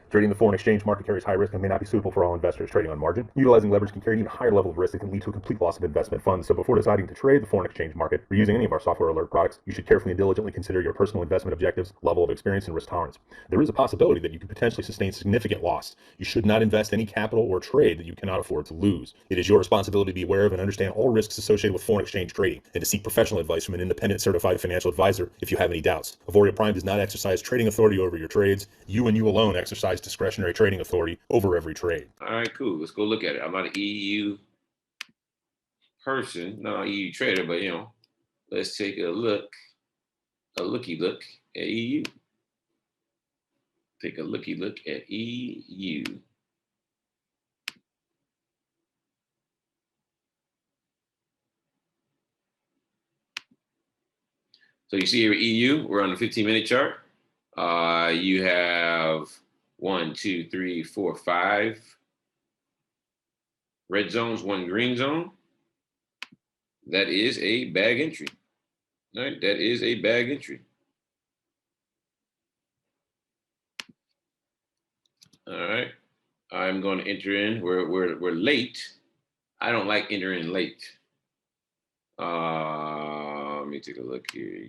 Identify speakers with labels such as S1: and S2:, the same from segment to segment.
S1: Trading the foreign exchange market carries high risk and may not be suitable for all investors. Trading on margin, utilizing leverage can carry an even higher level of risk that can lead to a complete loss of investment funds. So before deciding to trade the foreign exchange market or using any of our software alert products, you should carefully and diligently consider your personal investment objectives, level of experience, and risk tolerance. There is a possibility that you could potentially sustain significant loss. You should not invest any capital or trade that you cannot afford to lose. It is your responsibility to be aware of and understand all risks associated with foreign exchange trading and to seek professional advice from an independent certified financial advisor if you have any doubts. Auvoria Prime does not exercise trading authority over your trades. You and you alone exercise discretionary trading authority over every trade.
S2: All right, cool. Let's go look at it. I'm not an EU person, not an EU trader, but let's take a look at EU. Take a looky look at EU. So you see here EU, we're on the 15-minute chart. You have 1, 2, 3, 4, 5 red zones, 1 green zone. That is a bag entry. All right, that is a bag entry. All right, I'm going to enter in. We're late. I don't like entering late. Let me take a look here.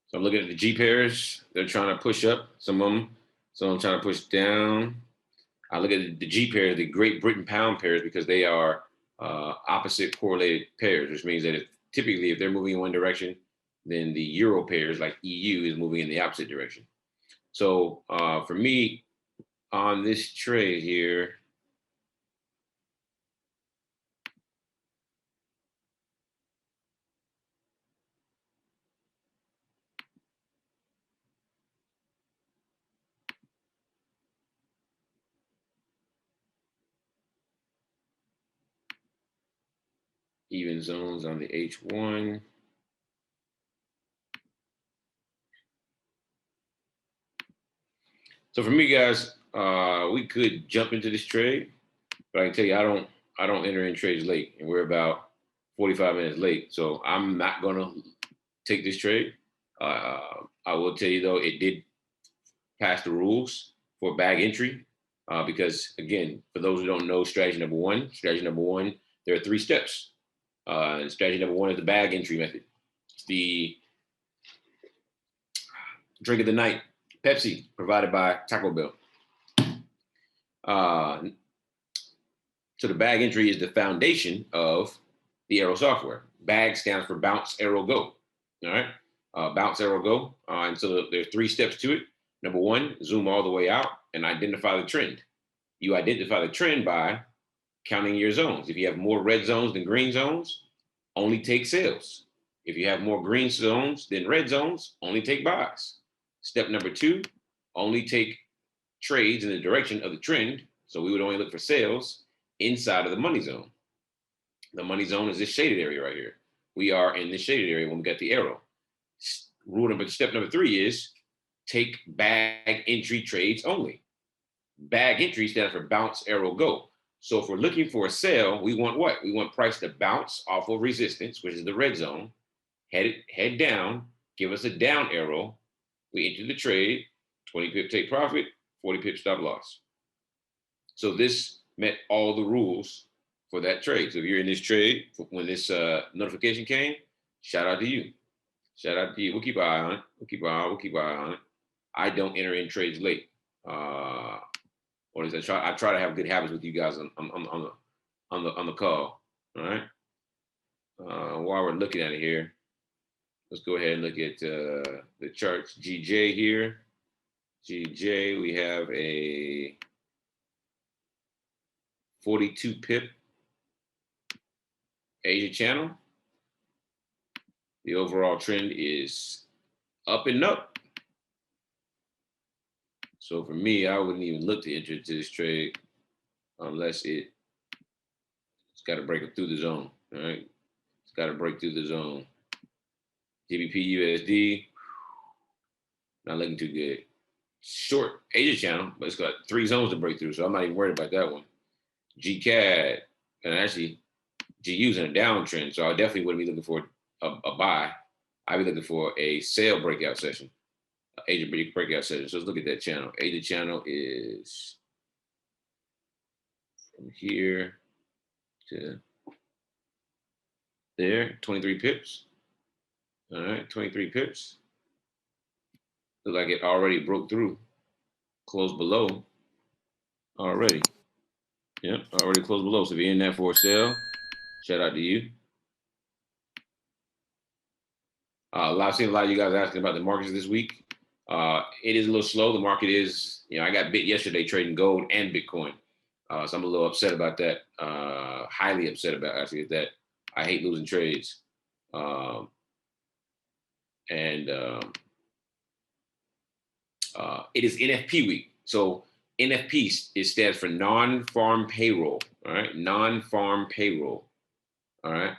S2: So I'm looking at the G pairs. They're trying to push up, some of them. So I'm trying to push down. I look at the G pairs, the Great Britain pound pairs, because they are opposite correlated pairs, which means that typically if they're moving in one direction, then the Euro pairs like EU is moving in the opposite direction. So for me, on this trade here, even zones on the H1. So for me, guys, we could jump into this trade, but I can tell you, I don't enter in trades late, and we're about 45 minutes late. So I'm not gonna take this trade. I will tell you though, it did pass the rules for bag entry because again, for those who don't know, strategy number one, there are 3 steps. Strategy number 1 is the bag entry method. It's the drink of the night, Pepsi, provided by Taco Bell. So the bag entry is the foundation of the AIRO software. BAG stands for Bounce, Arrow, Go. All right, Bounce, Arrow, Go. And so there's 3 steps to it. Number 1, zoom all the way out and identify the trend. You identify the trend by counting your zones. If you have more red zones than green zones, only take sales. If you have more green zones than red zones, only take buys. Step number 2, only take trades in the direction of the trend. So we would only look for sales inside of the money zone. The money zone is this shaded area right here. We are in this shaded area when we got the arrow. Step number 3 is take bag entry trades only. Bag entry stands for bounce, arrow, go. So if we're looking for a sell, we want what? We want price to bounce off of resistance, which is the red zone, head down, give us a down arrow. We enter the trade, 20 pip take profit, 40 pip stop loss. So this met all the rules for that trade. So if you're in this trade, when this notification came, shout out to you. Shout out to you. We'll keep an eye on it. We'll keep an eye on it. I don't enter in trades late. Or I try to have good habits with you guys on the call. All right. While we're looking at it here, let's go ahead and look at the charts. GJ here. GJ, we have a 42 pip Asia channel. The overall trend is up and up. So for me, I wouldn't even look to enter into this trade unless it got to break it through the zone. All right. It's got to break through the zone. GBP USD, not looking too good. Short Asia channel, but it's got 3 zones to break through, so I'm not even worried about that one. GCAD, and actually GU's in a downtrend, so I definitely wouldn't be looking for a buy. I'd be looking for a sale breakout session, Asia breakout session. So let's look at that channel. Asia channel is from here to there, 23 pips. All right, 23 pips. Look like it already broke through, closed below already. Yep, already closed below. So if you're in that for a sale, shout out to you. I've seen a lot of you guys asking about the markets this week. It is a little slow. The market is, I got bit yesterday trading gold and Bitcoin. So I'm a little upset about that. Highly upset about actually that. I hate losing trades. It is NFP week. So NFP stands for non-farm payroll. All right, non-farm payroll. All right,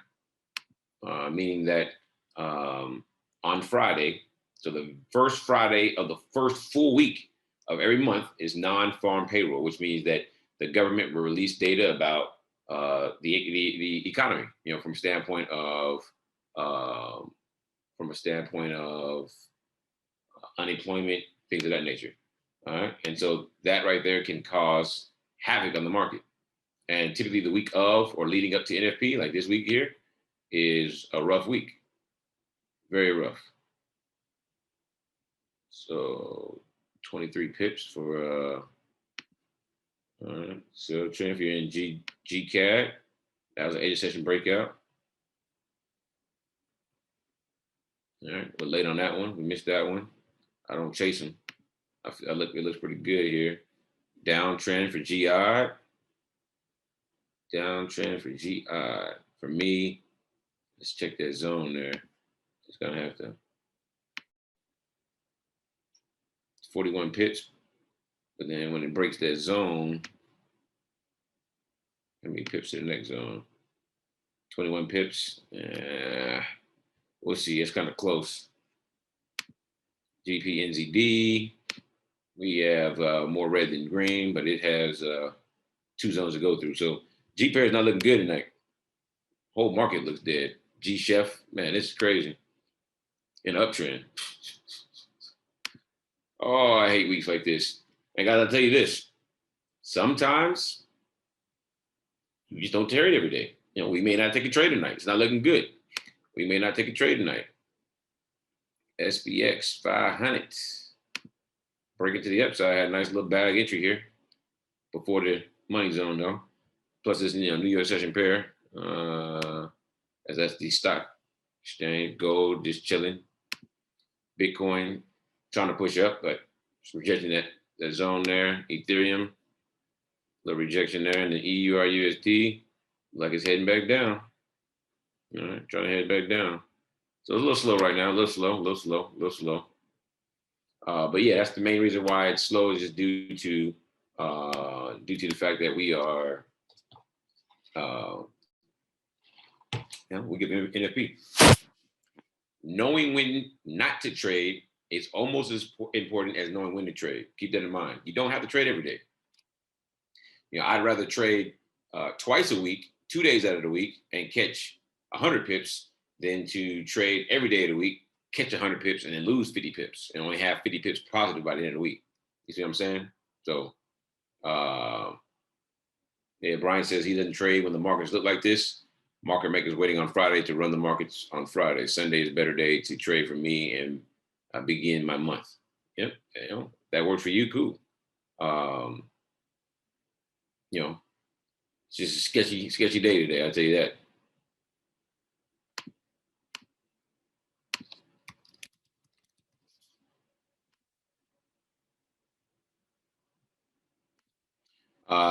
S2: meaning that on Friday, so the first Friday of the first full week of every month is non-farm payroll, which means that the government will release data about the economy. From a standpoint of unemployment, things of that nature. All right, and so that right there can cause havoc on the market. And typically, the week of or leading up to NFP, like this week here, is a rough week. Very rough. So 23 pips for so trend if you're in GCAD. That was an 80 session breakout. All right, we're late on that one. We missed that one. I don't chase them. It looks pretty good here. Downtrend for GI. Downtrend for GI. For me, let's check that zone there. It's gonna have to 41 pips, but then when it breaks that zone, how many pips to the next zone? 21 pips. We'll see. It's kind of close. GPNZD. We have more red than green, but it has 2 zones to go through. So G pair is not looking good tonight. Whole market looks dead. G Chef, man, this is crazy. An uptrend. Oh, I hate weeks like this. I gotta tell you this. Sometimes you just don't trade every day. We may not take a trade tonight. It's not looking good. We may not take a trade tonight. SPX 500. Break it to the upside. I had a nice little bag entry here before the money zone though. Plus this New York session pair. As that's the stock exchange. Gold just chilling. Bitcoin trying to push up, but it's rejecting that zone there. Ethereum, little rejection there, and the EURUSD like it's heading back down. All right, trying to head back down. So it's a little slow right now, a little slow. But yeah, that's the main reason why it's slow is just due to the fact that we are we give NFP. Knowing when not to trade is almost as important as knowing when to trade. Keep that in mind. You don't have to trade every day. I'd rather trade twice a week, 2 days out of the week, and catch 100 pips than to trade every day of the week, catch 100 pips, and then lose 50 pips and only have 50 pips positive by the end of the week. You see what I'm saying? So, Brian says he doesn't trade when the markets look like this. Market makers waiting on Friday to run the markets on Friday. Sunday is a better day to trade for me and begin my month. Yep, that works for you, cool. It's just a sketchy day today, I'll tell you that.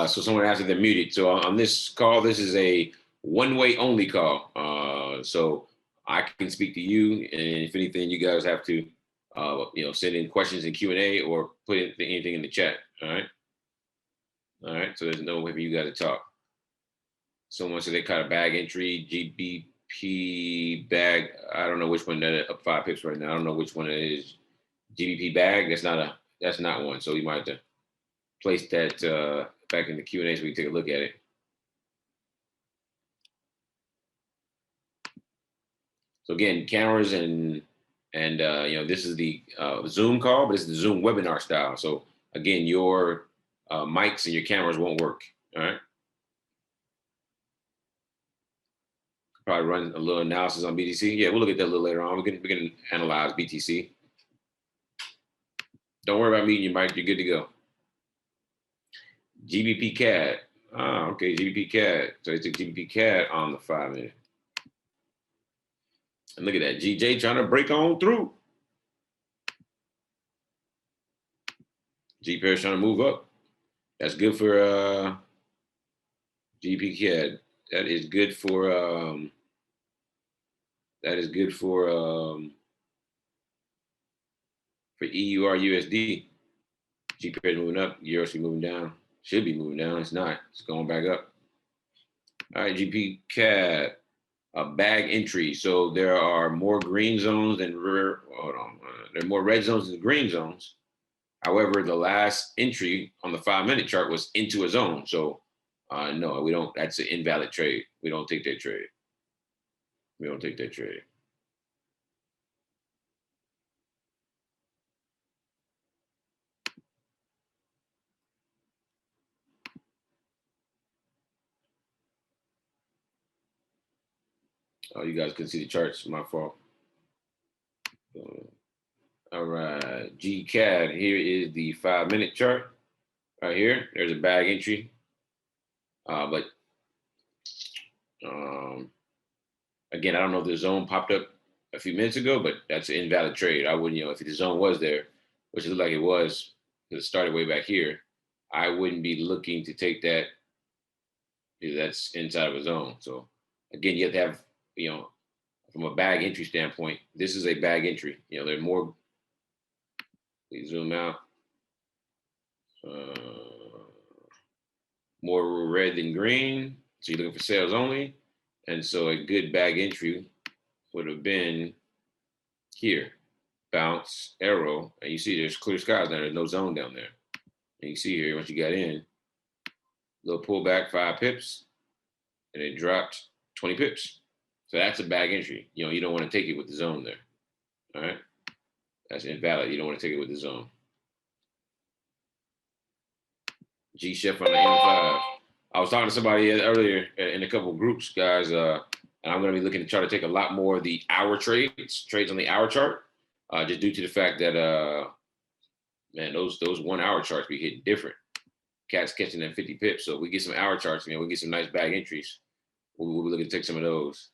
S2: So someone asked if they're muted. So on this call, this is a one-way only call. So I can speak to you, and if anything, you guys have to, send in questions in Q&A or put anything in the chat. All right. So there's no way for you guys to talk. Someone said they caught a bag entry, GBP bag. I don't know which one that up 5 pips right now. I don't know which one it is. GBP bag. That's not one. So you might have to place that back in the Q&A so we can take a look at it. So again, cameras and this is the Zoom call, but it's the Zoom webinar style. So again, your mics and your cameras won't work. All right. Probably run a little analysis on BTC. Yeah, we'll look at that a little later on. We can analyze BTC. Don't worry about meeting your mic. You're good to go. GBP CAD. Ah, okay, GBP CAD. So they took GBP CAD on the 5-minute. And look at that, GJ trying to break on through. G pair's trying to move up. That's good for GBP CAD. That is good for EUR USD. G pair's moving up. USD moving down. Should be moving down. It's not. It's going back up. All right, GP CAD. Bag entry. So there are more green zones than there are more red zones than green zones. However, the last entry on the 5-minute chart was into a zone. So no, we don't. That's an invalid trade. We don't take that trade. We don't take that trade. Oh, you guys can see the charts. My fault. All right, GCAD. Here is the 5-minute chart. Right here, there's a bag entry. But again, I don't know if the zone popped up a few minutes ago, but that's an invalid trade. I wouldn't, if the zone was there, which it looked like it was, because it started way back here, I wouldn't be looking to take that because that's inside of a zone. So again, you have to have, from a bag entry standpoint, this is a bag entry. There are more. Please zoom out. More red than green. So you're looking for sales only. And so a good bag entry would have been here. Bounce, arrow, and you see there's clear skies now. There's no zone down there. And you see here, once you got in, little pullback, 5 pips, and it dropped 20 pips. So that's a bag entry. You don't want to take it with the zone there. All right. That's invalid. You don't want to take it with the zone. G Chef on the M5. I was talking to somebody earlier in a couple of groups, guys, and I'm going to be looking to try to take a lot more of the hour trades on the hour chart, just due to the fact that, man, those 1 hour charts be hitting different. Cats catching them 50 pips. So we get some hour charts, we get some nice bag entries. We'll be looking to take some of those.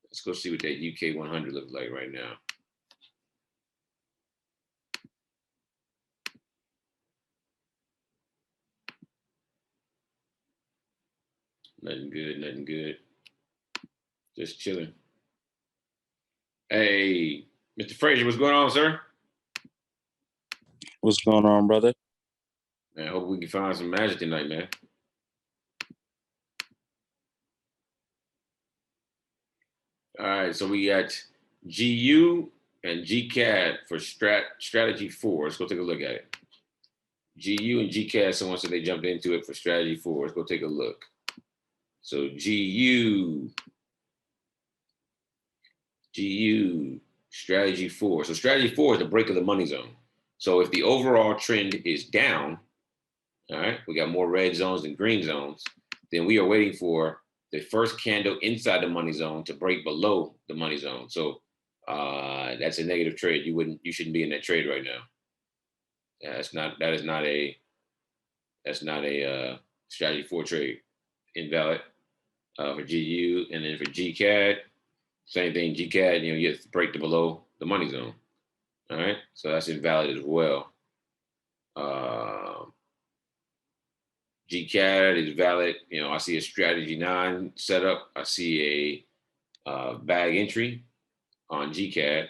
S2: Let's go see what that UK 100 looks like right now. Nothing good, nothing good. Just chilling. Hey, Mr. Frazier, what's going on, sir?
S3: What's going on, brother?
S2: Man, I hope we can find some magic tonight, man. All right, so we got GU and GCAD for strategy 4. Let's go take a look at it. GU and GCAD, someone said they jumped into it for strategy 4. Let's go take a look. So GU, strategy 4. So strategy 4 is the break of the money zone. So if the overall trend is down, all right, we got more red zones than green zones, then we are waiting for the first candle inside the money zone to break below the money zone. So that's a negative trade. You shouldn't be in that trade right now. That's not a strategy 4 trade. Invalid for GU, and then for GCAD, same thing. GCAD, you have to break the below the money zone. All right, so that's invalid as well. GCAD is valid. I see a strategy 9 setup. I see a bag entry on GCAD.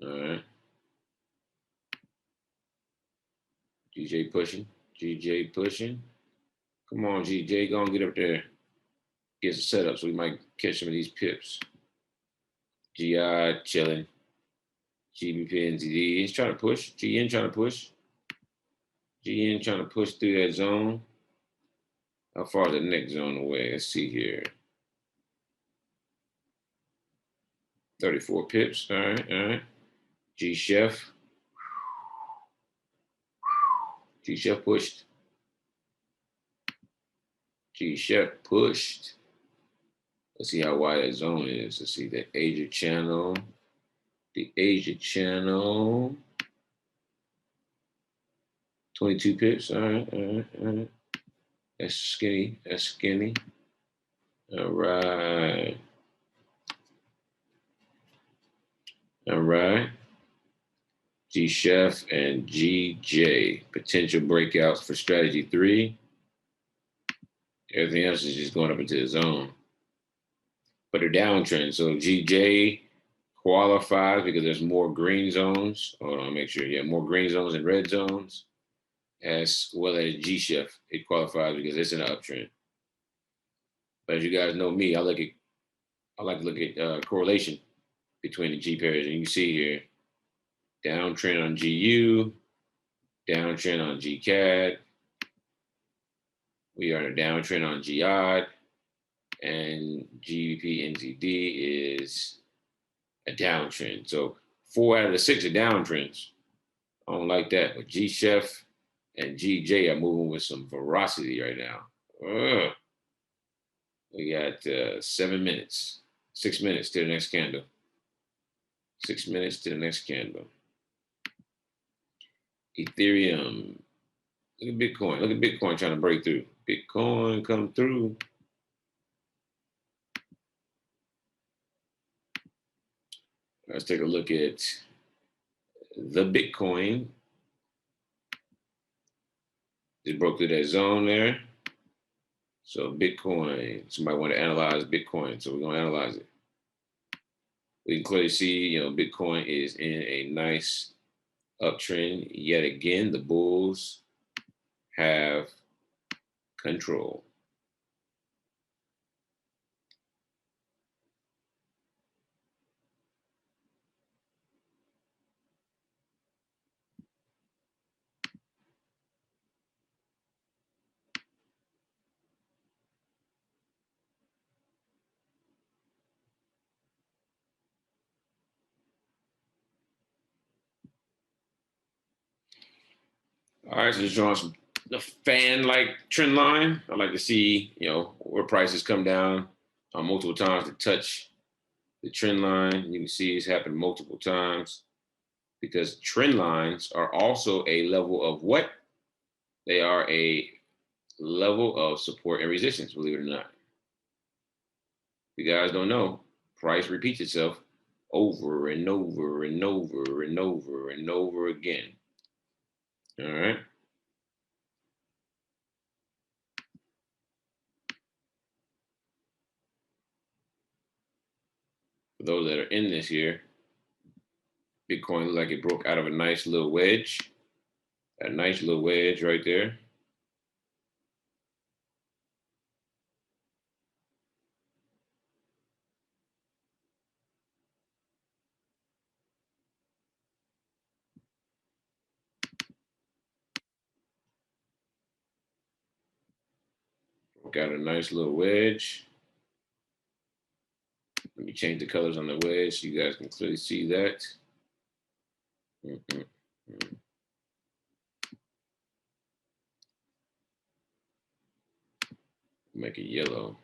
S2: All right. GJ pushing. GJ pushing. Come on, GJ. Go and get up there. Get some setup so we might catch some of these pips. GI chilling. GBP NZD. He's trying to push. GN trying to push. GN trying to push through that zone. How far is the next zone away? Let's see here. 34 pips. All right, all right. G Chef. G Chef pushed. G Chef pushed. Let's see how wide that zone is. Let's see the Asia channel. The Asia channel. 22 pips. All right, all right, all right. That's skinny. That's skinny. All right. All right. G Chef and GJ. Potential breakouts for strategy 3. Everything else is just going up into the zone. But a downtrend. So GJ qualifies because there's more green zones. Hold on, make sure. Yeah, more green zones and red zones. As well as G Chef, it qualifies because it's in an uptrend. But as you guys know me, I like to look at correlation between the G pairs, and you can see here, downtrend on GU, downtrend on GCAD. We are in a downtrend on GI, and GBP NZD is a downtrend. So 4 out of the 6 are downtrends. I don't like that, but G Chef and GJ are moving with some ferocity right now. Ugh. We got 7 minutes, 6 minutes to the next candle. 6 minutes to the next candle. Ethereum. Look at Bitcoin. Look at Bitcoin trying to break through. Bitcoin come through. Let's take a look at the Bitcoin. Just broke through that zone there. So Bitcoin, somebody want to analyze Bitcoin. So we're going to analyze it. We can clearly see, Bitcoin is in a nice uptrend. Yet again, the bulls have control. All right, so just drawing some the fan-like trend line. I like to see, where prices come down multiple times to touch the trend line. You can see it's happened multiple times because trend lines are also a level of what? They are a level of support and resistance, believe it or not. If you guys don't know, price repeats itself over and over and over and over and over again. All right. For those that are in this here, Bitcoin looked like it broke out of a nice little wedge. A nice little wedge right there. Broke out a nice little wedge. Let me change the colors on the wedge so you guys can clearly see that. Make it yellow.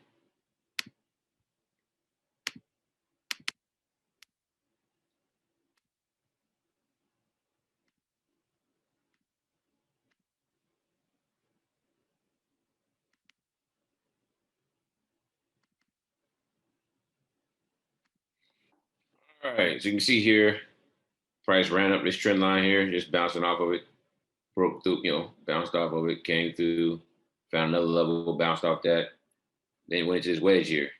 S2: All right, so you can see here, price ran up this trend line here, just bouncing off of it, broke through, bounced off of it, came through, found another level, bounced off that, then went into this wedge here,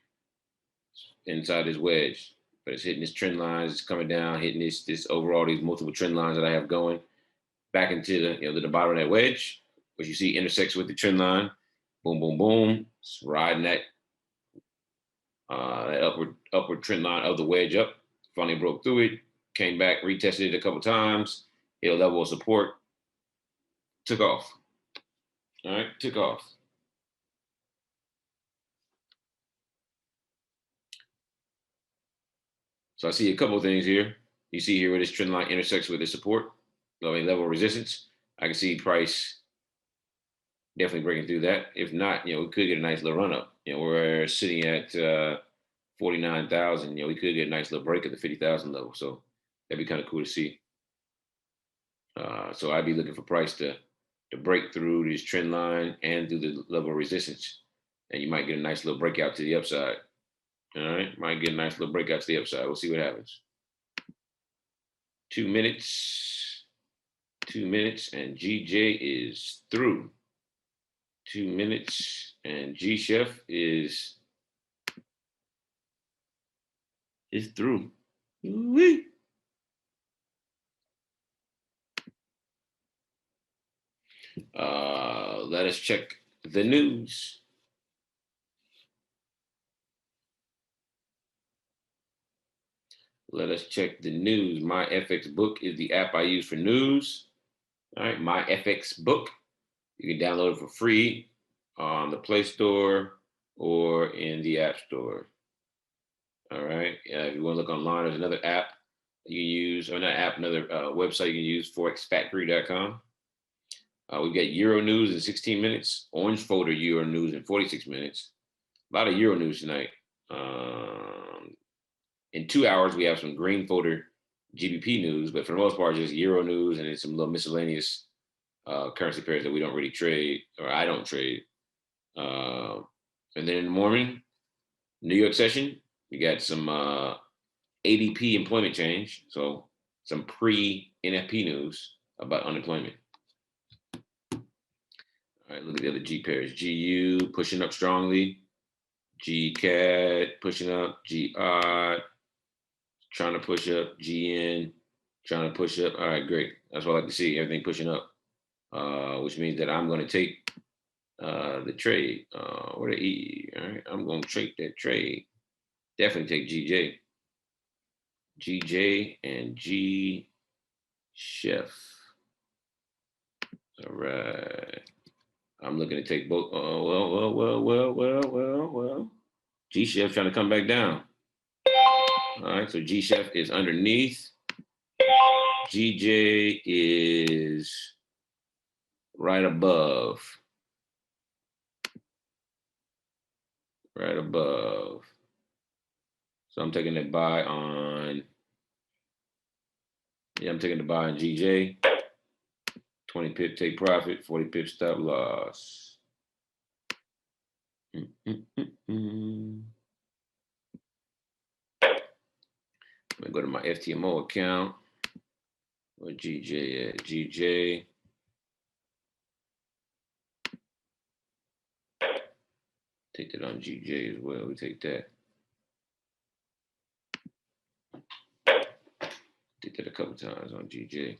S2: inside this wedge. But it's hitting this trend lines, it's coming down, hitting this overall, these multiple trend lines that I have going. back into the bottom of that wedge, which you see intersects with the trend line. Boom, boom, boom. It's riding that upward trend line of the wedge up. Finally broke through it, came back, retested it a couple times, hit a level of support, took off. All right, took off. So I see a couple of things here. You see here where this trend line intersects with the support, level of resistance. I can see price definitely breaking through that. If not, we could get a nice little run up. We're sitting at 49,000. We could get a nice little break at the 50,000 level. So that'd be kind of cool to see. So I'd be looking for price to break through this trend line and through the level of resistance, and you might get a nice little breakout to the upside. All right, might get a nice little breakout to the upside. We'll see what happens. 2 minutes, 2 minutes, and GJ is through. 2 minutes, and G Chef is through. Woo-wee. Let us check the news. Let us check the news. My FX Book is the app I use for news. All right, My FX Book. You can download it for free on the Play Store or in the App Store. All right. If you want to look online, there's another app you can use, or not app, another website you can use, forexfactory.com. We've got Euro news in 16 minutes, orange folder Euro news in 46 minutes. A lot of Euro news tonight. In 2 hours, we have some green folder GBP news, but for the most part, just Euro news and then some little miscellaneous currency pairs that we don't really trade, or I don't trade. And then in the morning, New York session, we got some ADP employment change, so some pre-NFP news about unemployment. All right, look at the other G pairs. GU pushing up strongly. GCAD pushing up. GOD trying to push up. GN trying to push up. All right, great. That's what I like to see, everything pushing up, which means that I'm going to take the trade or the E. All right, I'm going to take that trade. Definitely take GJ. GJ and G Chef. All right. I'm looking to take both. Well. G Chef trying to come back down. All right, so G Chef is underneath. GJ is right above. Right above. So I'm taking the buy on. Yeah, I'm taking the buy on GJ. 20 pip take profit, 40 pip stop loss. I'm gonna go to my FTMO account. Where GJ at? GJ. Take that on GJ as well. We take that. Did that a couple times on GJ.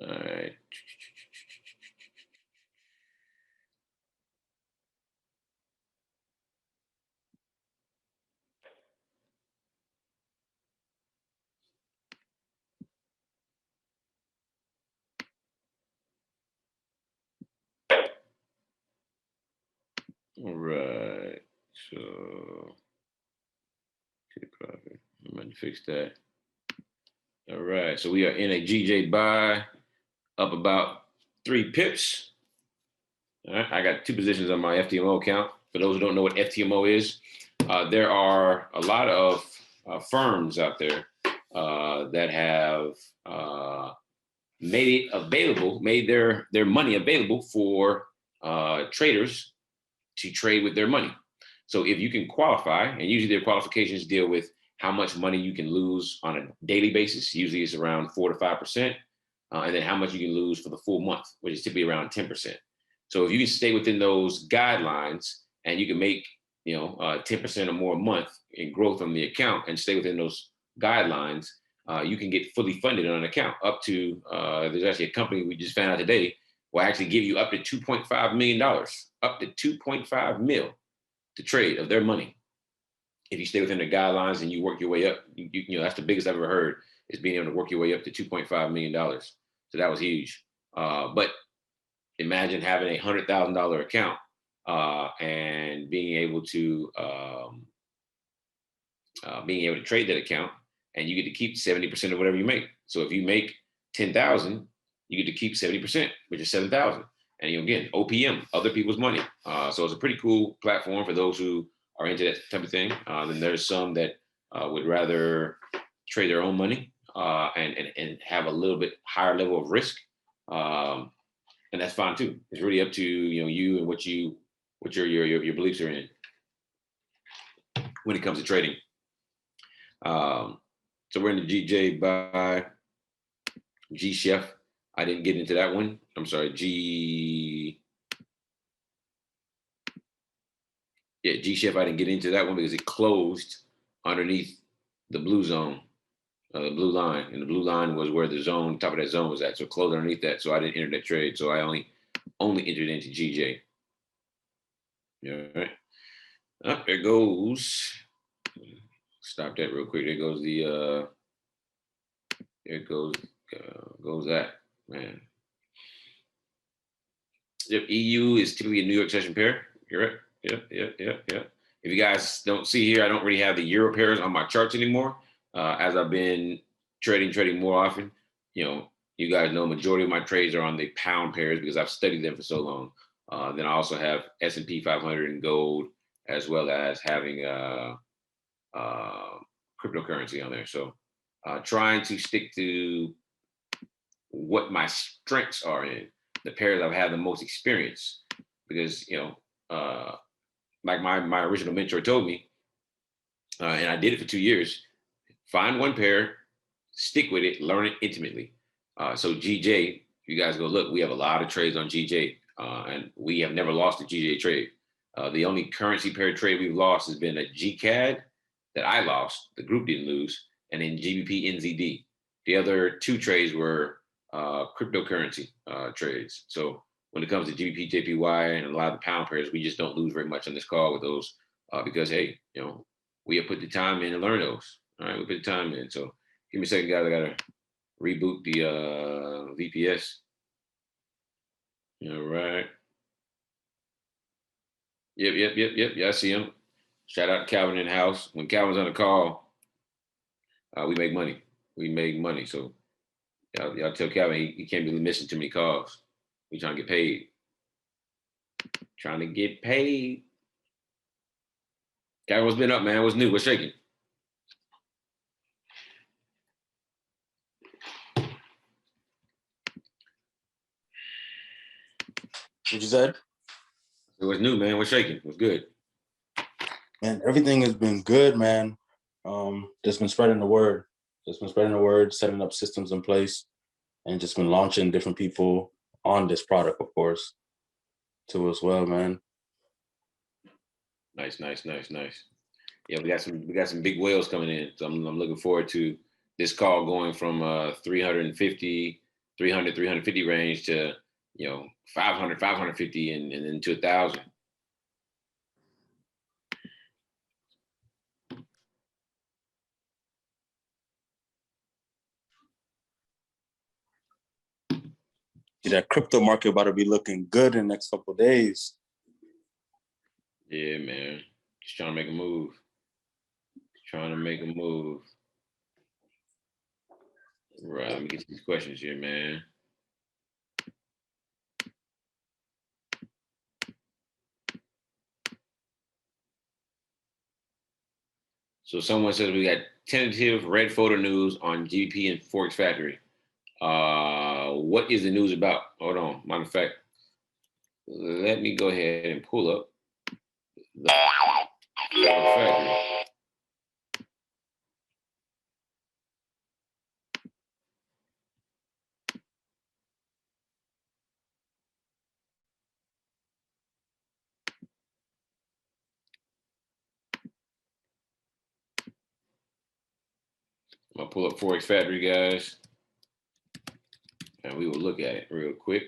S2: All right. All right. So take profit. I'm going to fix that. All right. So we are in a GJ buy, up about 3 pips. All right. I got 2 positions on my FTMO account. For those who don't know what FTMO is, there are a lot of firms out there that have made their money available for traders to trade with their money. So if you can qualify, and usually their qualifications deal with how much money you can lose on a daily basis. Usually it's around 4 to 5%, and then how much you can lose for the full month, which is typically around 10%. So if you can stay within those guidelines and you can make 10% or more a month in growth on the account and stay within those guidelines, you can get fully funded on an account up to, there's actually a company we just found out today will actually give you up to $2.5 million, up to 2.5 mil to trade of their money. If you stay within the guidelines and you work your way up, you know, that's the biggest I've ever heard, is being able to work your way up to $2.5 million. So that was huge. But imagine having $100,000 account and being able to trade that account, and you get to keep 70% of whatever you make. So if you make 10,000, you get to keep 70%, which is 7,000. And you know, again, OPM, other people's money. So it's a pretty cool platform for those who are into that type of thing. Then there's some that would rather trade their own money and have a little bit higher level of risk. And that's fine too. It's really up to you and what your beliefs are in when it comes to trading. So we're in the GJ by G Chef. I didn't get into that one. I'm sorry, G Chef. I didn't get into that one because it closed underneath the blue zone, the blue line, and the blue line was where the zone, top of that zone was at. So it closed underneath that. So I didn't enter that trade. So I only entered into GJ. All right. There goes. Stop that real quick. There goes the. There goes that, man. Yep, EU is typically a New York session pair. You're right. Yep. If you guys don't see here, I don't really have the Euro pairs on my charts anymore. As I've been trading more often, you guys know majority of my trades are on the pound pairs because I've studied them for so long. Then I also have S&P 500 and gold, as well as having cryptocurrency on there. So trying to stick to what my strengths are in, the pairs I've had the most experience, because like my original mentor told me, and I did it for 2 years. Find one pair, stick with it, learn it intimately. So GJ, you guys go look. We have a lot of trades on GJ, and we have never lost a GJ trade. The only currency pair trade we've lost has been a GCAD that I lost. The group didn't lose, and then GBP NZD. The other two trades were cryptocurrency trades. So when it comes to GBP, JPY, and a lot of the pound pairs, we just don't lose very much on this call with those because, hey, we have put the time in to learn those. All right, we put the time in. So give me a second, guys. I got to reboot the VPS. All right. Yep. Yeah, I see him. Shout out to Calvin in the house. When Calvin's on the call, we make money. So y'all tell Calvin he can't be missing too many calls. We trying to get paid. Calvin, what's been up, man? What's new? What's shaking?
S3: What you said?
S2: What's new, man? What's shaking? What's good?
S3: Man, everything has been good, man. Just been spreading the word. Setting up systems in place, and just been launching different people on this product, of course, too as well, man.
S2: Nice. Yeah, we got some big whales coming in. So I'm looking forward to this call going from 350 range to 500, 550 and then to 1,000.
S3: That crypto market about to be looking good in the next couple of days.
S2: Yeah, man. Just trying to make a move. Right, let me get these questions here, man. So someone says we got tentative red photo news on GBP and Forex Factory. What is the news about? Hold on. Matter of fact, let me go ahead and pull up the Forex Factory. I'm gonna pull up Forex Factory, guys, and we will look at it real quick.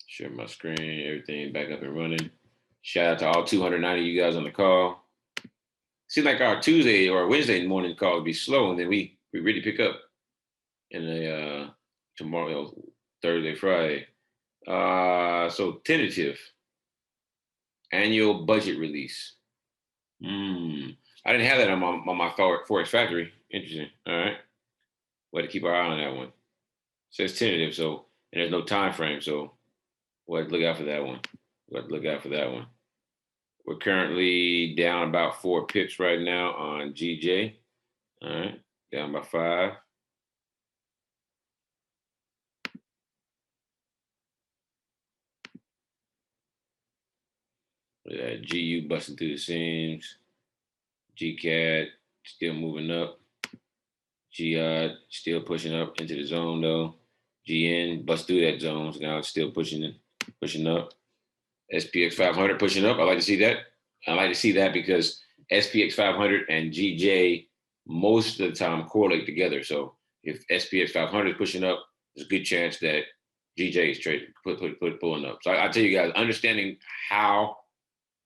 S2: Share my screen, everything back up and running. Shout out to all 290 of you guys on the call. Seems like our Tuesday or Wednesday morning call would be slow, and then we really pick up in the tomorrow, Thursday, Friday. So tentative annual budget release. I didn't have that on my Forex Factory. Interesting. All right. We'll have to keep our eye on that one. It says tentative, so and there's no time frame, so we'll have to look out for that one. We'll have to look out for that one. We're currently down about 4 pips right now on GJ. All right, down by 5. GU busting through the seams. GCAD still moving up. GOD still pushing up into the zone though. GN bust through that zone, so now it's still pushing up. SPX 500 pushing up. I like to see that. I like to see that because SPX 500 and GJ most of the time correlate together. So if SPX 500 is pushing up, there's a good chance that GJ is trading, pulling up. So I tell you guys, understanding how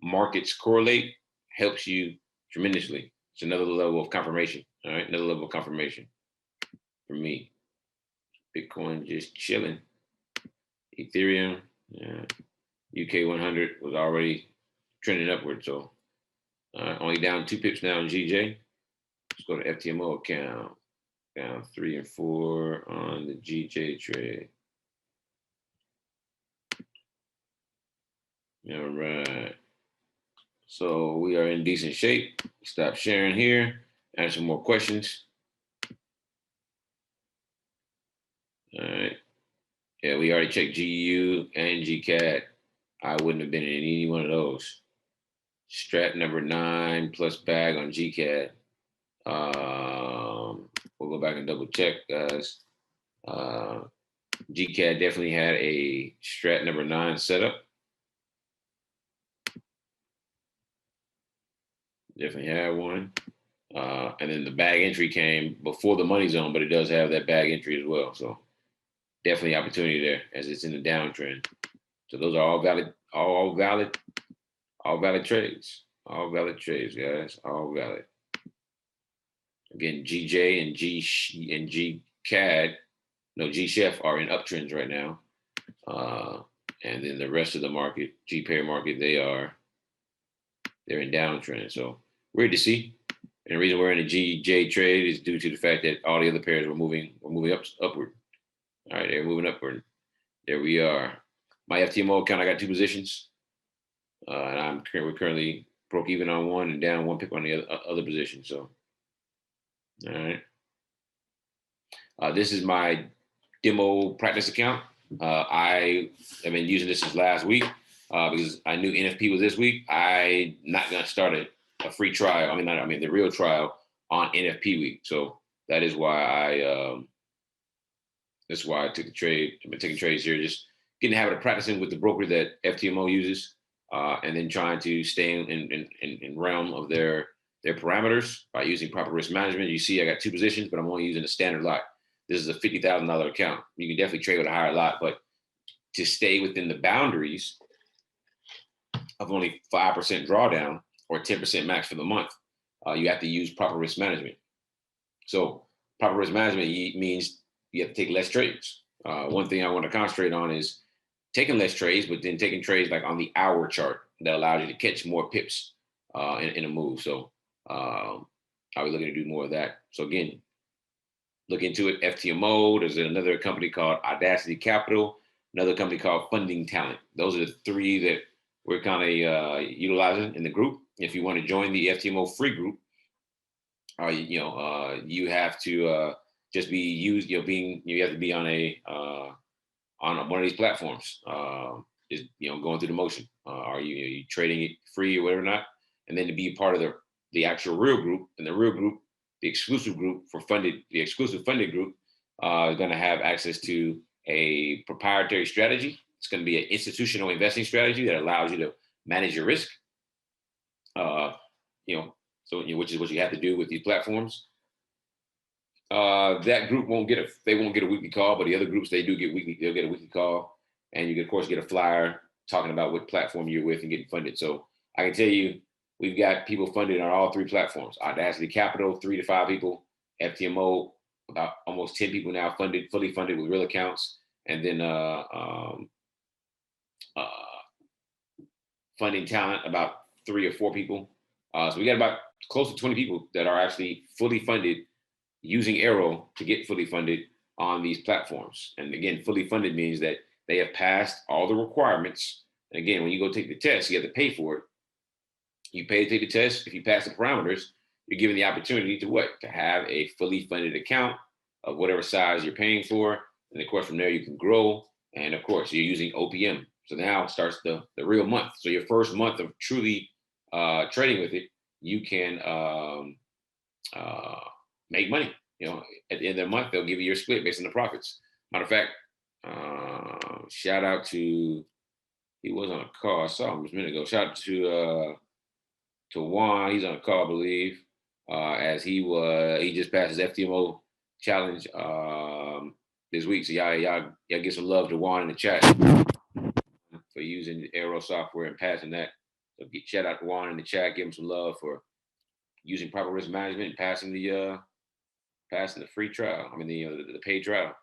S2: markets correlate helps you tremendously. It's another level of confirmation. All right, another level of confirmation for me. Bitcoin just chilling. Ethereum, yeah. UK 100 was already trending upward, so only down 2 pips now in GJ. Let's go to FTMO account. Down 3 and 4 on the GJ trade. All right. So we are in decent shape. Stop sharing here. Answer some more questions. All right. Yeah, we already checked GU and GCAD. I wouldn't have been in any one of those. Strat number 9 plus bag on GCAD. We'll go back and double check, guys. GCAD definitely had a strat number 9 setup. Definitely had one. And then the bag entry came before the money zone, but it does have that bag entry as well. So definitely opportunity there as it's in the downtrend. So those are all valid trades. All valid trades, guys. All valid. Again, GJ and GCAD, G Chef are in uptrends right now. And then the rest of the market, G pair market, they're in downtrend. So weird to see. And the reason we're in a GJ trade is due to the fact that all the other pairs were moving upward. All right, they're moving upward. There we are. My FTMO account, I got 2 positions. And we're currently broke even on one and down 1 pip on the other position. So, all right. This is my demo practice account. I have been using this since last week because I knew NFP was this week. I'm not going to start a free trial. The real trial on NFP week. So that is why I took the trade. I've been taking trades here, just getting the habit of practicing with the broker that FTMO uses, and then trying to stay in realm of their parameters by using proper risk management. You see, I got 2 positions, but I'm only using a standard lot. This is a $50,000 account. You can definitely trade with a higher lot, but to stay within the boundaries of only 5% drawdown or 10% max for the month, you have to use proper risk management. So proper risk management means you have to take less trades. One thing I want to concentrate on is taking less trades, but then taking trades like on the hour chart that allows you to catch more pips in a move. So I'll be looking to do more of that. So again, look into it. FTMO. There's another company called Audacity Capital, another company called Funding Talent. Those are the 3 that we're kind of utilizing in the group. If you want to join the FTMO free group, you have to just be used. You have to be on one of these platforms. Just going through the motion. Are you trading it free or whatever not? And then to be part of the actual real group. And the real group, the exclusive group the exclusive funded group is going to have access to a proprietary strategy. It's going to be an institutional investing strategy that allows you to manage your risk. which is what you have to do with these platforms. That group won't get a weekly call, but the other groups, they'll get a weekly call, and you can of course get a flyer talking about what platform you're with and getting funded. So I can tell you, we've got people funded on all 3 platforms. Audacity Capital, 3 to 5 people. FTMO, about almost 10 people now fully funded with real accounts, and then Funding Talent, about 3 or 4 people. So we got about close to 20 people that are actually fully funded using AIRO to get fully funded on these platforms. And again, fully funded means that they have passed all the requirements. And again, when you go take the test, you have to pay for it. You pay to take the test. If you pass the parameters, you're given the opportunity to what? To have a fully funded account of whatever size you're paying for. And of course, from there you can grow. And of course, you're using OPM. So now starts the real month. So your first month of truly trading with it, you can make money. At the end of the month, they'll give you your split based on the profits. Matter of fact, shout out to, he was on a call. I saw him just a minute ago. Shout out to Juan. He's on a call, I believe, as he just passed his FTMO challenge this week. So y'all get some love to Juan in the chat for using AIRO software and passing that. So shout out to Juan in the chat. Give him some love for using proper risk management and passing the free trial. I mean the paid trial.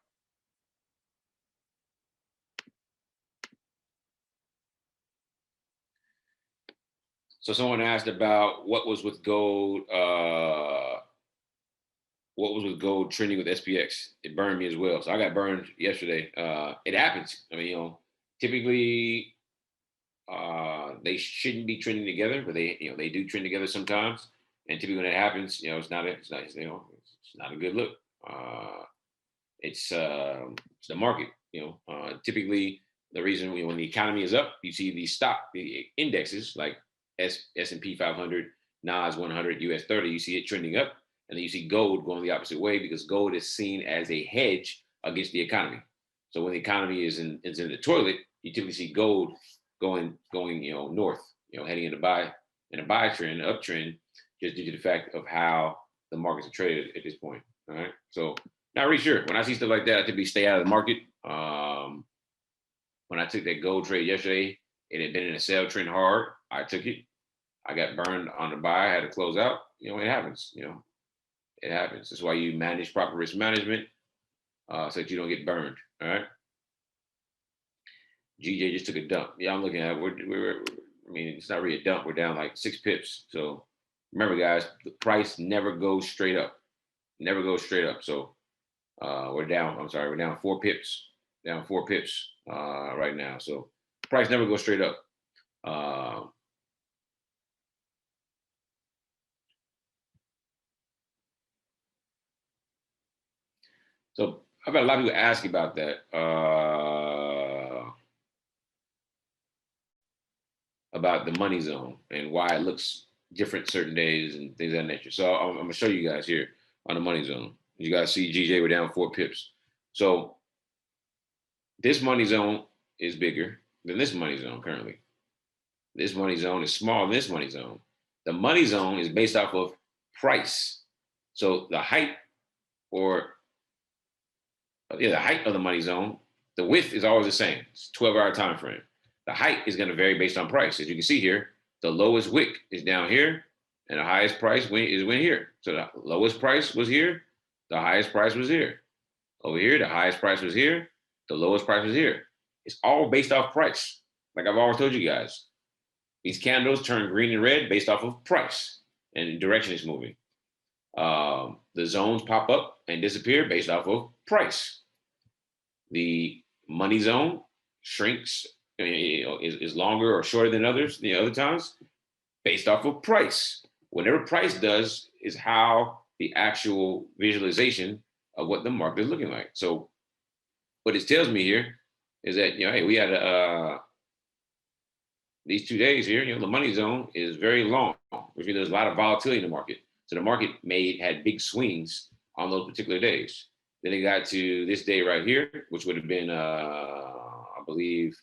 S2: So someone asked about what was with gold. What was with gold trending with SPX? It burned me as well. So I got burned yesterday. It happens. I mean, typically they shouldn't be trending together, but they do trend together sometimes. And typically when it happens, it's not a good look. It's the market. Typically the reason when the economy is up, you see the indexes like S&P 500, NAS 100, US 30. You see it trending up. And then you see gold going the opposite way because gold is seen as a hedge against the economy. So when the economy is in the toilet, you typically see gold going north, heading in a buy trend, uptrend, just due to the fact of how the markets are traded at this point. All right. So not really sure. When I see stuff like that, I typically stay out of the market. When I took that gold trade yesterday, it had been in a sell trend hard. I took it. I got burned on the buy. I had to close out. It happens. It happens. That's why you manage proper risk management so that you don't get burned. All right. GJ just took a dump. Yeah, I'm looking at it. It's not really a dump. We're down like 6 pips. So remember, guys, the price never goes straight up. Never goes straight up. So we're down. We're down 4 pips. Down 4 pips right now. So price never goes straight up. So I've got a lot of people ask about that, about the money zone and why it looks different certain days and things of that nature. So I'm gonna show you guys here on the money zone. You guys see GJ, we're down 4 pips. So this money zone is bigger than this money zone currently. This money zone is smaller than this money zone. The money zone is based off of price. So the height the height of the money zone, the width is always the same. It's 12-hour time frame. The height is going to vary based on price. As you can see here, the lowest wick is down here, and the highest price is here. So the lowest price was here, the highest price was here. Over here, the highest price was here, the lowest price was here. It's all based off price. Like I've always told you guys, these candles turn green and red based off of price and the direction it's moving. The zones pop up and disappear based off of price. The money zone shrinks, is longer or shorter than others, other times, based off of price. Whatever price does is how the actual visualization of what the market is looking like. So what it tells me here is that, hey, we had these 2 days here, the money zone is very long, which means there's a lot of volatility in the market. So the market had big swings on those particular days. Then it got to this day right here, which would have been, I believe,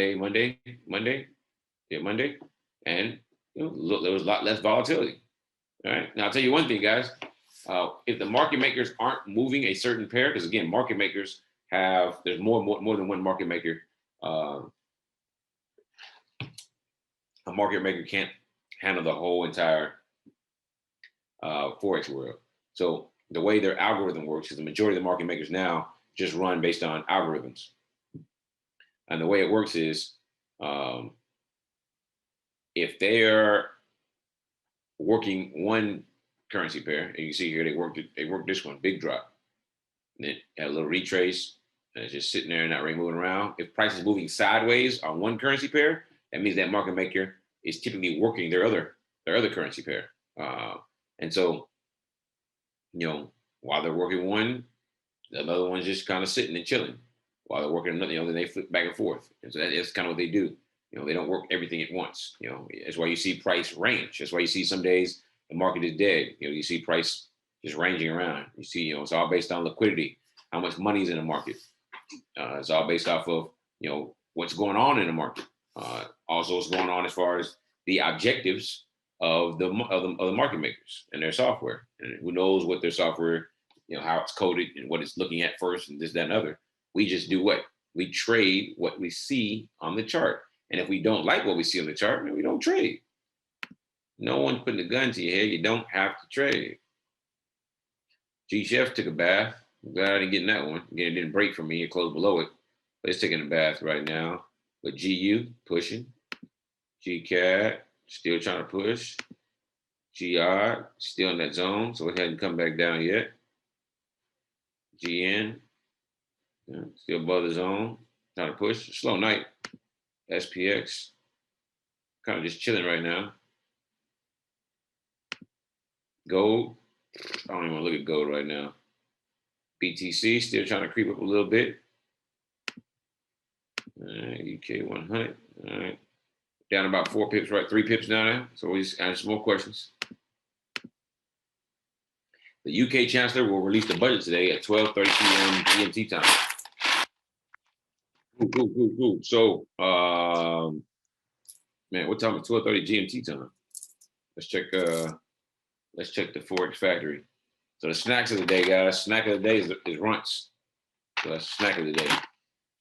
S2: Monday. And there was a lot less volatility. All right. Now I'll tell you one thing, guys. If the market makers aren't moving a certain pair, because again, market makers there's more than one market maker. A market maker can't handle the whole entire forex world. So the way their algorithm works is the majority of the market makers now just run based on algorithms. And the way it works is if they're working one currency pair, and you see here they worked this one, big drop. And then had a little retrace, and it's just sitting there, not really moving around. If price is moving sideways on one currency pair, that means that market maker is typically working their other currency pair. And so, while they're working one, the other one's just kind of sitting and chilling. While they're working another, then they flip back and forth. And so that's kind of what they do. They don't work everything at once. That's why you see price range. That's why you see some days the market is dead. You see price just ranging around. You see, it's all based on liquidity, how much money is in the market. It's all based off of, what's going on in the market. Also, what's going on as far as the objectives of the market makers and their software. And who knows what their software, how it's coded and what it's looking at first and this, that, and other. We just do what? We trade what we see on the chart. And if we don't like what we see on the chart, we don't trade. No one putting a gun to your head. You don't have to trade. G Chef took a bath. I'm glad I didn't get in that one. Again, it didn't break for me. It closed below it. But it's taking a bath right now. But GU pushing. GCAD still trying to push. GR still in that zone. So it hadn't come back down yet. GN still above the zone. Trying to push. Slow night. SPX kind of just chilling right now. Gold, I don't even want to look at gold right now. BTC still trying to creep up a little bit. All right, UK 100. All right, down about 4 pips, right? 3 pips now. So we just answer some more questions. The UK Chancellor will release the budget today at 12:30 p.m. GMT time. Ooh. So, man, what time is 12:30 GMT time? Let's check the Forex Factory. So the snacks of the day, guys. Snack of the day is runts. So that's snack of the day.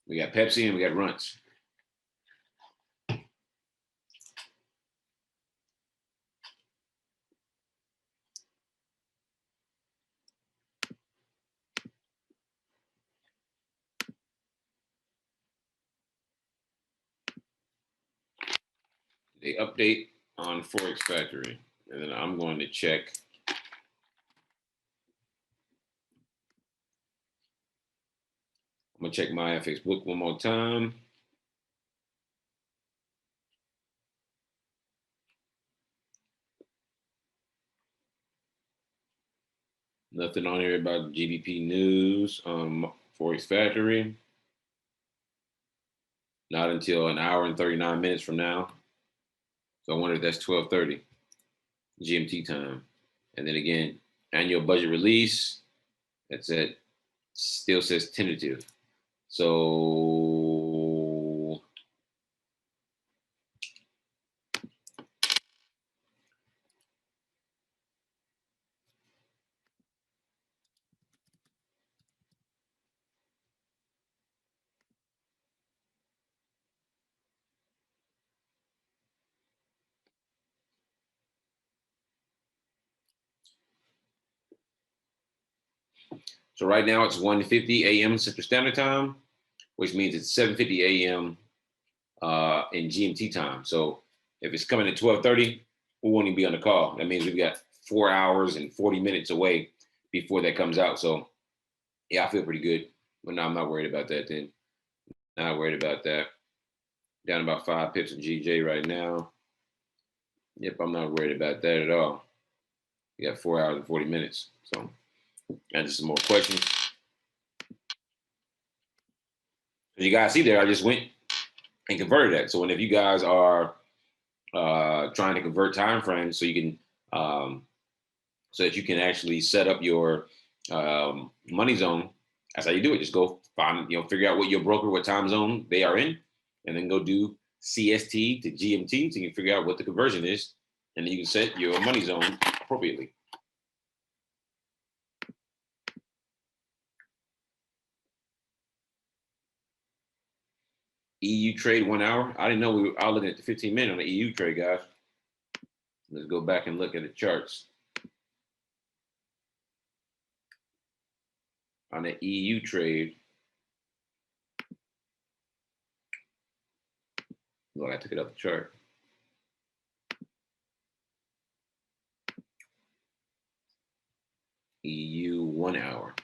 S2: We got Pepsi and we got runts. They update on Forex Factory. And then I'm going to check. I'm going to check my FX book one more time. Nothing on here about GBP news on Forex Factory. Not until an hour and 39 minutes from now. So I wonder if that's 12:30 GMT time. And then again, annual budget release. That's it. Still says tentative. So right now it's 1:50 a.m. Central Standard Time, which means it's 7:50 a.m. In GMT time. So if it's coming at 12:30, we won't even be on the call. That means we've got 4 hours and 40 minutes away before that comes out. So yeah, I feel pretty good. But no, I'm not worried about that then. Not worried about that. Down about 5 pips in GJ right now. Yep, I'm not worried about that at all. We got 4 hours and 40 minutes. So answer some more questions. As you guys see there, I just went and converted that. So if you guys are trying to convert time frames so you can so that you can actually set up your money zone, that's how you do it. Just go find, figure out what your broker, what time zone they are in, and then go do CST to GMT so you can figure out what the conversion is and then you can set your money zone appropriately. EU trade 1 hour. I didn't know I was looking at the 15-minute on the EU trade, guys. Let's go back and look at the charts. On the EU trade, well, I took it off the chart. EU 1 hour.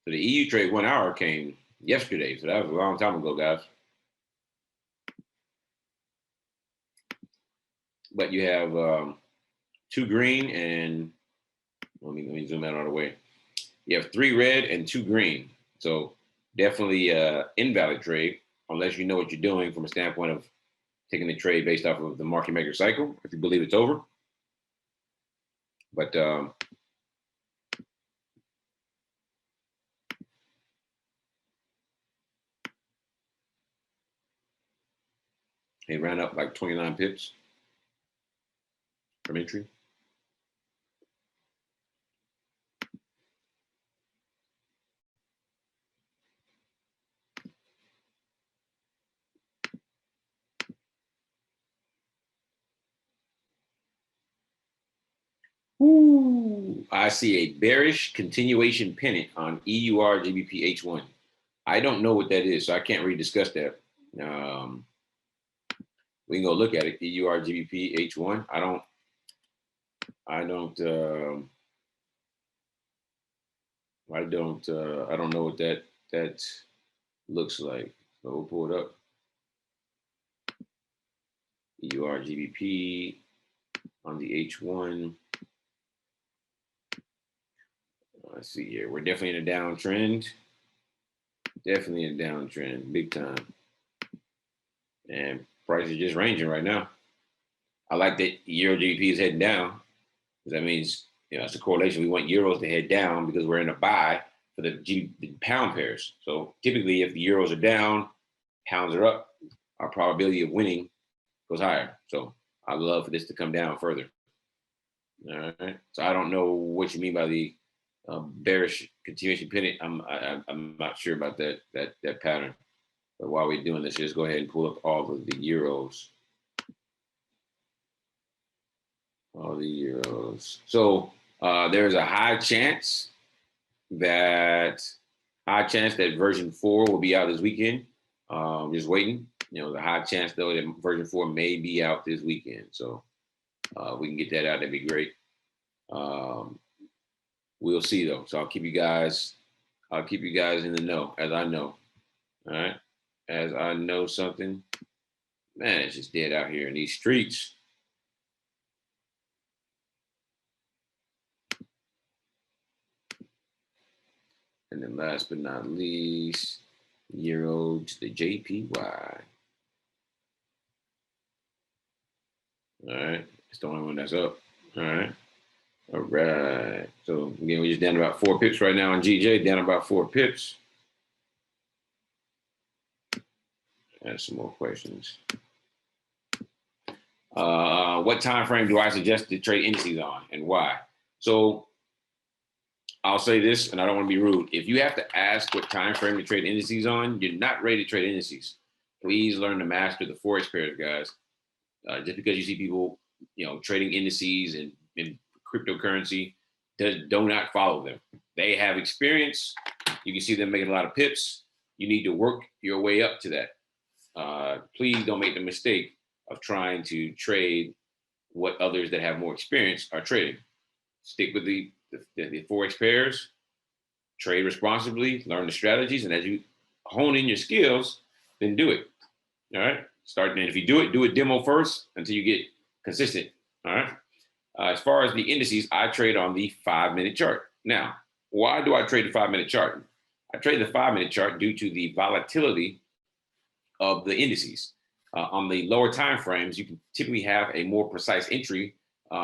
S2: So the EU trade 1 hour came yesterday, so that was a long time ago, guys. But you have 2 green and let me zoom out all the way. You have 3 red and 2 green. So definitely invalid trade unless you know what you're doing from a standpoint of taking the trade based off of the market maker cycle, if you believe it's over. But it ran up like 29 pips from entry. Ooh, I see a bearish continuation pennant on EUR GBP H1. I don't know what that is, so I can't really discuss that. We can go look at it. EUR GBP H1. I don't know what that looks like. So we'll pull it up. EUR GBP on the H1. Let's see here. We're definitely in a downtrend. Definitely in a downtrend, big time. And prices are just ranging right now. I like that Euro GBP is heading down, because that means, it's a correlation. We want euros to head down because we're in a buy for the pound pairs. So typically, if the euros are down, pounds are up, our probability of winning goes higher. So I love for this to come down further. All right. So I don't know what you mean by the bearish continuation pennant. I'm not sure about that pattern. But while we're doing this, just go ahead and pull up all of the euros. All the euros. So there's a high chance that version 4 will be out this weekend. Just waiting. The high chance though that version 4 may be out this weekend. So we can get that out. That'd be great. We'll see though. So I'll keep you guys in the know as I know. All right. As I know something. Man, it's just dead out here in these streets. And then last but not least, euro to the JPY. All right. It's the only one that's up. All right. All right. So again, we're just down about 4 pips right now on GJ, down about 4 pips. Add some more questions. What time frame do I suggest to trade indices on and why? So I'll say this, and I don't want to be rude. If you have to ask what time frame to trade indices on, you're not ready to trade indices. Please learn to master the forex pairs, guys. Just because you see people, trading indices and cryptocurrency, do not follow them. They have experience. You can see them making a lot of pips. You need to work your way up to that. Please don't make the mistake of trying to trade what others that have more experience are trading. Stick with the forex pairs, trade responsibly, learn the strategies, and as you hone in your skills, then do it. All right. And if you do it demo first until you get consistent. All right. As far as the indices, I trade on the 5-minute chart. Now, why do I trade the 5-minute chart? I trade the 5-minute chart due to the volatility of the indices. On the lower time frames, you can typically have a more precise entry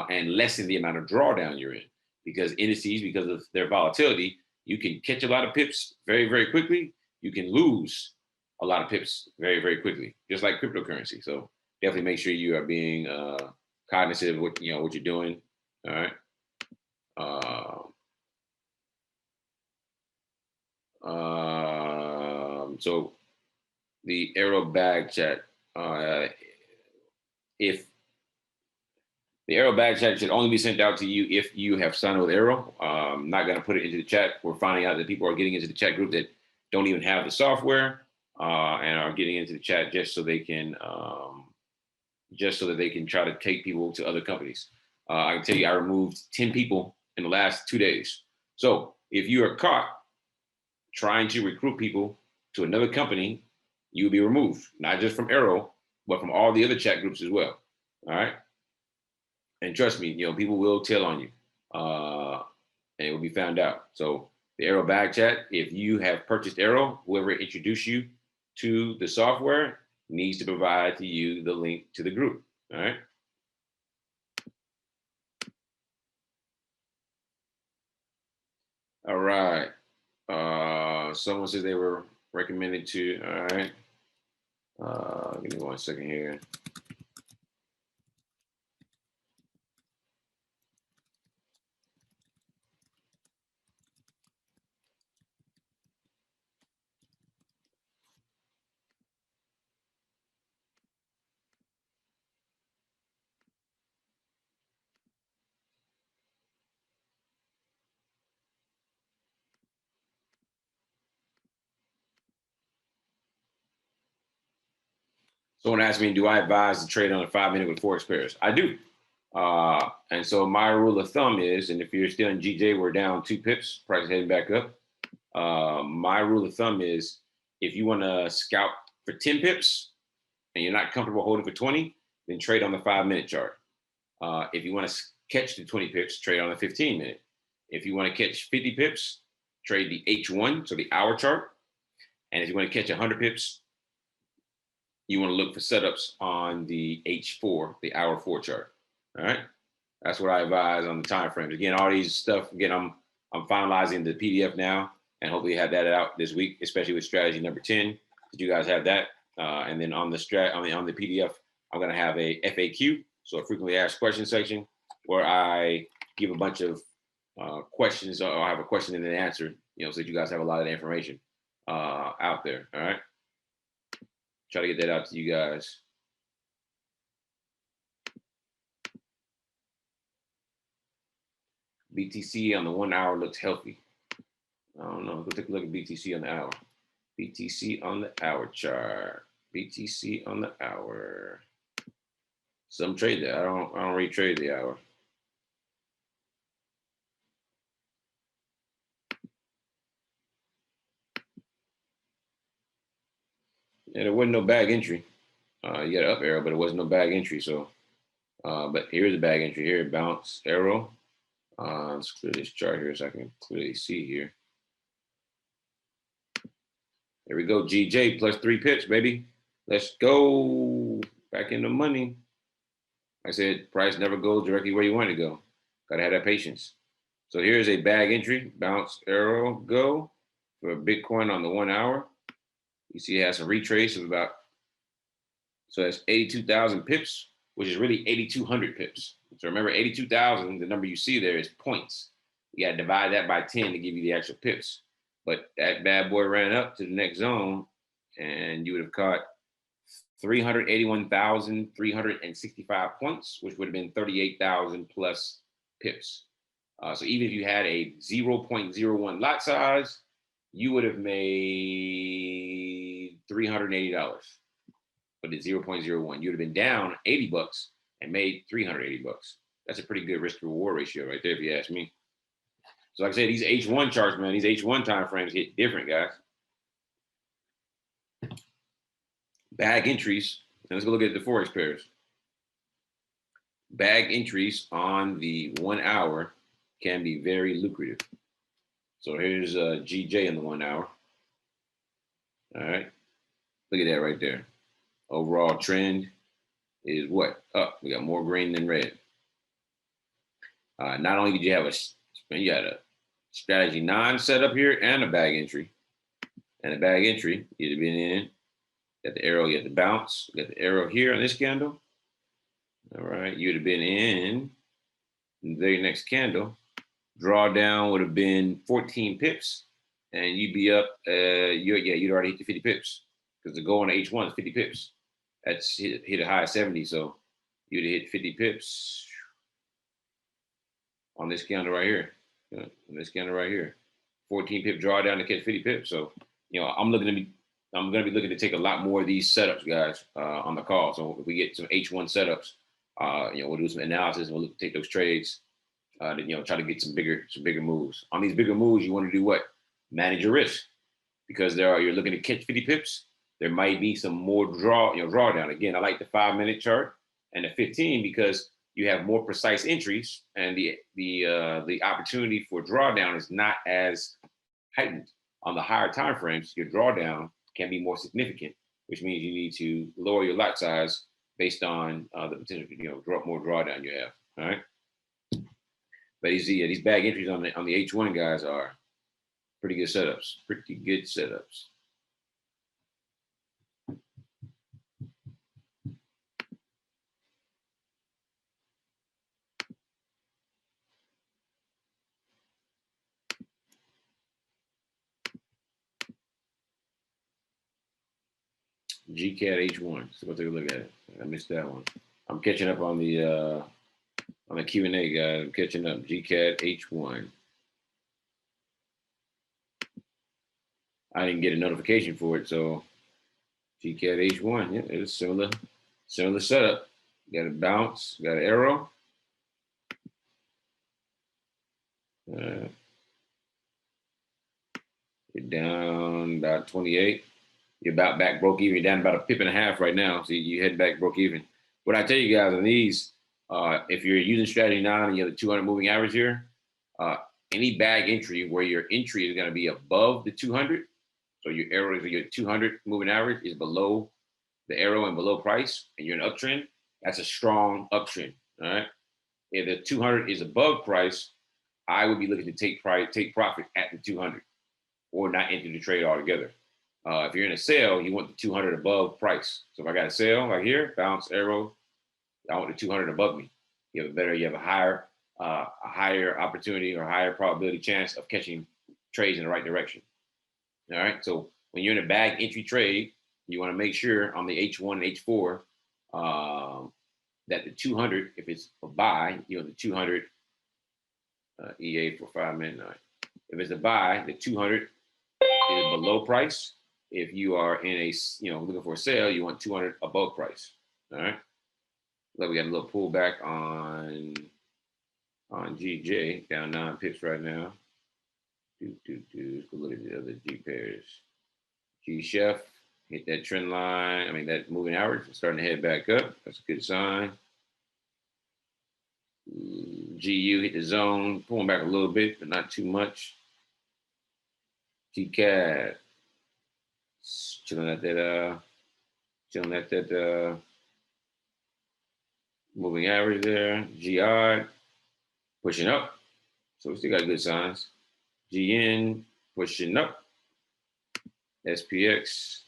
S2: and lessen the amount of drawdown you're in. Because indices, because of their volatility, you can catch a lot of pips very, very quickly. You can lose a lot of pips very, very quickly, just like cryptocurrency. So definitely make sure you are being cognizant of what what you're doing. All right. So the AIRO bag chat. If the AIRO bag chat should only be sent out to you if you have signed up with AIRO. I'm not going to put it into the chat. We're finding out that people are getting into the chat group that don't even have the software and are getting into the chat just so they can try to take people to other companies. I can tell you, I removed 10 people in the last 2 days. So if you are caught trying to recruit people to another company, you will be removed, not just from AIRO, but from all the other chat groups as well. All right. And trust me, people will tell on you, and it will be found out. So the AIRO bag chat, if you have purchased AIRO, whoever introduced you to the software needs to provide to you the link to the group. All right. All right. Someone says they were recommended to. All right. Give me 1 second here. Someone asked me, do I advise to trade on a 5-minute with forex pairs? I do. And so my rule of thumb is, and if you're still in GJ, we're down 2 pips, price heading back up. My rule of thumb is if you want to scout for 10 pips and you're not comfortable holding for 20, then trade on the 5-minute chart. If you want to catch the 20 pips, trade on the 15-minute. If you want to catch 50 pips, trade the H1, so the hour chart. And if you want to catch 100 pips, you want to look for setups on the H4, the hour 4 chart. All right. That's what I advise on the time frames. Again, all these stuff, again, I'm finalizing the PDF now and hopefully have that out this week, especially with strategy number 10. Did you guys have that? And then on the PDF, I'm going to have a FAQ, so a frequently asked questions section, where I give a bunch of questions, or I have a question and an answer, so that you guys have a lot of information out there. All right. Try to get that out to you guys. BTC on the 1 hour looks healthy. I don't know. Go take a look at BTC on the hour. BTC on the hour chart. BTC on the hour. Some trade that. I don't retrade the hour. And there wasn't no bag entry. You got an up arrow, but it wasn't no bag entry. So, but here's a bag entry here. Bounce arrow. Let's clear this chart here so I can clearly see here. There we go. GJ plus 3 pips, baby. Let's go. Back in the money. I said price never goes directly where you want to go. Gotta have that patience. So here's a bag entry. Bounce arrow go for Bitcoin on the 1 hour. You see it has a retrace of about, so that's 82,000 pips, which is really 8,200 pips. So remember, 82,000, the number you see there is points. You got to divide that by 10 to give you the actual pips. But that bad boy ran up to the next zone, and you would have caught 381,365 points, which would have been 38,000 plus pips. So even if you had a 0.01 lot size, you would have made $380. But at 0.01, you'd have been down $80 and made $380. That's a pretty good risk reward ratio right there, if you ask me. So like I said, these H1 charts, man, these H1 time frames hit different, guys. Bag entries. And let's go look at the forex pairs. Bag entries on the 1 hour can be very lucrative. So here's GJ in the 1 hour. All right. Look at that right there. Overall trend is what? Up. We got more green than red. Not only did you have you had a strategy 9 set up here and a bag entry. And a bag entry, you'd have been in. Got the arrow, you had the bounce. You got the arrow here on this candle. All right, you'd have been in the very next candle. Drawdown would have been 14 pips, and you'd be up. You'd already hit the 50 pips because the goal on the H1 is 50 pips. That's hit a high of 70, so you'd have hit 50 pips on this candle right here. On this candle right here, 14 pip drawdown to catch 50 pips. So I'm going to be looking to take a lot more of these setups, guys, on the call. So if we get some H1 setups, we'll do some analysis and we'll look to take those trades. Try to get some bigger moves. On these bigger moves, you want to do what? Manage your risk, because you're looking to catch 50 pips. There might be some more drawdown. Again, I like the 5-minute chart and the 15 because you have more precise entries, and the opportunity for drawdown is not as heightened. On the higher time frames, your drawdown can be more significant, which means you need to lower your lot size based on the potential, more drawdown you have. All right. But these bag entries on the H1 guys are pretty good setups. Pretty good setups. GCAT H1. So we'll take a look at it. I missed that one. I'm catching up on the Q&A, guys. I'm catching up. GCAT H1. I didn't get a notification for it, so GCAT H1. Yeah, it's similar setup. You got a bounce, got an arrow. You're down about 28. You're about back broke even. You're down about a pip and a half right now. So you head back broke even. What I tell you guys on these, if you're using strategy 9 and you have the 200 moving average here, any bag entry where your entry is going to be above the 200, so your arrow is your 200 moving average is below the arrow and below price, and you're in an uptrend, that's a strong uptrend. All right. If the 200 is above price, I would be looking to take profit at the 200 or not enter the trade altogether. If you're in a sale, you want the 200 above price. So if I got a sale like here, bounce arrow, I want the 200 above me. You have a higher opportunity or higher probability chance of catching trades in the right direction. All right. So when you're in a bag entry trade, you want to make sure on the H1 and H4 that the 200, if it's a buy, the 200 EA for 5 minutes. If it's a buy, the 200 is below price. If you are in a looking for a sale, you want 200 above price. All right. Look, we got a little pullback on GJ, down 9 pips right now. Let's go look at the other G pairs. G Chef hit that trend line. I mean that moving average is starting to head back up. That's a good sign. GU hit the zone, pulling back a little bit, but not too much. GCAT chilling at that moving average there. GI pushing up, so we still got good signs. GN pushing up. SPX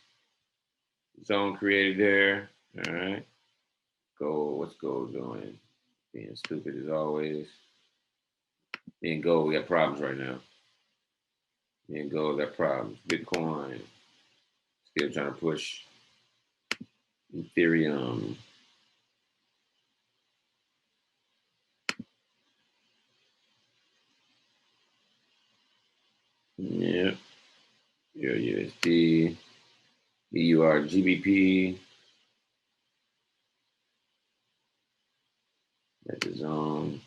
S2: zone created there. All right. Gold, what's gold doing? Being stupid as always. In gold, we got problems right now. In gold, got problems. Bitcoin still trying to push. Ethereum. Yeah. Your USD. EUR GBP. That's the zone.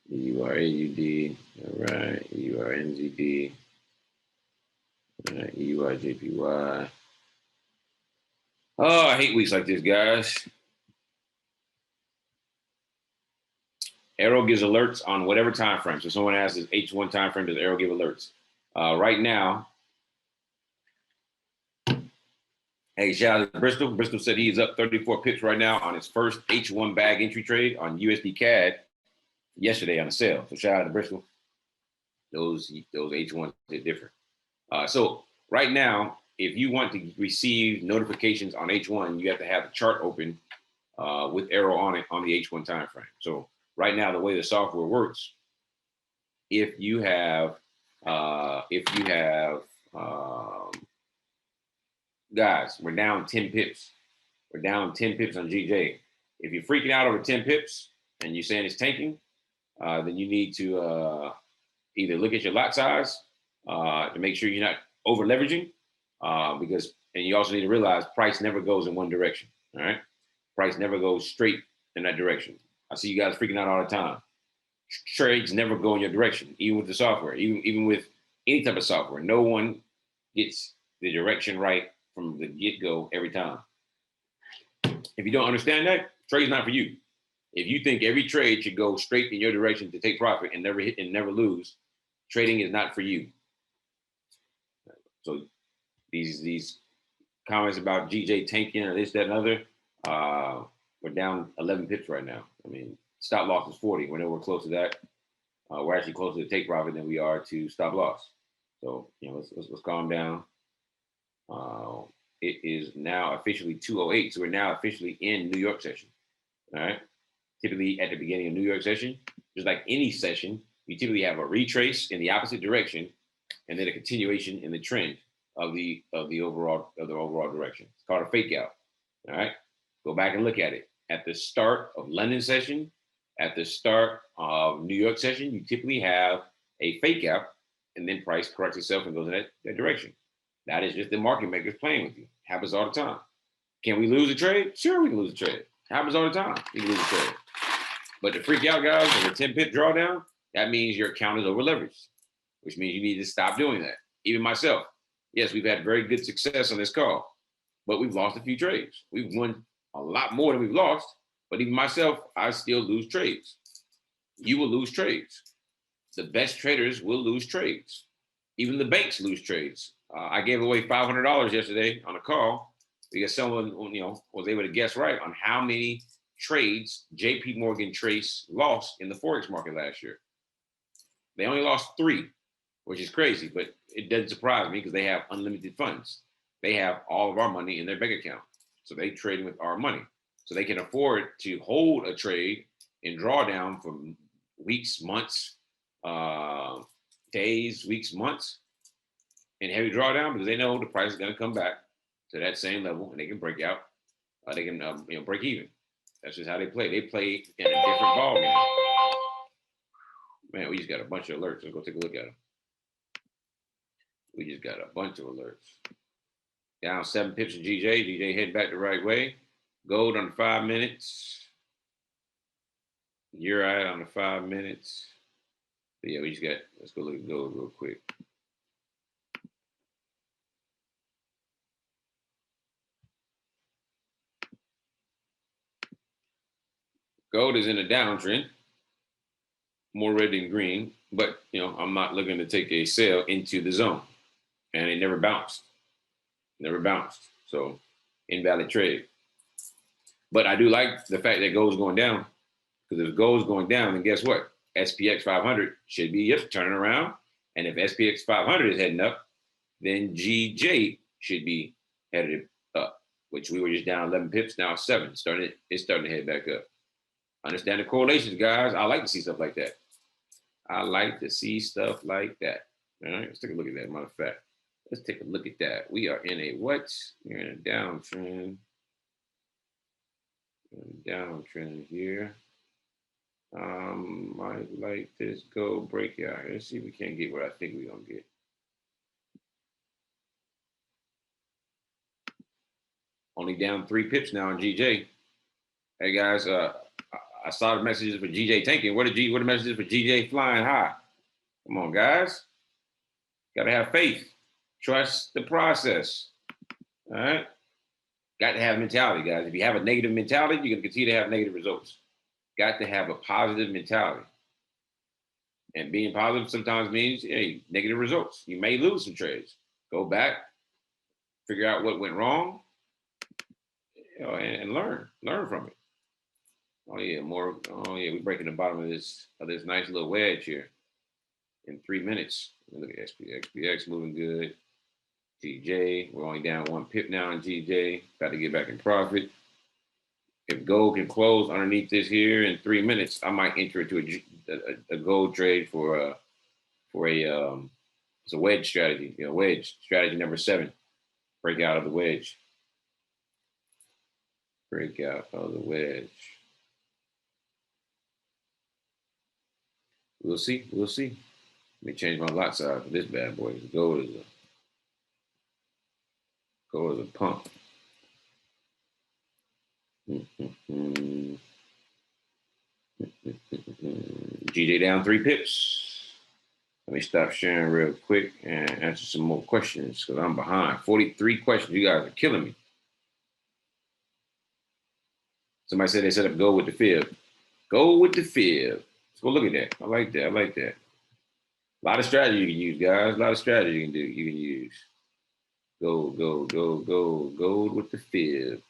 S2: EUR AUD. All right. EUR NZD. All right. EUR JPY. Oh, I hate weeks like this, guys. AIRO gives alerts on whatever time frame. So someone asks, is H1 time frame, does AIRO give alerts? Right now, hey, shout out to Bristol. Bristol said he's up 34 pips right now on his first H1 bag entry trade on USD CAD. yesterday on a sale. So shout out to Bristol. Those H1s are different. So right now, if you want to receive notifications on H1, you have to have the chart open with AIRO on it on the H1 time frame. So right now, the way the software works, if you have guys, we're down 10 pips. We're down 10 pips on GJ. If you're freaking out over 10 pips and you're saying it's tanking, then you need to either look at your lot size to make sure you're not over leveraging, and you also need to realize price never goes in one direction. All right, price never goes straight in that direction. I see you guys freaking out all the time. Trades never go in your direction, even with the software, even with any type of software. No one gets the direction right from the get-go every time. If you don't understand that, trade's not for you. If you think every trade should go straight in your direction to take profit and never hit and never lose, trading is not for you. So these comments about GJ tanking or this, that, and other, we're down 11 pips right now. I mean, stop loss is 40. We're nowhere close to that. We're actually closer to take profit than we are to stop loss. So let's calm down. It is now officially 2:08, so we're now officially in New York session. All right. Typically at the beginning of New York session, just like any session, you typically have a retrace in the opposite direction, and then a continuation in the trend of the overall direction. It's called a fake out. All right. Go back and look at it. At the start of London session, at the start of New York session, you typically have a fake out, and then price corrects itself and goes in that direction. That is just the market makers playing with you. Happens all the time. Can we lose a trade? Sure, we can lose a trade. Happens all the time. You can lose a trade. But the freak out guys and the 10 pip drawdown, that means your account is over leveraged, which means you need to stop doing that. Even myself. Yes, we've had very good success on this call, but we've lost a few trades. We've won a lot more than we've lost, but even myself, I still lose trades. You will lose trades. The best traders will lose trades. Even the banks lose trades. I gave away $500 yesterday on a call because someone was able to guess right on how many trades JP Morgan Chase lost in the Forex market last year. They only lost 3, which is crazy, but it doesn't surprise me because they have unlimited funds. They have all of our money in their bank account. So they trade with our money. So they can afford to hold a trade and draw down for weeks, months, days, weeks, months, and heavy drawdown because they know the price is going to come back to that same level and they can break out. They can break even. That's just how they play. They play in a different ball game. Man, we just got a bunch of alerts. Let's go take a look at them. We just got a bunch of alerts. Down 7 pips to GJ. GJ heading back the right way. Gold on the 5 minutes. Euro on the 5 minutes. But yeah, we just got, let's go look at gold real quick. Gold is in a downtrend, more red than green, but I'm not looking to take a sell into the zone, and it never bounced, So invalid trade. But I do like the fact that gold's going down, because if gold's going down, then guess what? SPX 500 should be turning around, and if SPX 500 is heading up, then GJ should be headed up, which we were just down 11 pips, now 7. It's starting to head back up. Understand the correlations, guys. I like to see stuff like that. All right, let's take a look at that. Matter of fact, let's take a look at that. We are in a what? We're in a downtrend. Downtrend here. Might like this go break out. Let's see if we can't get what I think we're gonna get. Only down 3 pips now on GJ. Hey guys, I saw the messages for GJ tanking. What are the messages for GJ flying high? Come on, guys. Gotta have faith. Trust the process. All right. Got to have mentality, guys. If you have a negative mentality, you're gonna continue to have negative results. Got to have a positive mentality. And being positive sometimes means, hey, negative results. You may lose some trades. Go back, figure out what went wrong, and learn from it. Oh yeah, more. Oh yeah, we're breaking the bottom of this nice little wedge here in 3 minutes. Look at XPX moving good. GJ, we're only down 1 pip now on GJ. Got to get back in profit. If gold can close underneath this here in 3 minutes, I might enter into a gold trade for a it's a wedge strategy. You know, wedge strategy number 7. Break out of the wedge. Break out of the wedge. We'll see. We'll see. Let me change my lot size for this bad boy. Gold is a pump. GJ down 3 pips. Let me stop sharing real quick and answer some more questions because I'm behind. 43 questions. You guys are killing me. Somebody said they set up gold with the fib. Gold with the fib. Let's go look at that. I like that. I like that. A lot of strategy you can use, guys. A lot of strategy you can do. You can use gold, gold, gold, gold, gold with the fib.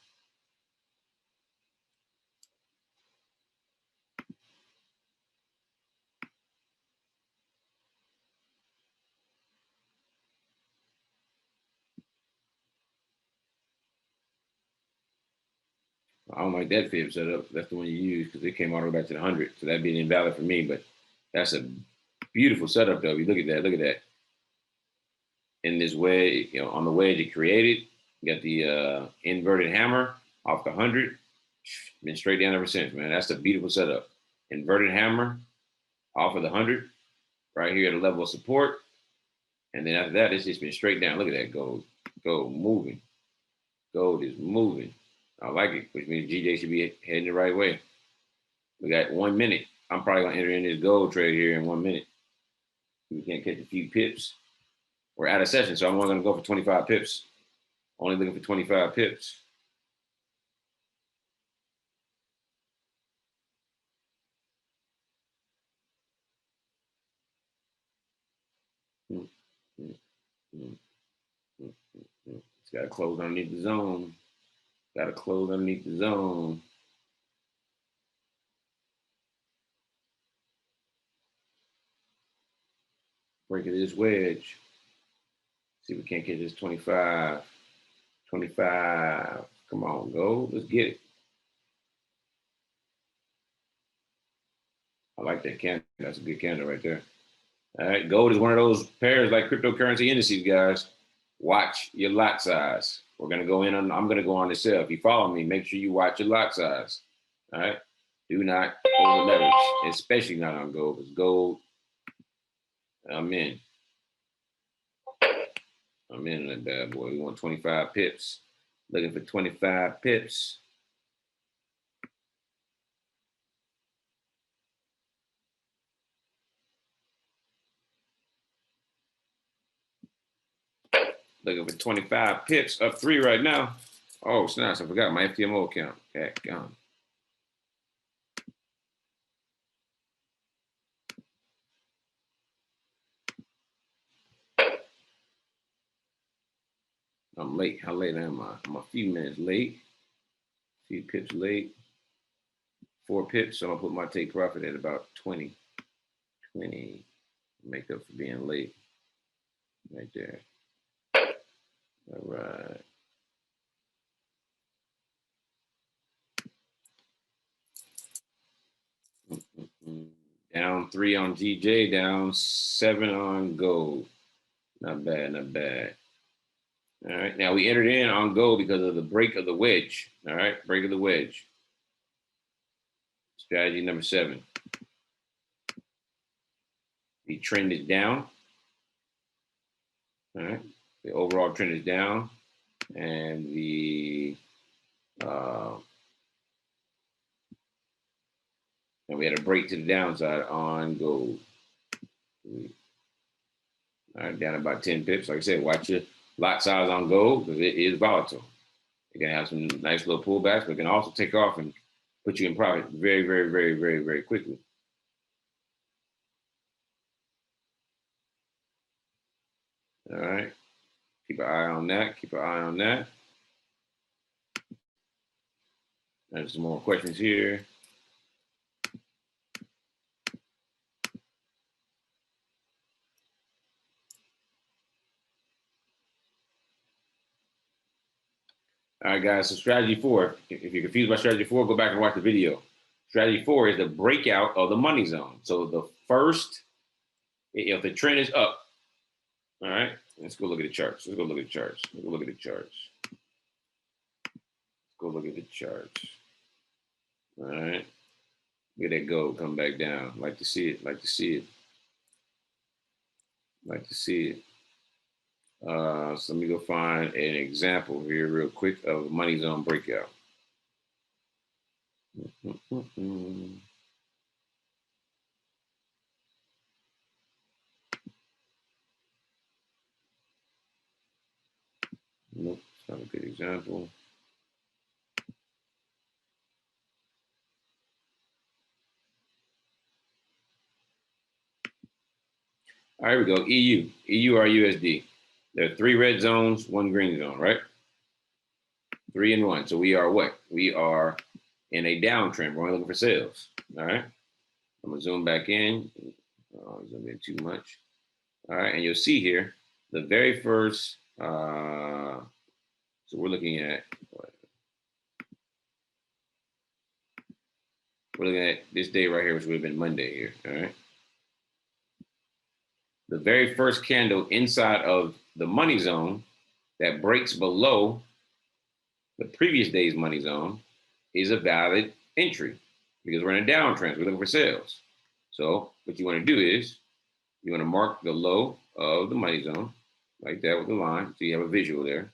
S2: I don't like that fib setup. That's the one you use because it came all the way back to the 100. So that'd be invalid for me. But that's a beautiful setup, though. You look at that. Look at that. In this wedge, you know, on the wedge it created, you got the inverted hammer off the 100. Been straight down ever since, man. That's a beautiful setup. Inverted hammer off of the 100, right here at a level of support. And then after that, it's just been straight down. Look at that gold. Gold moving. Gold is moving. I like it, which means GJ should be heading the right way. We got 1 minute. I'm probably going to enter in this gold trade here in 1 minute. We can't catch a few pips. We're out of session, so I'm only going to go for 25 pips. Only looking for 25 pips. It's got to close underneath the zone. Got to close underneath the zone. Break of this wedge. See if we can't get this 25. 25. Come on, go. Let's get it. I like that candle. That's a good candle right there. All right, gold is one of those pairs like cryptocurrency indices, guys. Watch your lot size. We're gonna go in on. I'm gonna go on the sell. If you follow me, make sure you watch your lot size. All right. Do not over leverage, especially not on gold. Because gold, I'm in. I'm in that bad boy. We want 25 pips. Looking for 25 pips. Looking for 25 pips. Up 3 right now. Oh, snaps. I forgot my FTMO account. Okay, gone. I'm late. How late am I? I'm a few minutes late. A few pips late. 4 pips. So I'm going to put my take profit at about 20. 20. Make up for being late. Right there. All right. Down 3 on GJ, down 7 on gold. Not bad, not bad. All right, now we entered in on gold because of the break of the wedge. All right, break of the wedge. Strategy number 7. The trend is down. All right, the overall trend is down, and and we had a break to the downside on gold. All right, down about 10 pips. Like I said, watch your lot size on gold because it is volatile. It can have some nice little pullbacks, but it can also take off and put you in profit very, very, very, very, very quickly. All right. Keep an eye on that. Keep an eye on that. There's some more questions here. All right, guys. So strategy 4. If you're confused by strategy 4, go back and watch the video. Strategy 4 is the breakout of the money zone. So the first, if the trend is up, all right. Let's go look at the charts. Let's go look at the charts. Let's go look at the charts. Go look at the charts. All right. Look at that gold come back down. Like to see it. Like to see it. Like to see it. So let me go find an example here real quick of a money zone breakout. Nope, it's not a good example. All right, here we go. EU, EURUSD. There are 3 red zones, 1 green zone, right? 3 and 1. So we are what? We are in a downtrend. We're only looking for sales. All right. I'm gonna zoom back in. Oh, zoom in too much. All right, and you'll see here the very first. So we're looking at what? We're looking at this day right here, which would have been Monday here. All right. The very first candle inside of the money zone that breaks below the previous day's money zone is a valid entry because we're in a downtrend. We're looking for sales. So what you want to do is you want to mark the low of the money zone like that with the line. So you have a visual there.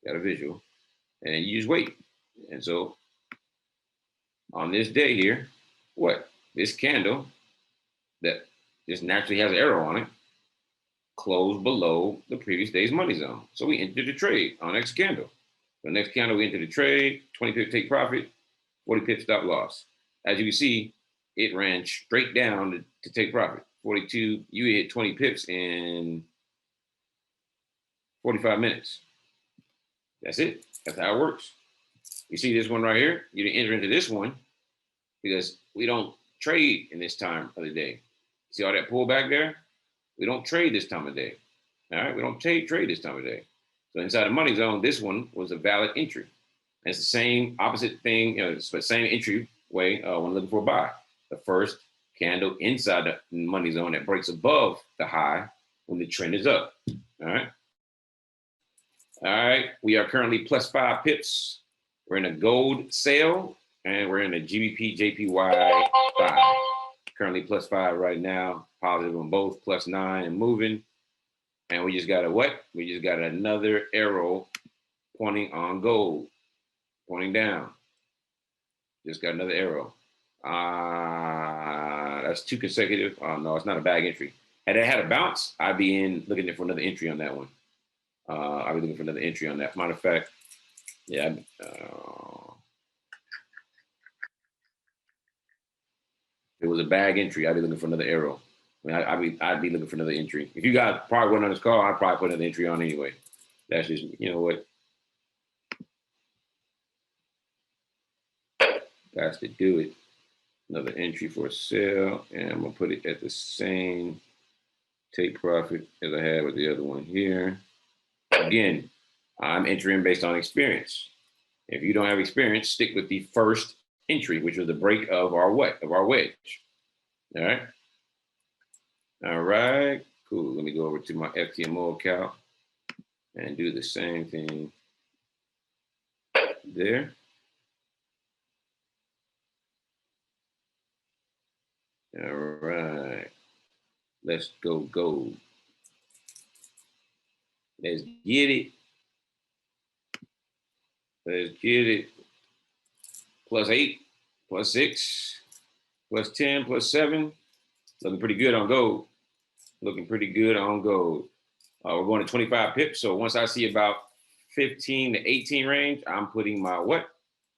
S2: Got a visual. And you just wait. And so on this day here, what? This candle that just naturally has an arrow on it closed below the previous day's money zone. So we entered the trade on next candle. The next candle, we entered the trade, 20 pip take profit, 40 pip stop loss. As you can see, it ran straight down to take profit. 42, you hit 20 pips in 45 minutes. That's it. That's how it works. You see this one right here? You didn't enter into this one because we don't trade in this time of the day. See all that pullback there? We don't trade this time of day. All right, we don't trade this time of day. So inside the money zone, this one was a valid entry. And it's the same opposite thing, it's the same entry way when looking for a buy. The first candle inside the money zone that breaks above the high when the trend is up. All right. All right. We are currently plus 5 pips. We're in a gold sale and we're in a GBP JPY 5. Currently plus 5 right now. Positive on both, plus 9 and moving. And we just got a what? We just got another arrow pointing on gold, pointing down. Just got another arrow. That's 2 consecutive. No, it's not a bag entry. Had I had a bounce, I'd be in looking for another entry on that one. I'd be looking for another entry on that. Matter of fact, yeah. If it was a bag entry, I'd be looking for another arrow. I mean, I'd be looking for another entry. If you guys probably went on this call, I'd probably put another entry on anyway. That's just, you know what? That's to do it. Another entry for a sale, and I'm gonna put it at the same take profit as I had with the other one here. Again, I'm entering based on experience. If you don't have experience, stick with the first entry, which was the break of our what? Of our wedge. All right. All right. Cool. Let me go over to my FTMO account and do the same thing there. All right. Let's go gold. Let's get it. Let's get it. Plus 8, plus 6, plus 10, plus 7. Looking pretty good on gold. Looking pretty good on gold. We're going to 25 pips. So once I see about 15 to 18 range, I'm putting my what?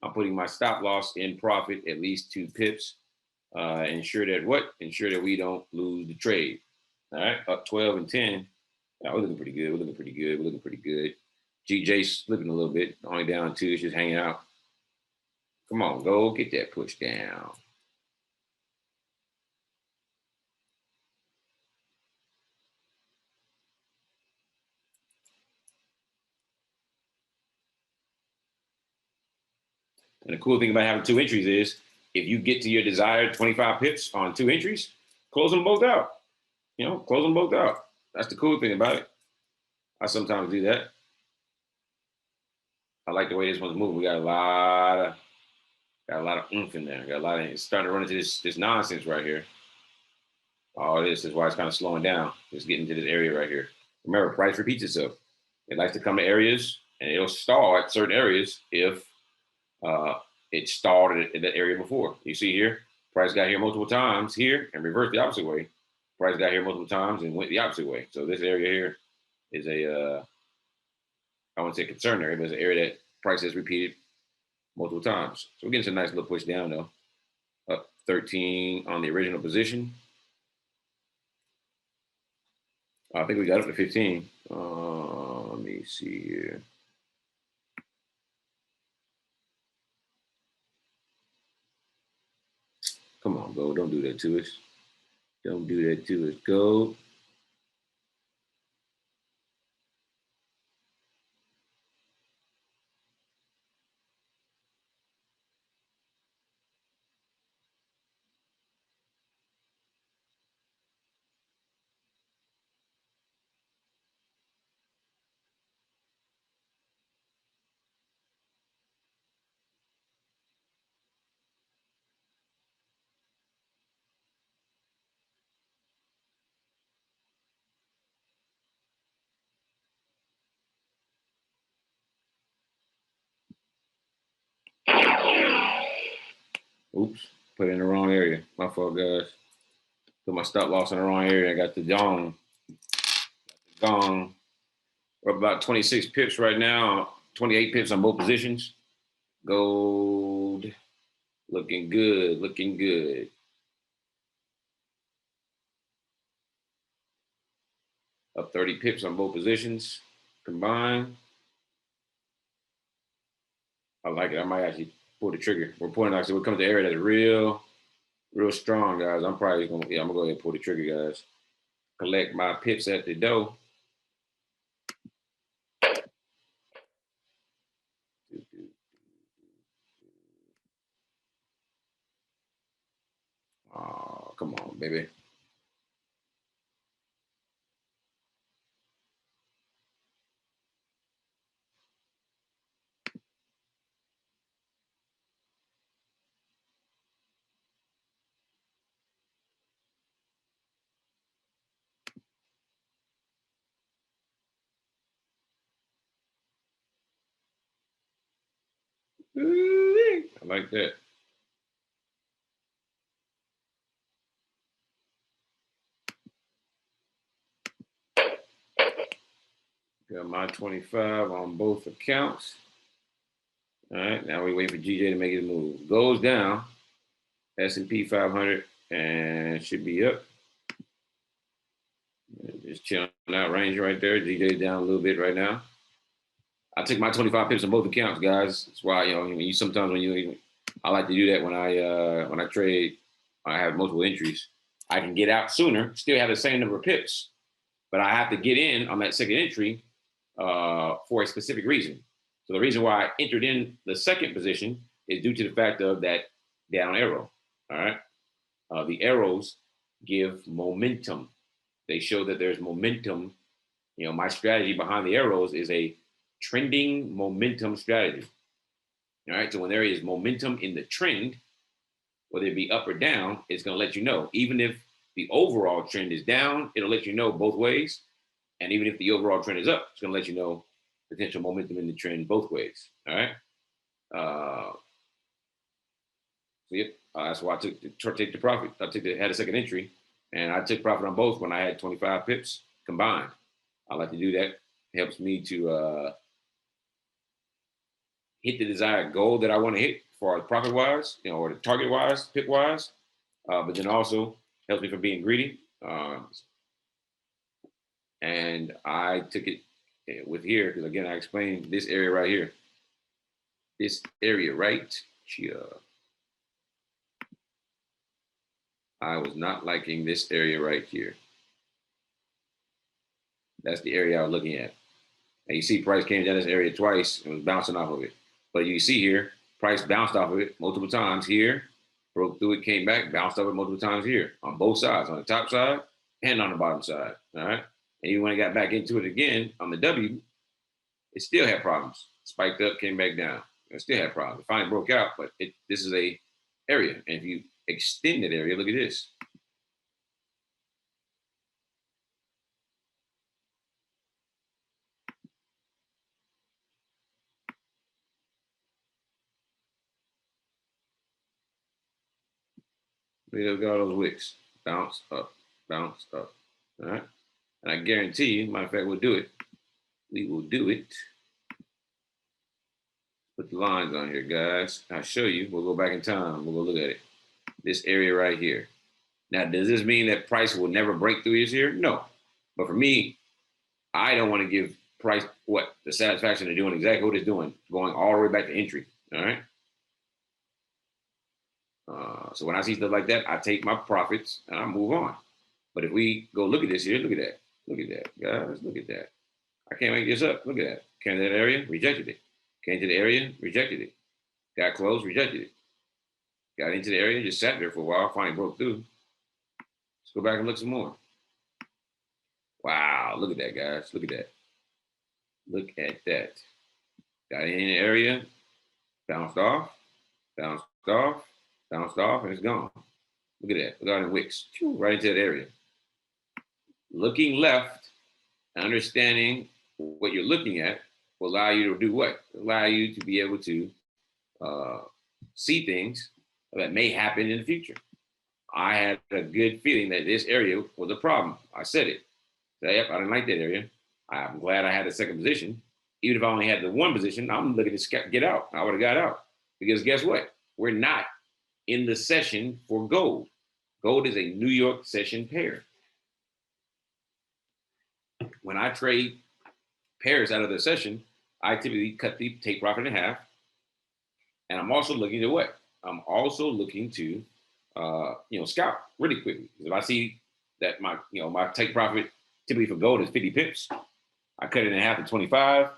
S2: I'm putting my stop loss in profit at least 2 pips. Ensure that what? Ensure that we don't lose the trade. All right, up 12 and 10. Yeah, we're looking pretty good. We're looking pretty good. We're looking pretty good. GJ slipping a little bit, only down 2. It's just hanging out. Come on, go get that push down. And the cool thing about having 2 entries is if you get to your desired 25 pips on 2 entries, close them both out. Close them both out. That's the cool thing about it. I sometimes do that. I like the way this one's moving. We got a lot of oomph in there. It's starting to run into this nonsense right here. All this is why it's kind of slowing down. Just getting to this area right here. Remember, price repeats itself. It likes to come to areas and it'll stall at certain areas if it stalled in that area before. You see here, price got here multiple times here and reversed the opposite way. Price got here multiple times and went the opposite way. So this area here is I wouldn't say concern area, but it's an area that price has repeated multiple times. So we're getting some nice little push down though. Up 13 on the original position. I think we got up to 15. Let me see here. Come on, go. Don't do that to us. Don't do that to us. Go. Oops, put it in the wrong area. My fault, guys. Put my stop loss in the wrong area. I got the gong. We're up about 26 pips right now. 28 pips on both positions. Gold looking good, looking good. Up 30 pips on both positions combined. I like it. I might actually pull the trigger. We're pulling actually. We're coming to the area that's real strong, guys. I'm probably gonna I'm gonna go ahead and pull the trigger, guys. Collect my pips at the door. Oh, come on, baby. I like that. Got my 25 on both accounts. All right, now we wait for GJ to make his move. Goes down, S&P 500, and should be up. Just chilling out range right there. GJ's down a little bit right now. I took my 25 pips on both accounts, guys. That's why you sometimes I like to do that when I trade. I have multiple entries. I can get out sooner, still have the same number of pips, but I have to get in on that second entry for a specific reason. So the reason why I entered in the second position is due to the fact of that down arrow. All right, the arrows give momentum. They show that there's momentum. My strategy behind the arrows is a trending momentum strategy. All right, so when there is momentum in the trend, whether it be up or down, it's going to let you know. Even if the overall trend is down, it'll let you know both ways. And even if the overall trend is up, it's going to let you know potential momentum in the trend both ways. All right. So yep, that's why I take the profit. Had a second entry, and I took profit on both when I had 25 pips combined. I like to do that. It helps me to hit the desired goal that I want to hit for profit wise, or the target wise, pip wise. But then also helps me from being greedy. And I took it with here because again I explained this area right here. This area right here. I was not liking this area right here. That's the area I was looking at. And you see price came down this area twice and was bouncing off of it. But you see here, Price bounced off of it multiple times here, broke through it, came back, bounced off it multiple times here on both sides, on the top side and on the bottom side. All right. And even when it got back into it again on the W, it still had problems. Spiked up, came back down. It still had problems. It finally broke out, but this is a area. And if you extend that area, look at this. Look at all those wicks. Bounce up, bounce up. All right. And I guarantee you, matter of fact, we'll do it. We will do it. Put the lines on here, guys. I'll show you. We'll go back in time. We'll go look at it. This area right here. Now, does this mean that price will never break through here? No. But for me, I don't want to give price the satisfaction of doing exactly what it's doing, going all the way back to entry. All right. So when I see stuff like that, I take my profits and I move on. But if we go look at this here, look at that. Look at that, guys. Look at that. I can't make this up. Look at that. Came to that area, rejected it. Came to the area, rejected it. Got close, rejected it. Got into the area, just sat there for a while, finally broke through. Let's go back and look some more. Wow, look at that, guys. Look at that. Look at that. Got in the area, bounced off, bounced off, bounced off, and it's gone. Look at that. Look at the wicks. Right into that area. Looking left, understanding what you're looking at will allow you to do what? Allow you to be able to see things that may happen in the future. I had a good feeling that this area was a problem. I said it. So, yep, I didn't like that area. I'm glad I had the second position. Even if I only had the one position, I'm looking to get out. I would have got out. Because guess what? We're not in the session for gold. Gold is a New York session pair. When I trade pairs out of the session, I typically cut the take profit in half. And I'm also looking to what? I'm also looking to scout really quickly. If I see that my take profit typically for gold is 50 pips, I cut it in half to 25.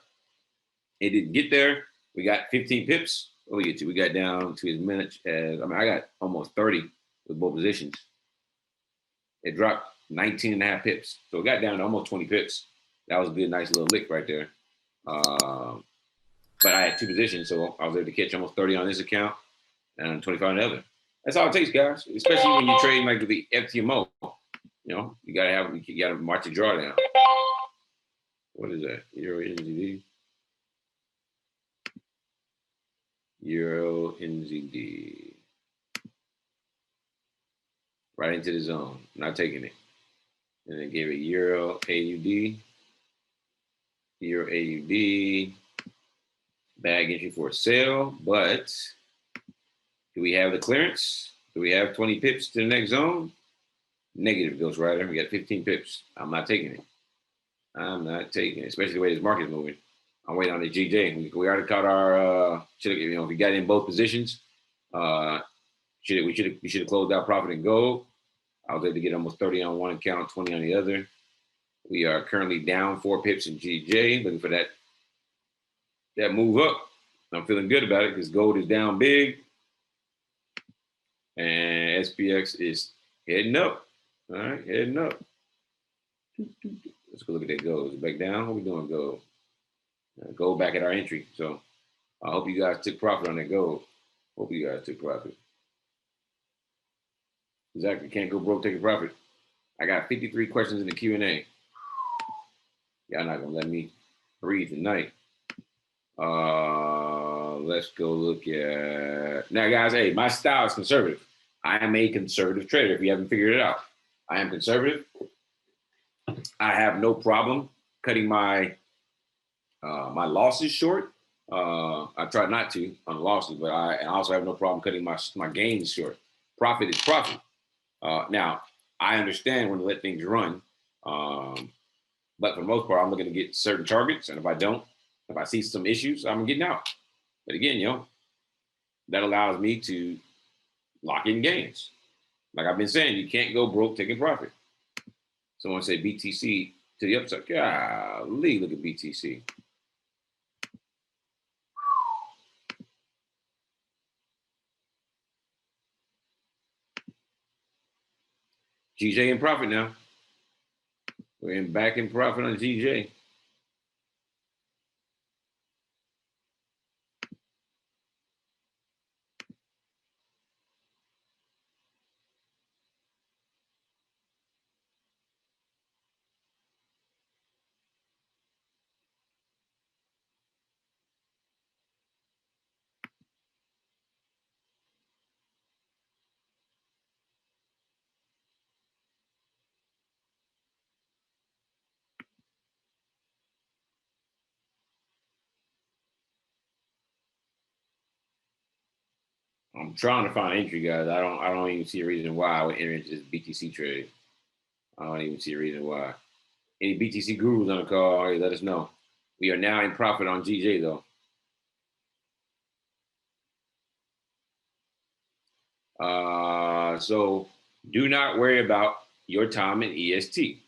S2: It didn't get there. We got 15 pips. What we get to? We got down to as much as, I got almost 30 with both positions. It dropped 19 and a half pips. So it got down to almost 20 pips. That was a good, nice little lick right there. But I had two positions, so I was able to catch almost 30 on this account and 25 on the other. That's all it takes, guys. Especially when you're trading like the FTMO. You gotta march the drawdown. What is that? Euro NZD. Euro NZD. Right into the zone. Not taking it. And then gave it Euro AUD. Euro AUD. Bag entry for a sale, but do we have the clearance? Do we have 20 pips to the next zone? Negative, Ghost Rider. We got 15 pips. I'm not taking it. I'm not taking it, especially the way this market is moving. I'm waiting on the GJ. We already caught our, if we got in both positions, we should have closed out profit in gold. I was able to get almost 30 on one account, 20 on the other. We are currently down 4 pips in GJ, looking for that move up. I'm feeling good about it because gold is down big and SPX is heading up. All right, heading up. Let's go look at that gold. Is it back down? What are we doing, gold? Gold back at our entry. So I hope you guys took profit on that gold. Hope you guys took profit. Exactly. Can't go broke taking profit. I got 53 questions in the Q&A. Y'all not gonna let me breathe tonight. Let's go look at now, guys. Hey, my style is conservative. I am a conservative trader. If you haven't figured it out, I am conservative. I have no problem cutting my my losses short. I try not to on losses, but I also have no problem cutting my gains short. Profit is profit. Now, I understand when to let things run, but for the most part, I'm looking to get certain targets, and if I see some issues, I'm getting out. But again, that allows me to lock in gains. Like I've been saying, you can't go broke taking profit. Someone said BTC to the upside. Golly, look at BTC. GJ in profit now. We're back in profit on GJ. I'm trying to find entry, guys. I don't even see a reason why I would enter into this BTC trade. I don't even see a reason why. Any BTC gurus on the call, hey, let us know. We are now in profit on GJ though. So do not worry about your time in EST.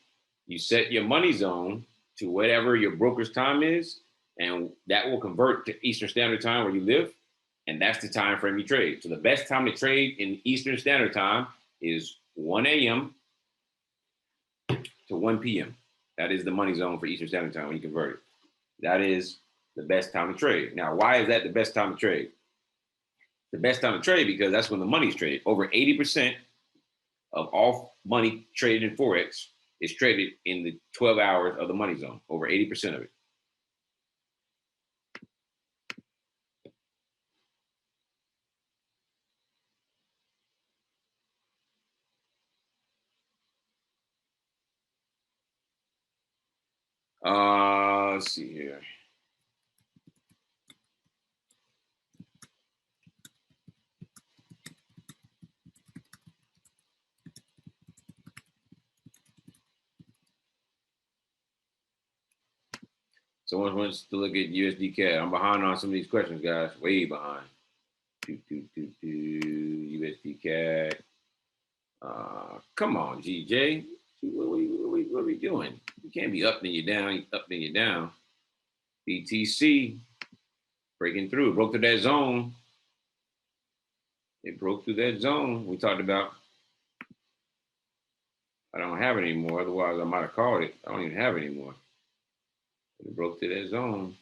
S2: You set your money zone to whatever your broker's time is, and that will convert to Eastern Standard Time where you live, and that's the time frame you trade. So the best time to trade in Eastern Standard Time is 1 a.m. to 1 p.m. That is the money zone for Eastern Standard Time when you convert it. That is the best time to trade. Now, why is that the best time to trade? The best time to trade because that's when the money's traded. Over 80% of all money traded in Forex is traded in the 12 hours of the money zone, over 80% of it. Let's see here. Someone wants to look at USD CAD. I'm behind on some of these questions, guys. Way behind. USD CAD. Come on, GJ. What are we doing? You can't be up then you're down, up then you're down. BTC breaking through, broke through that zone. It broke through that zone we talked about. I don't have it anymore. Otherwise, I might have called it. I don't even have it anymore. It broke through that zone.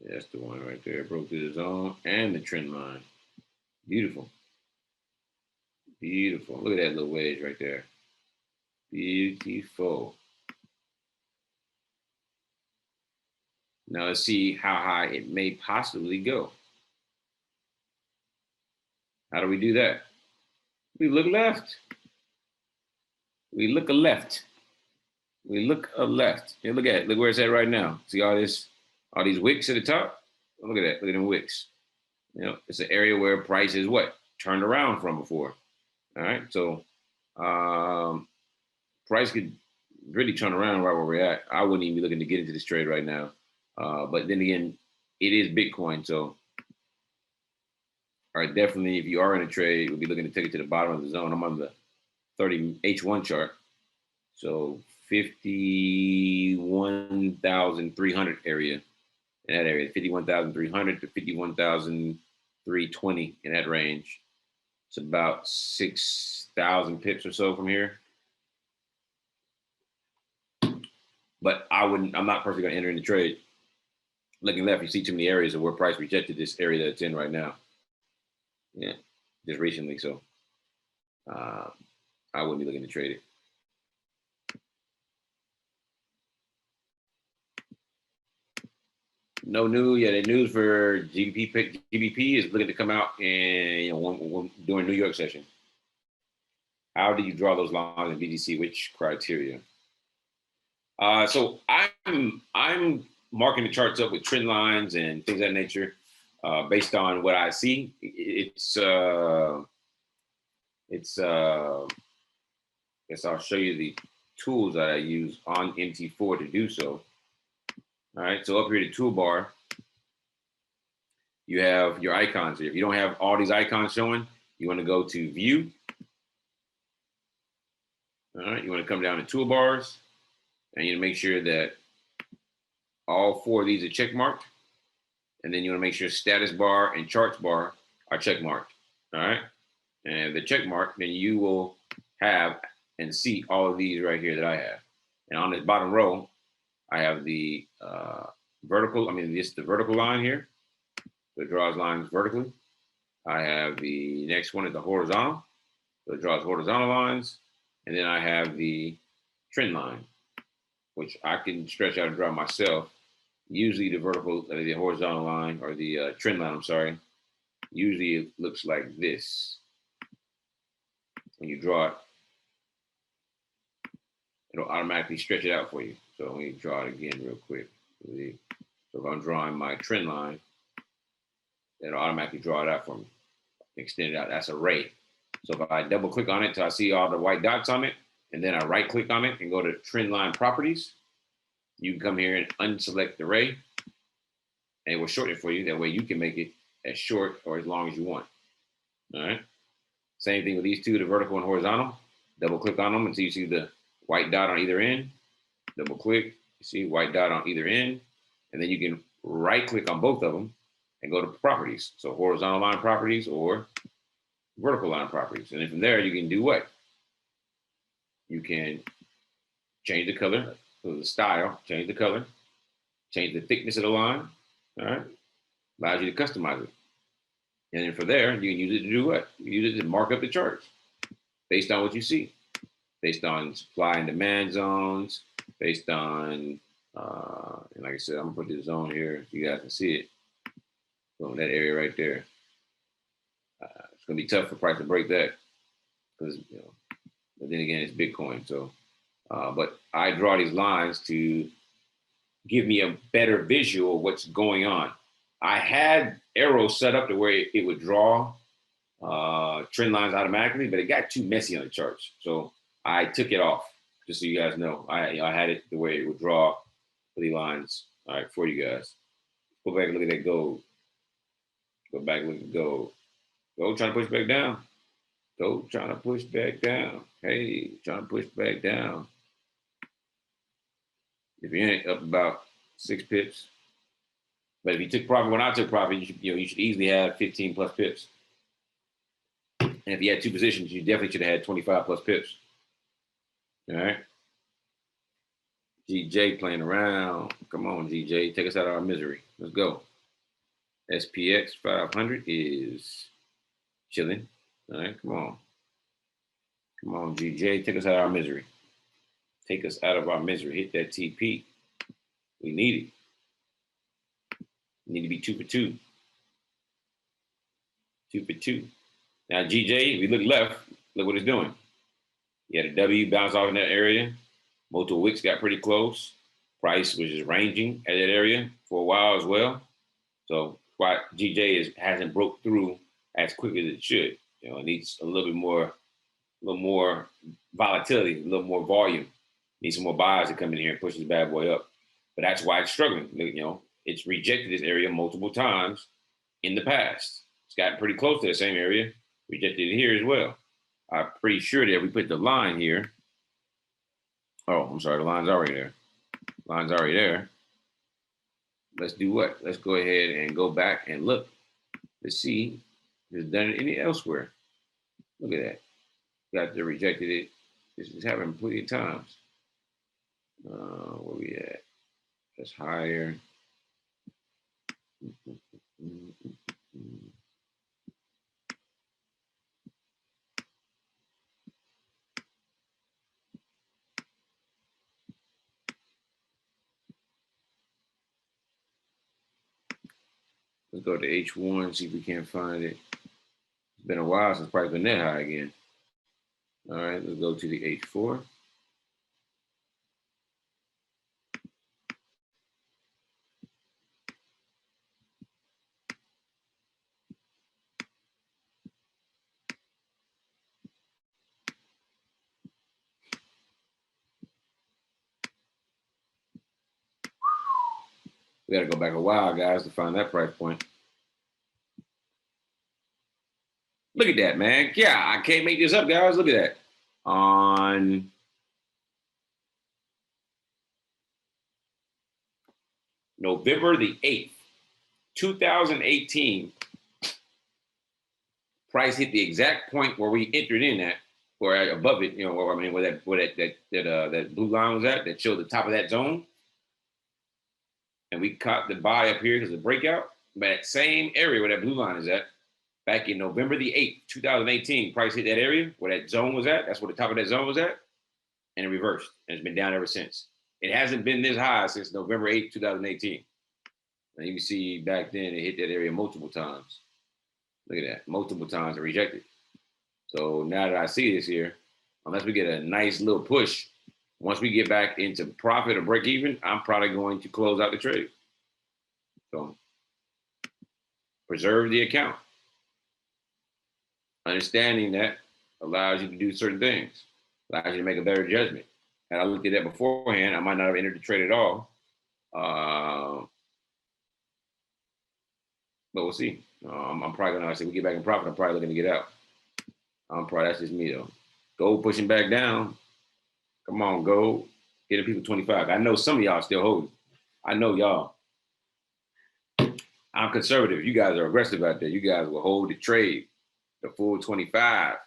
S2: That's the one right there. It broke through the zone and the trend line. Beautiful. Beautiful. Look at that little wedge right there. Beautiful. Now let's see how high it may possibly go. How do we do that? We look left. We look a left. We look a left. Here, look at it. Look where it's at right now. See all these wicks at the top? Oh, look at that. Look at them wicks. You know, it's an area where price is what? Turned around from before. All right. So price could really turn around right where we're at. I wouldn't even be looking to get into this trade right now. But then again, it is Bitcoin. So all right, definitely if you are in a trade, we'll be looking to take it to the bottom of the zone. I'm on the 30 H1 chart. So 51,300 area. In that area, 51,300 to 51,320 in that range. It's about 6,000 pips or so from here. But I'm not personally going to enter in the trade. Looking left, you see too many areas of where price rejected this area that it's in right now. Yeah, just recently. So I wouldn't be looking to trade it. No news. Yeah, the news for GBP is looking to come out in during New York session. How do you draw those lines in BTC? Which criteria? So I'm marking the charts up with trend lines and things of that nature based on what I see. I guess I'll show you the tools that I use on MT4 to do so. All right, so up here, the toolbar, you have your icons here. If you don't have all these icons showing, you want to go to View. All right, you want to come down to toolbars, and you make sure that all 4 of these are check marked. And then you want to make sure status bar and charts bar are check marked. All right. And the check mark, then you will have and see all of these right here that I have. And on this bottom row, I have the vertical. I mean, this is the vertical line here. So it draws lines vertically. I have the next one is the horizontal. So it draws horizontal lines. And then I have the trend line, which I can stretch out and draw myself. Usually the vertical, the horizontal line or the trend line, I'm sorry, usually it looks like this. When you draw it, it'll automatically stretch it out for you. So let me draw it again real quick. So if I'm drawing my trend line, it'll automatically draw it out for me. Extend it out. That's a ray. So if I double click on it until I see all the white dots on it, and then I right click on it and go to trend line properties, you can come here and unselect the ray, and it will shorten it for you. That way you can make it as short or as long as you want. All right. Same thing with these two, the vertical and horizontal. Double click on them until you see the white dot on either end. Double click, you see white dot on either end. And then you can right click on both of them and go to properties. So horizontal line properties or vertical line properties. And then from there, you can do what? You can change the color, so the style, change the color, change the thickness of the line. All right. Allows you to customize it. And then from there, you can use it to do what? You use it to mark up the charts based on what you see, based on supply and demand zones, based on, and like I said, I'm gonna put this zone here so you guys can see it. So that area right there. It's gonna be tough for price to break that because, but then again, it's Bitcoin. So, but I draw these lines to give me a better visual of what's going on. I had AIRO set up to where it would draw trend lines automatically, but it got too messy on the charts. So I took it off, just so you guys know. I had it the way it would draw the lines, all right, for you guys. Go back and look at that gold. Go back and look at gold. Gold trying to push back down. Gold trying to push back down. Hey, trying to push back down. If you're in it, up about 6 pips. But if you took profit, when I took profit, you should easily have 15 plus pips. And if you had 2 positions, you definitely should have had 25 plus pips. All right. GJ playing around. Come on, GJ. Take us out of our misery. Let's go. SPX 500 is chilling. All right. Come on. Come on, GJ. Take us out of our misery. Take us out of our misery. Hit that TP. We need it. We need to be 2 for 2. 2 for 2. Now, GJ, if we look left, look what it's doing. You had a W bounce off in that area. Multiple wicks got pretty close. Price was just ranging at that area for a while as well. So why GJ hasn't broke through as quick as it should. It needs a little more volatility, a little more volume. Needs some more buyers to come in here and push this bad boy up. But that's why it's struggling. It's rejected this area multiple times in the past. It's gotten pretty close to the same area. Rejected it here as well. I'm pretty sure that if we put the line here. Oh, I'm sorry, the line's already there. Line's already there. Let's do what? Let's go ahead and go back and look to see if it's done it any elsewhere. Look at that. Got the rejected it. This is happening plenty of times. Where we at? That's higher. Let's go to H1, see if we can't find it. It's been a while since price been that high again. All right, let's go to the H4. We got to go back a while, guys, to find that price point. Look at that, man. Yeah, I can't make this up, guys. Look at that. On November the 8th, 2018, price hit the exact point where we entered in at, or above it, that blue line was at, that showed the top of that zone. And we caught the buy up here because of the breakout. But that same area where that blue line is at, back in November the 8th, 2018, price hit that area where that zone was at. That's where the top of that zone was at. And it reversed. And it's been down ever since. It hasn't been this high since November 8th, 2018. And you can see back then it hit that area multiple times. Look at that, multiple times and rejected. So now that I see this here, unless we get a nice little push, once we get back into profit or break even, I'm probably going to close out the trade. So preserve the account. Understanding that allows you to do certain things, allows you to make a better judgment. Had I looked at that beforehand, I might not have entered the trade at all. But we'll see. I'm probably gonna, I say we get back in profit, I'm probably looking to get out. That's just me though. Gold pushing back down. Come on, gold. Getting people 25. I know some of y'all still holding. I know y'all. I'm conservative. You guys are aggressive out there. You guys will hold the trade, the full 25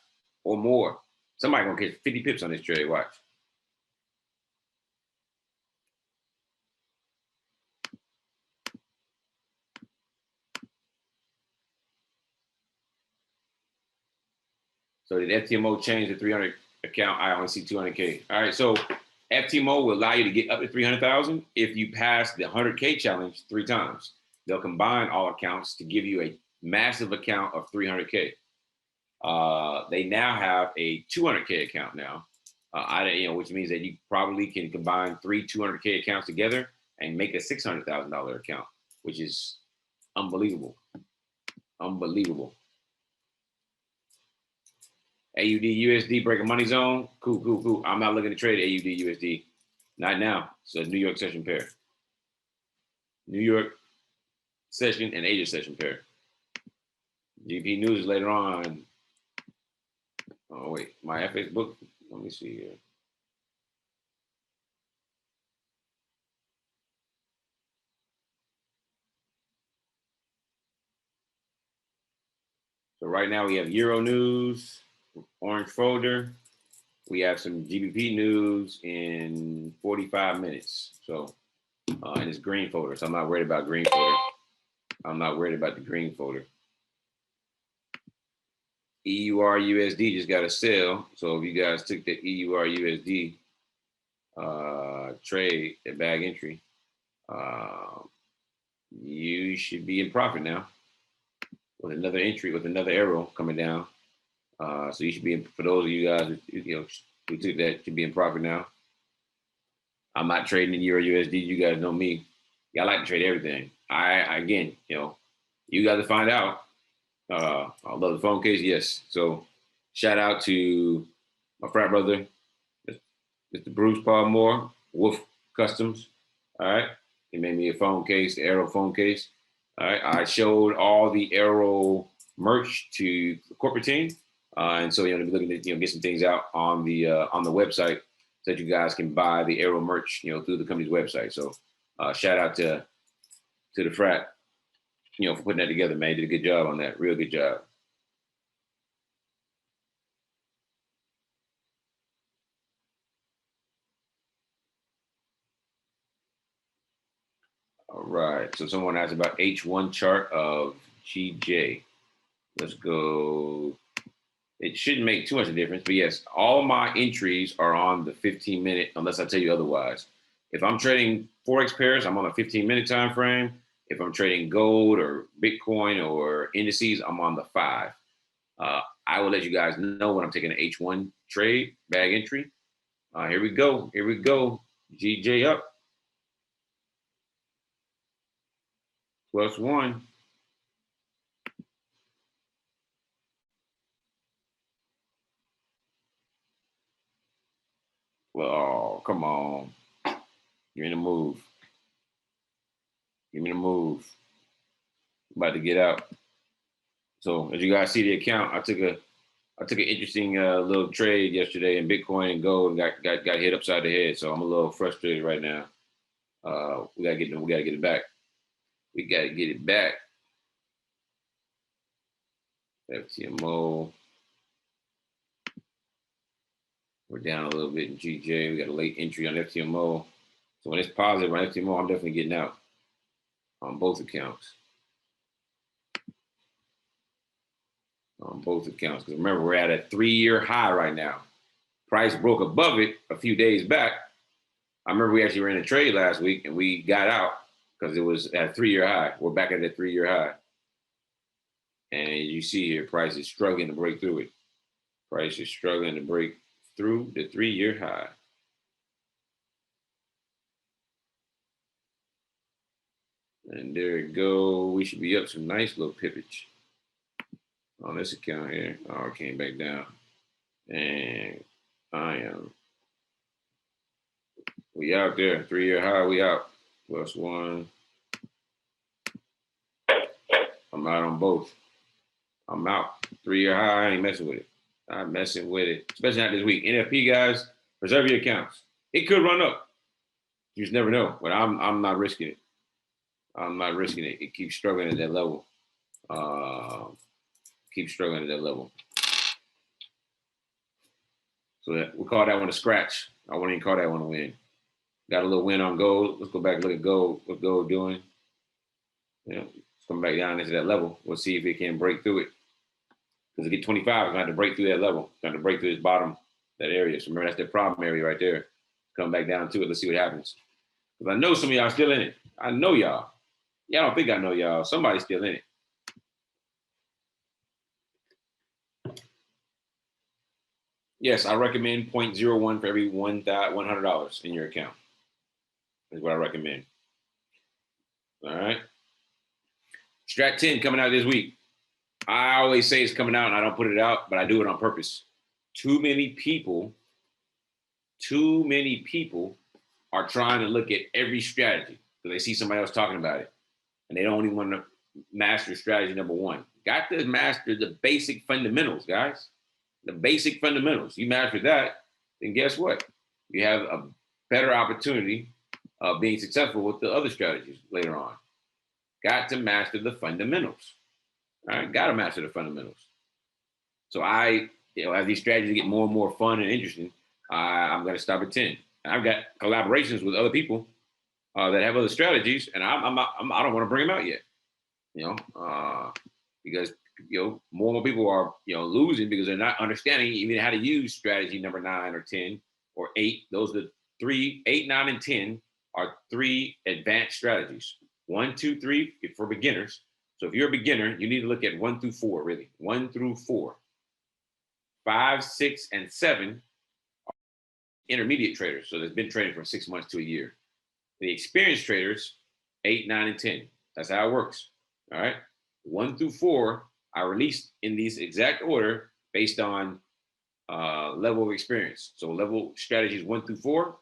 S2: or more. Somebody gonna catch 50 pips on this trade. Watch. So did FTMO change the 300 account? I only see 200K. All right, so FTMO will allow you to get up to 300,000 if you pass the 100K challenge 3 times. They'll combine all accounts to give you a massive account of 300K. They now have a 200K account now, which means that you probably can combine 3 200K accounts together and make a $600,000 account, which is unbelievable. Unbelievable. AUD USD breaking money zone. Cool. I'm not looking to trade AUD USD. Not now. So New York session pair. New York session and Asia session pair. GP news later on. Oh, wait. My FX book. Let me see here. So right now we have Euro news, orange folder. We have some GBP news in 45 minutes. So, and it's green folder. So I'm not worried about green folder. I'm not worried about the green folder. EUR USD just got a sell. So if you guys took the EUR USD trade at bag entry, you should be in profit now with another entry, with another arrow coming down. So you should be in, for those of you guys who took that, should be in profit now. I'm not trading in Euro USD. You guys know me. I like to trade everything. Again, you guys to find out. I love the phone case. Yes. So shout out to my frat brother, Mr. Bruce Paul Moore, Wolf Customs. All right. He made me a phone case, the AIRO phone case. All right. I showed all the AIRO merch to the corporate team. And so you're looking to get some things out on the website so that you guys can buy the AIRO merch through the company's website. So shout out to the frat, for putting that together, man. Did a good job on that, real good job. All right. So someone asked about H1 chart of GJ. Let's go. It shouldn't make too much of a difference, but yes, all my entries are on the 15-minute, unless I tell you otherwise. If I'm trading Forex pairs, I'm on a 15-minute time frame. If I'm trading gold or Bitcoin or indices, I'm on the 5. I will let you guys know when I'm taking an H1 trade, bag entry. Here we go. GJ up. +1. Well, come on. Give me the move. I'm about to get out. So as you guys see the account, I took an interesting little trade yesterday in Bitcoin and gold and got hit upside the head. So I'm a little frustrated right now. We gotta get it back. We gotta get it back. FTMO. We're down a little bit in GJ. We got a late entry on FTMO. So when it's positive on FTMO, I'm definitely getting out on both accounts. On both accounts. Because remember, we're at a 3-year high right now. Price broke above it a few days back. I remember we actually ran a trade last week and we got out because it was at a 3-year high. We're back at that 3-year high. And you see here, price is struggling to break through it. Price is struggling to break through the 3-year high. And there it go. We should be up some nice little pivots on this account here. Oh, it came back down. And we out there. 3-year high, we out. +1. I'm out on both. I'm out. 3-year high, I ain't messing with it. I'm messing with it. Especially not this week. NFP guys, preserve your accounts. It could run up. You just never know. But I'm not risking it. I'm not risking it. It keeps struggling at that level. Keep struggling at that level. So we call that one a scratch. I wouldn't even call that one a win. Got a little win on gold. Let's go back and look at gold. What gold doing? Yeah, it's coming back down into that level. We'll see if it can break through it. Because to get 25, it's going to have to break through that level. It's going to break through this bottom, that area. So remember, that's the problem area right there. Come back down to it. Let's see what happens. Because I know some of y'all still in it. I know y'all. Y'all don't think I know y'all. Somebody's still in it. Yes, I recommend 0.01 for every $100 in your account. Is what I recommend. All right. Strat 10 coming out this week. I always say it's coming out and I don't put it out, but I do it on purpose. Too many people are trying to look at every strategy because they see somebody else talking about it. And they don't even want to master strategy number 1. Got to master the basic fundamentals, guys. The basic fundamentals. You master that, then guess what? You have a better opportunity of being successful with the other strategies later on. Got to master the fundamentals. All right, got to master the fundamentals. So as these strategies get more and more fun and interesting, I'm going to stop at 10. And I've got collaborations with other people that have other strategies, and I don't want to bring them out yet. Because more and more people are losing because they're not understanding even how to use strategy number 9 or 10 or 8. Those are the 3, 8, 9, and 10 are 3 advanced strategies. 1, 2, 3 for beginners. So if you're a beginner, you need to look at 1 through 4, really. 1 through 4. 5, 6, and 7 are intermediate traders. So they've been trading from 6 months to a year. The experienced traders, 8, 9, and 10. That's how it works. All right. 1 through 4 are released in these exact order based on level of experience. So level strategies 1 through 4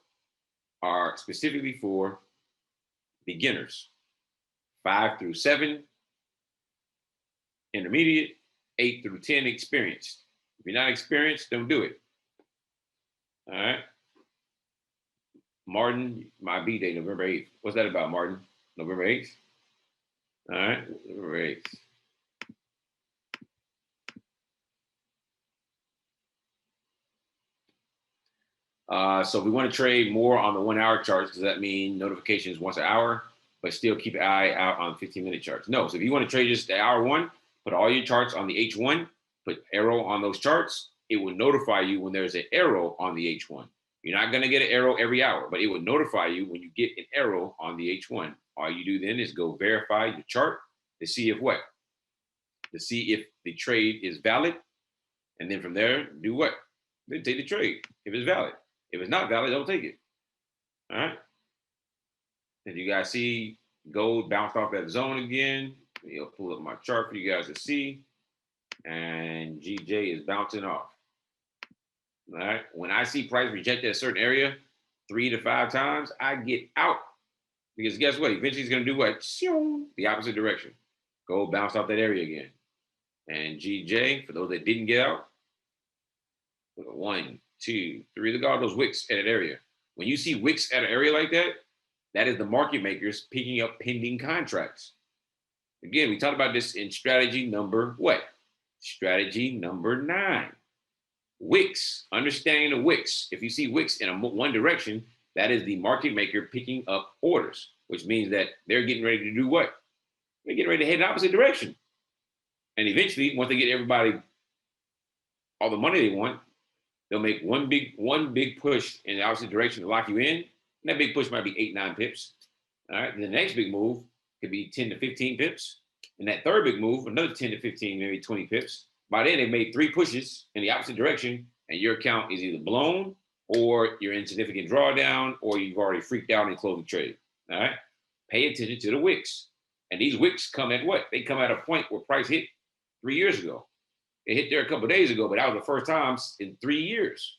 S2: are specifically for beginners. 5 through 7, intermediate. 8 through 10, experienced. If you're not experienced, don't do it. All right. Martin, my B-Day, November 8th. What's that about, Martin? November 8th? All right, November 8th. So if we want to trade more on the 1-hour charts, does that mean notifications once an hour, but still keep an eye out on 15-minute charts? No. So if you want to trade just the hour 1, put all your charts on the H1, put arrow on those charts. It will notify you when there's an arrow on the H1. You're not going to get an arrow every hour, but it will notify you when you get an arrow on the H1. All you do then is go verify your chart to see if what? To see if the trade is valid. And then from there, do what? Then take the trade if it's valid. If it's not valid, don't take it. All right. And you guys see gold bounced off that zone again. I'll pull up my chart for you guys to see. And GJ is bouncing off. All right. When I see price reject a certain area 3 to 5 times, I get out. Because guess what? Eventually it's going to do what? The opposite direction. Gold bounce off that area again. And GJ, for those that didn't get out, 1, 2, 3. Look at all those wicks at an area. When you see wicks at an area like that, That is the market makers picking up pending contracts. Again, we talked about this in strategy number what? Strategy number 9. Wicks, understanding the wicks. If you see wicks in one direction, that is the market maker picking up orders, which means that they're getting ready to do what? They're getting ready to head in the opposite direction. And eventually, once they get everybody all the money they want, they'll make one big push in the opposite direction to lock you in. And that big push might be 8, 9 pips. All right. And the next big move could be 10 to 15 pips. And that third big move, another 10 to 15, maybe 20 pips. By then, they've made 3 pushes in the opposite direction, and your account is either blown or you're in significant drawdown or you've already freaked out and closed the trade. All right. Pay attention to the wicks. And these wicks come at what? They come at a point where price hit 3 years ago. It hit there a couple of days ago, but that was the first time in 3 years.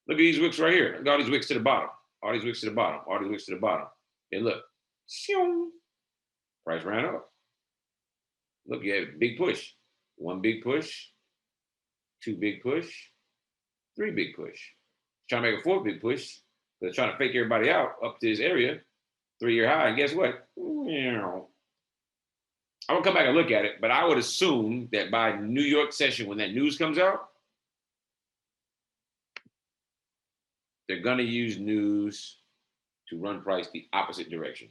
S2: Look at these wicks right here. Look at all these wicks to the bottom. All these wicks to the bottom. All these wicks to the bottom. And look, price ran up. Look, you have a big push. 1 big push, 2 big push, 3 big push. Trying to make a 4th big push. They're trying to fake everybody out up to this area, 3-year high. And guess what? I will come back and look at it, but I would assume that by New York session, when that news comes out, they're going to use news to run price the opposite direction.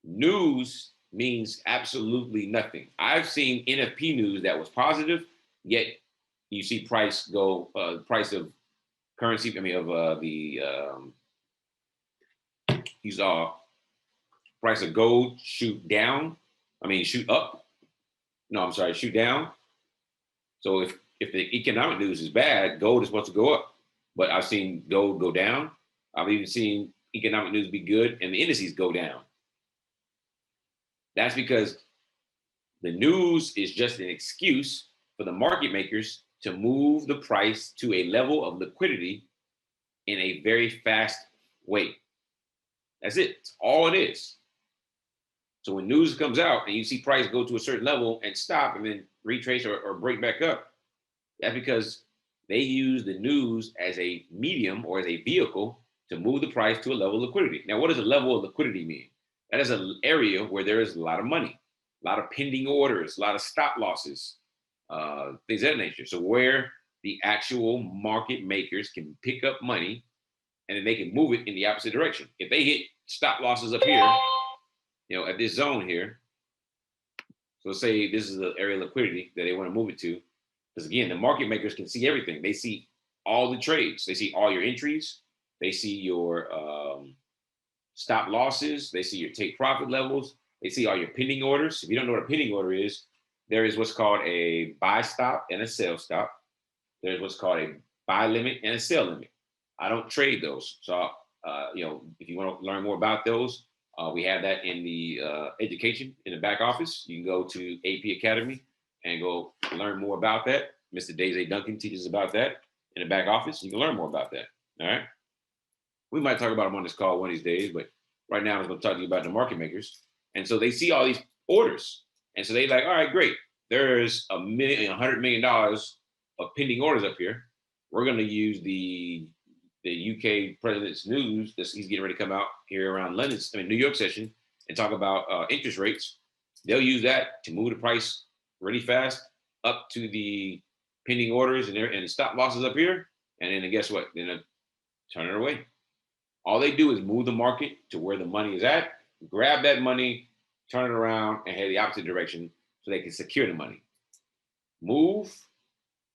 S2: News means absolutely nothing. I've seen NFP news that was positive, yet you see price go, price of currency, you saw price of gold shoot up. No, I'm sorry, shoot down. So if the economic news is bad, gold is supposed to go up. But I've seen gold go down. I've even seen economic news be good and the indices go down. That's because the news is just an excuse for the market makers to move the price to a level of liquidity in a very fast way. That's it. That's all it is. So when news comes out and you see price go to a certain level and stop and then retrace or break back up, that's because they use the news as a medium or as a vehicle to move the price to a level of liquidity. Now, what does a level of liquidity mean? That is an area where there is a lot of money, a lot of pending orders, a lot of stop losses, things of that nature. So where the actual market makers can pick up money and then they can move it in the opposite direction. If they hit stop losses up here, at this zone here, so let's say this is the area of liquidity that they want to move it to, because again, the market makers can see everything. They see all the trades. They see all your entries. They see your stop losses. They see your take profit levels. They see all your pending orders. If you don't know what a pending order is, there is what's called a buy stop and a sell stop. There's what's called a buy limit and a sell limit. I don't trade those. So, if you want to learn more about those, we have that in the education in the back office. You can go to AP Academy and go learn more about that. Mr. Daisy Duncan teaches about that in the back office. You can learn more about that. All right. We might talk about them on this call one of these days, but right now I'm going to talk to you about the market makers. And so they see all these orders. And so they're like, all right, great. There's $100 million of pending orders up here. We're going to use the UK president's news that he's getting ready to come out here around New York session and talk about interest rates. They'll use that to move the price really fast up to the pending orders and the stop losses up here. And then guess what? Then turn it away. All they do is move the market to where the money is at, grab that money, turn it around, and head the opposite direction so they can secure the money. Move,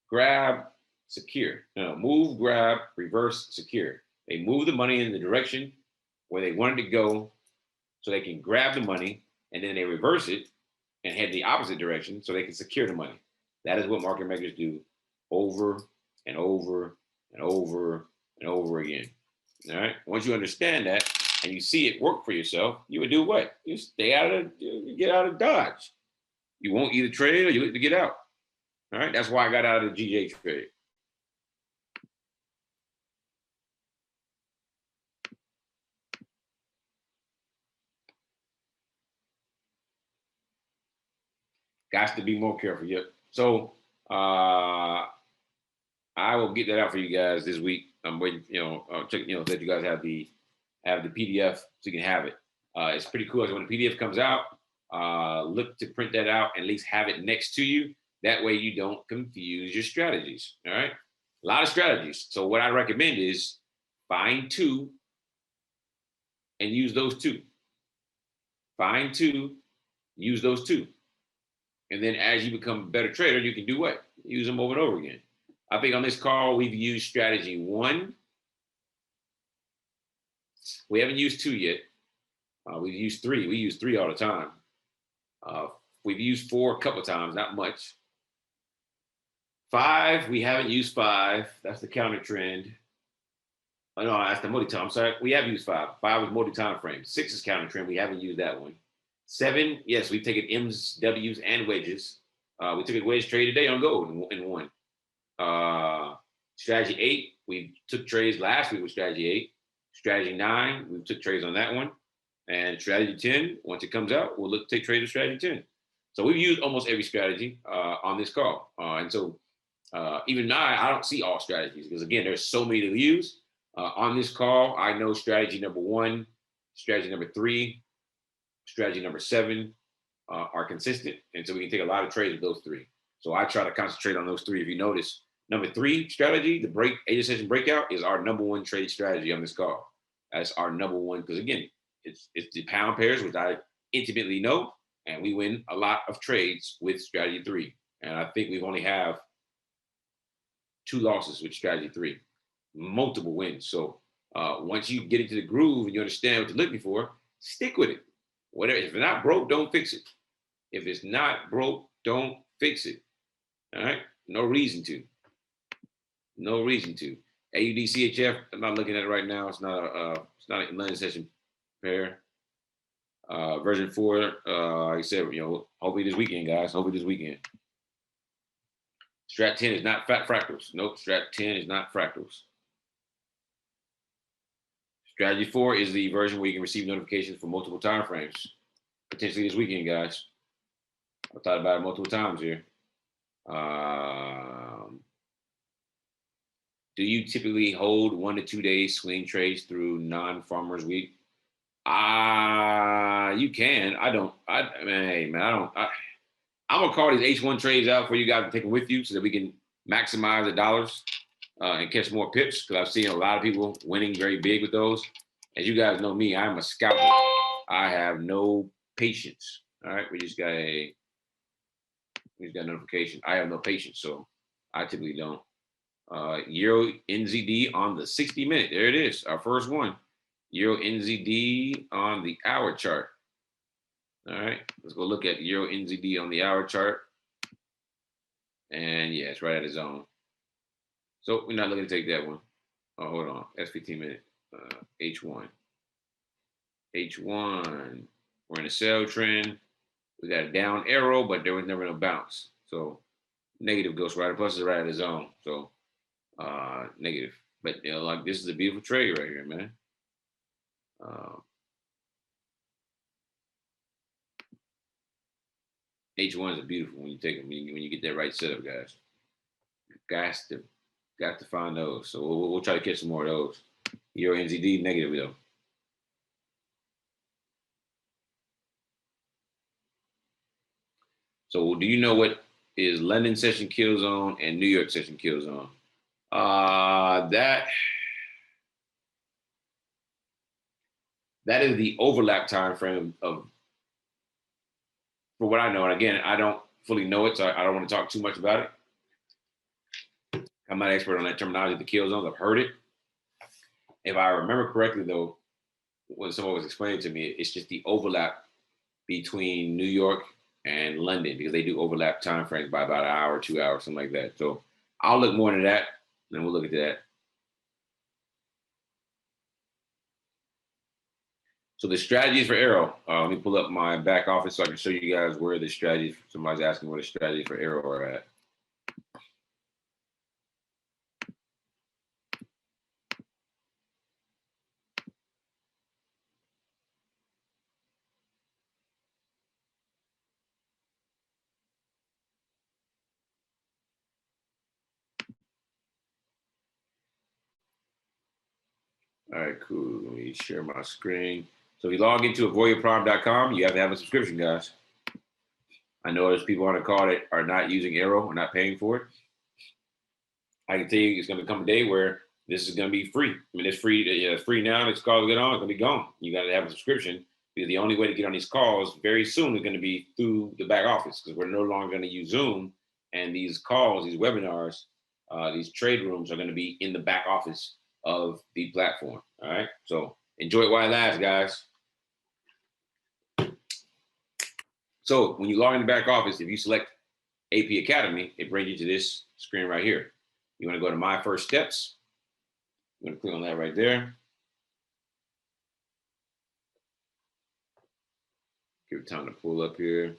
S2: grab, secure. No, move, grab, reverse, secure. They move the money in the direction where they want it to go so they can grab the money, and then they reverse it and head the opposite direction so they can secure the money. That is what market makers do over and over and over and over again. All right. Once you understand that and you see it work for yourself, you would do what? You get out of Dodge. You won't either trade or you look to get out. All right. That's why I got out of the GJ trade. Got to be more careful. Yep. So I will get that out for you guys this week. I'm waiting, let you guys have the PDF so you can have it. It's pretty cool. So when the PDF comes out, look to print that out and at least have it next to you. That way you don't confuse your strategies. All right. A lot of strategies. So what I recommend is find two and use those two. Find two, use those two. And then as you become a better trader, you can do what? Use them over and over again. I think on this call, we've used strategy 1. We haven't used 2 yet. We've used 3. We use 3 all the time. We've used 4 a couple of times, not much. 5, we haven't used 5. That's the counter trend. Oh, no, that's the multi-time. I'm sorry. We have used 5. 5 is multi-time frame. 6 is counter trend. We haven't used that one. 7, yes, we've taken M's, W's, and wedges. We took a wedge trade today on gold in 1. Strategy 8, we took trades last week with strategy 8. Strategy 9, we took trades on that one. And strategy 10, once it comes out, we'll look to take trades with strategy 10. So we've used almost every strategy on this call. And so even now, I don't see all strategies because, again, there's so many to use. On this call, I know strategy number 1, strategy number 3, strategy number 7 are consistent. And so we can take a lot of trades with those 3. So I try to concentrate on those 3. If you notice, number 3 strategy, the break, 8 session breakout, is our number 1 trade strategy on this call. That's our number 1, because again, it's the pound pairs, which I intimately know, and we win a lot of trades with strategy 3. And I think we've only have 2 losses with strategy 3, multiple wins. So once you get into the groove and you understand what you're looking for, stick with it. Whatever, if it's not broke, don't fix it. If it's not broke, don't fix it. All right, no reason to. No reason to. AUD I'm not looking at it right now. It's not a London session pair. Version 4, like I said, hopefully this weekend, guys. Hopefully this weekend. Strat 10 is not fractals. Nope, Strat 10 is not fractals. Strategy 4 is the version where you can receive notifications for multiple time frames. Potentially this weekend, guys. I thought about it multiple times here. Do you typically hold 1 to 2 days swing trades through non-farmers week? You can. I don't. Hey man, I don't. I'm gonna call these H1 trades out for you guys to take them with you so that we can maximize the dollars and catch more pips, because I've seen a lot of people winning very big with those. As you guys know me, I'm a scalper. I have no patience. All right, we just got a notification. I have no patience, so I typically don't. Euro NZD on the 60-minute. There it is, our first one. Euro NZD on the hour chart. All right, let's go look at Euro NZD on the hour chart. And yeah, it's right at the zone. So we're not looking to take that one. Oh, hold on. That's 15-minute. H1. H1. We're in a sell trend. We got a down arrow, but there was never no bounce. So negative Ghost Rider. Plus it's right at the zone. So negative. But like, this is a beautiful trade right here, man. H1s are beautiful when you take them, when you get that right setup, guys. Got to find those. So we'll try to catch some more of those. Euro NZD negative though. So do you know what is London session kill zone and New York session kill zone? That is the overlap time frame of, for what I know. And again, I don't fully know it, so I don't want to talk too much about it. I'm not an expert on that terminology, the kill zones. I've heard it. If I remember correctly, though, when someone was explaining to me, it's just the overlap between New York and London, because they do overlap time frames by about an hour, 2 hours, something like that. So I'll look more into that, and we'll look into that. So the strategies for AIRO. Let me pull up my back office so I can show you guys where the strategies. Somebody's asking where the strategies for AIRO are at. All right, cool. Let me share my screen. So if you log into AuvoriaPrime.com, you have to have a subscription, guys. I know there's people on the call that are not using AIRO or not paying for it. I can tell you it's going to come a day where this is going to be free. I mean, it's free. It's free now. This call will get on. It's going to be gone. You got to have a subscription because the only way to get on these calls very soon is going to be through the back office because we're no longer going to use Zoom. And these calls, these webinars, these trade rooms are going to be in the back office of the platform. All right. So enjoy it while it lasts, guys. So when you log in the back office, if you select AP Academy, it brings you to this screen right here. You want to go to My First Steps. I'm going to click on that right there. Give it time to pull up here.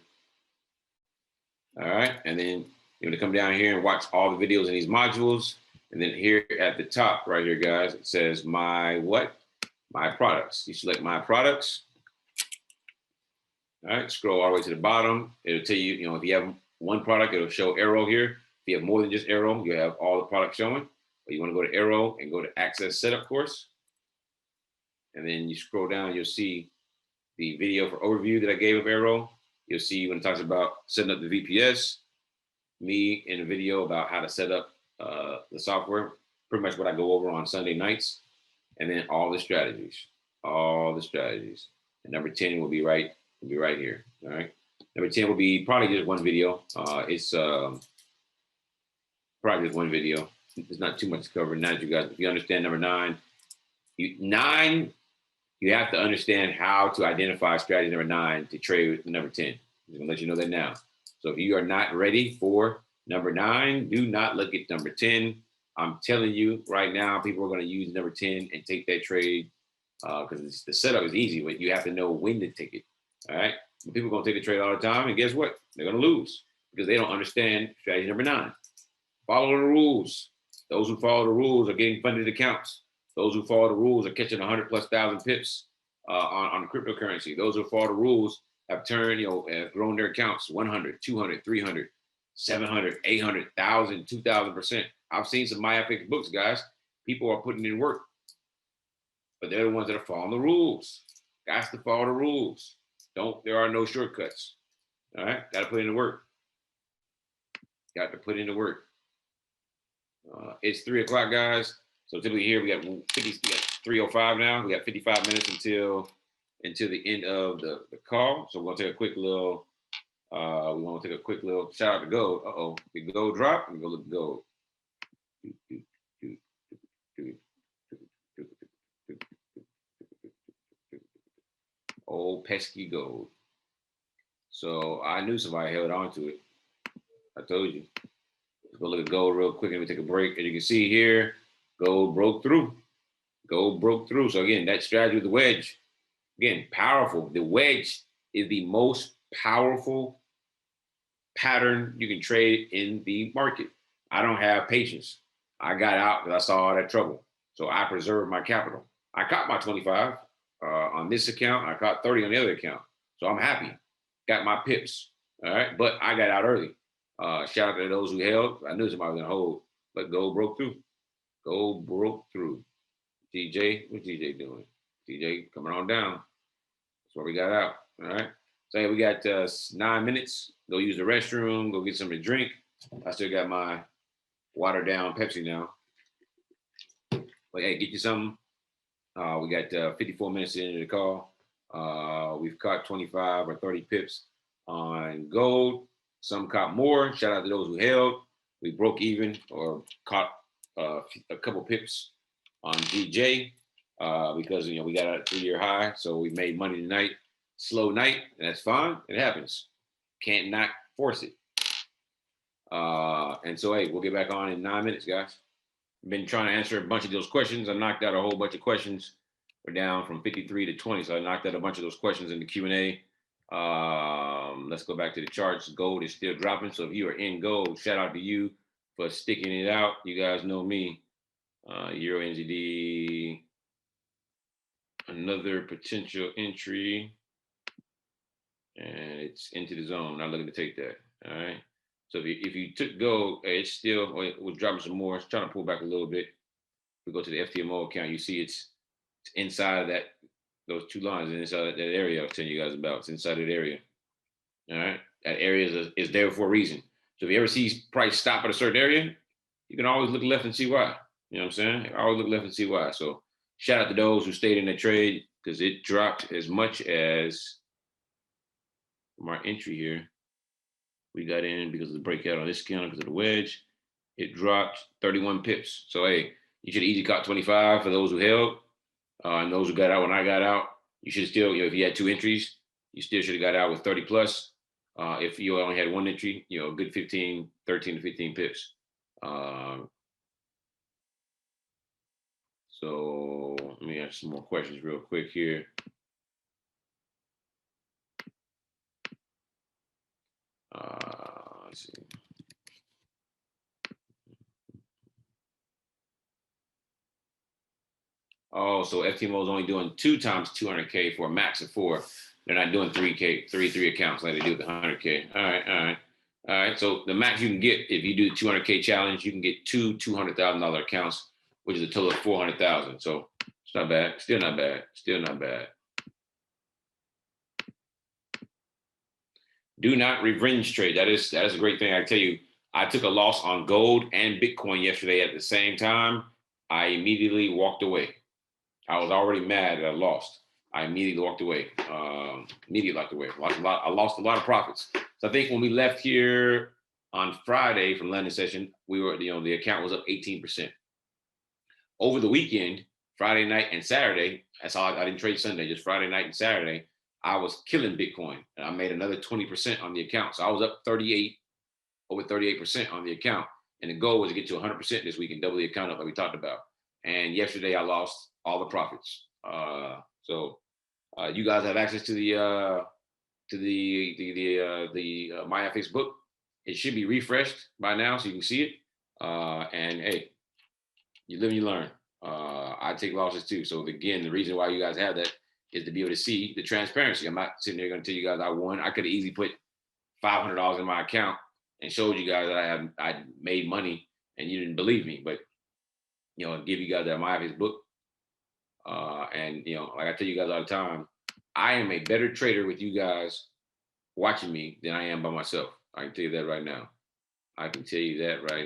S2: All right. And then you're going to come down here and watch all the videos in these modules. And then here at the top right here, guys, it says My what? My Products. You select My Products. All right. Scroll all the way to the bottom. It'll tell you, you know, if you have one product, it'll show AIRO here. If you have more than just AIRO, you have all the products showing. But you want to go to AIRO and go to Access Setup Course. And then you scroll down, you'll see the video for overview that I gave of AIRO. You'll see when it talks about setting up the VPS, me in a video about how to set up the software, pretty much what I go over on Sunday nights, and then all the strategies. And number 10 will be right here. All right. Number 10 will be probably just one video. It's probably just one video. There's not too much to cover. Now, you guys, if you understand number 9, you have to understand how to identify strategy number 9 to trade with number 10. I'm gonna let you know that now. So if you are not ready for number 9, do not look at number 10. I'm telling you right now, people are gonna use number 10 and take that trade because the setup is easy, but you have to know when to take it. All right. People are gonna take the trade all the time, and guess what? They're gonna lose because they don't understand strategy number 9. Follow the rules. Those who follow the rules are getting funded accounts. Those who follow the rules are catching 100,000+ pips on cryptocurrency. Those who follow the rules have turned, have grown their accounts 100, 200, 300, 700, 800, 1,000, 2,000%. I've seen some MyFX books, guys. People are putting in work, but they're the ones that are following the rules. Got to follow the rules. There are no shortcuts. All right, got to put in the work. Got to put in the work. It's 3 o'clock, guys. So typically here we got 3:05 now. We got 55 minutes until the end of the call. So we're gonna take a quick little. We want to take a quick little shout out to gold. The gold drop. Let me go look at gold. Old pesky gold. So I knew somebody held on to it. I told you. Let's go look at gold real quick and we take a break. As you can see here, gold broke through. Gold broke through. So again, that strategy with the wedge, again, powerful. The wedge is the most powerful pattern you can trade in the market. I don't have patience. I got out because I saw all that trouble. So I preserved my capital. I caught my 25 on this account. I caught 30 on the other account. So I'm happy. Got my pips. All right. But I got out early. Shout out to those who held. I knew somebody was going to hold, but gold broke through. Gold broke through. DJ, what's DJ doing? DJ coming on down. That's where we got out. All right. So yeah, we got 9 minutes. Go use the restroom. Go get something to drink. I still got my watered down Pepsi now. But hey, get you something. We got 54 minutes into the call. We've caught 25 or 30 pips on gold. Some caught more. Shout out to those who held. We broke even or caught a couple pips on DJ because we got a 3-year high, so we made money tonight. Slow night, and that's fine. It happens. Can't not force it. And so hey, we'll get back on in 9 minutes, guys. I've been trying to answer a bunch of those questions. I knocked out a whole bunch of questions. We're down from 53 to 20, so I knocked out a bunch of those questions in the Q&A. Let's go back to the charts. Gold is still dropping, so if you are in gold, shout out to you for sticking it out. You guys know me. Euro NZD, another potential entry, and it's into the zone. Not looking to take that. All right. So if you took gold, it's still we're dropping some more. It's trying to pull back a little bit. We go to the FTMO account. You see it's inside of that Those two lines inside that area I was telling you guys about. It's inside that area. All right. That area is there for a reason. So if you ever see price stop at a certain area, you can always look left and see why. You know what I'm saying? Always look left and see why. So shout out to those who stayed in the trade because it dropped as much as from our entry here. We got in because of the breakout on this counter because of the wedge. It dropped 31 pips. So hey, you should have easy caught 25 for those who held. And those who got out when I got out, you should still, if you had two entries, you still should have got out with 30 plus. If you only had one entry, a good 13 to 15 pips. So let me ask some more questions real quick here. Let's see. Oh, so FTMO is only doing 2 times 200K for a max of 4. They're not doing 3K, three accounts like they do with the 100K. All right. So the max you can get if you do the 200K challenge, you can get two $200,000 accounts, which is a total of 400,000. So it's not bad. Still not bad. Do not revenge trade. That is a great thing. I tell you, I took a loss on gold and Bitcoin yesterday at the same time. I immediately walked away. I was already mad that I lost. I immediately walked away. I lost a lot of profits. So I think when we left here on Friday from London session, we were, the account was up 18%. Over the weekend, Friday night and Saturday, that's all. I didn't trade Sunday, just Friday night and Saturday. I was killing Bitcoin, and I made another 20% on the account. So I was up over 38% on the account. And the goal was to get to 100% this week and double the account up like we talked about. And yesterday I lost all the profits. So you guys have access to the Maya Facebook. It should be refreshed by now, so you can see it. And hey, you live and you learn. I take losses too. So again, the reason why you guys have that is to be able to see the transparency. I'm not sitting there going to tell you guys I won. I could have easily put $500 in my account and showed you guys that I made money and you didn't believe me. But give you guys that my Facebook. And like I tell you guys all the time, I am a better trader with you guys watching me than I am by myself. I can tell you that right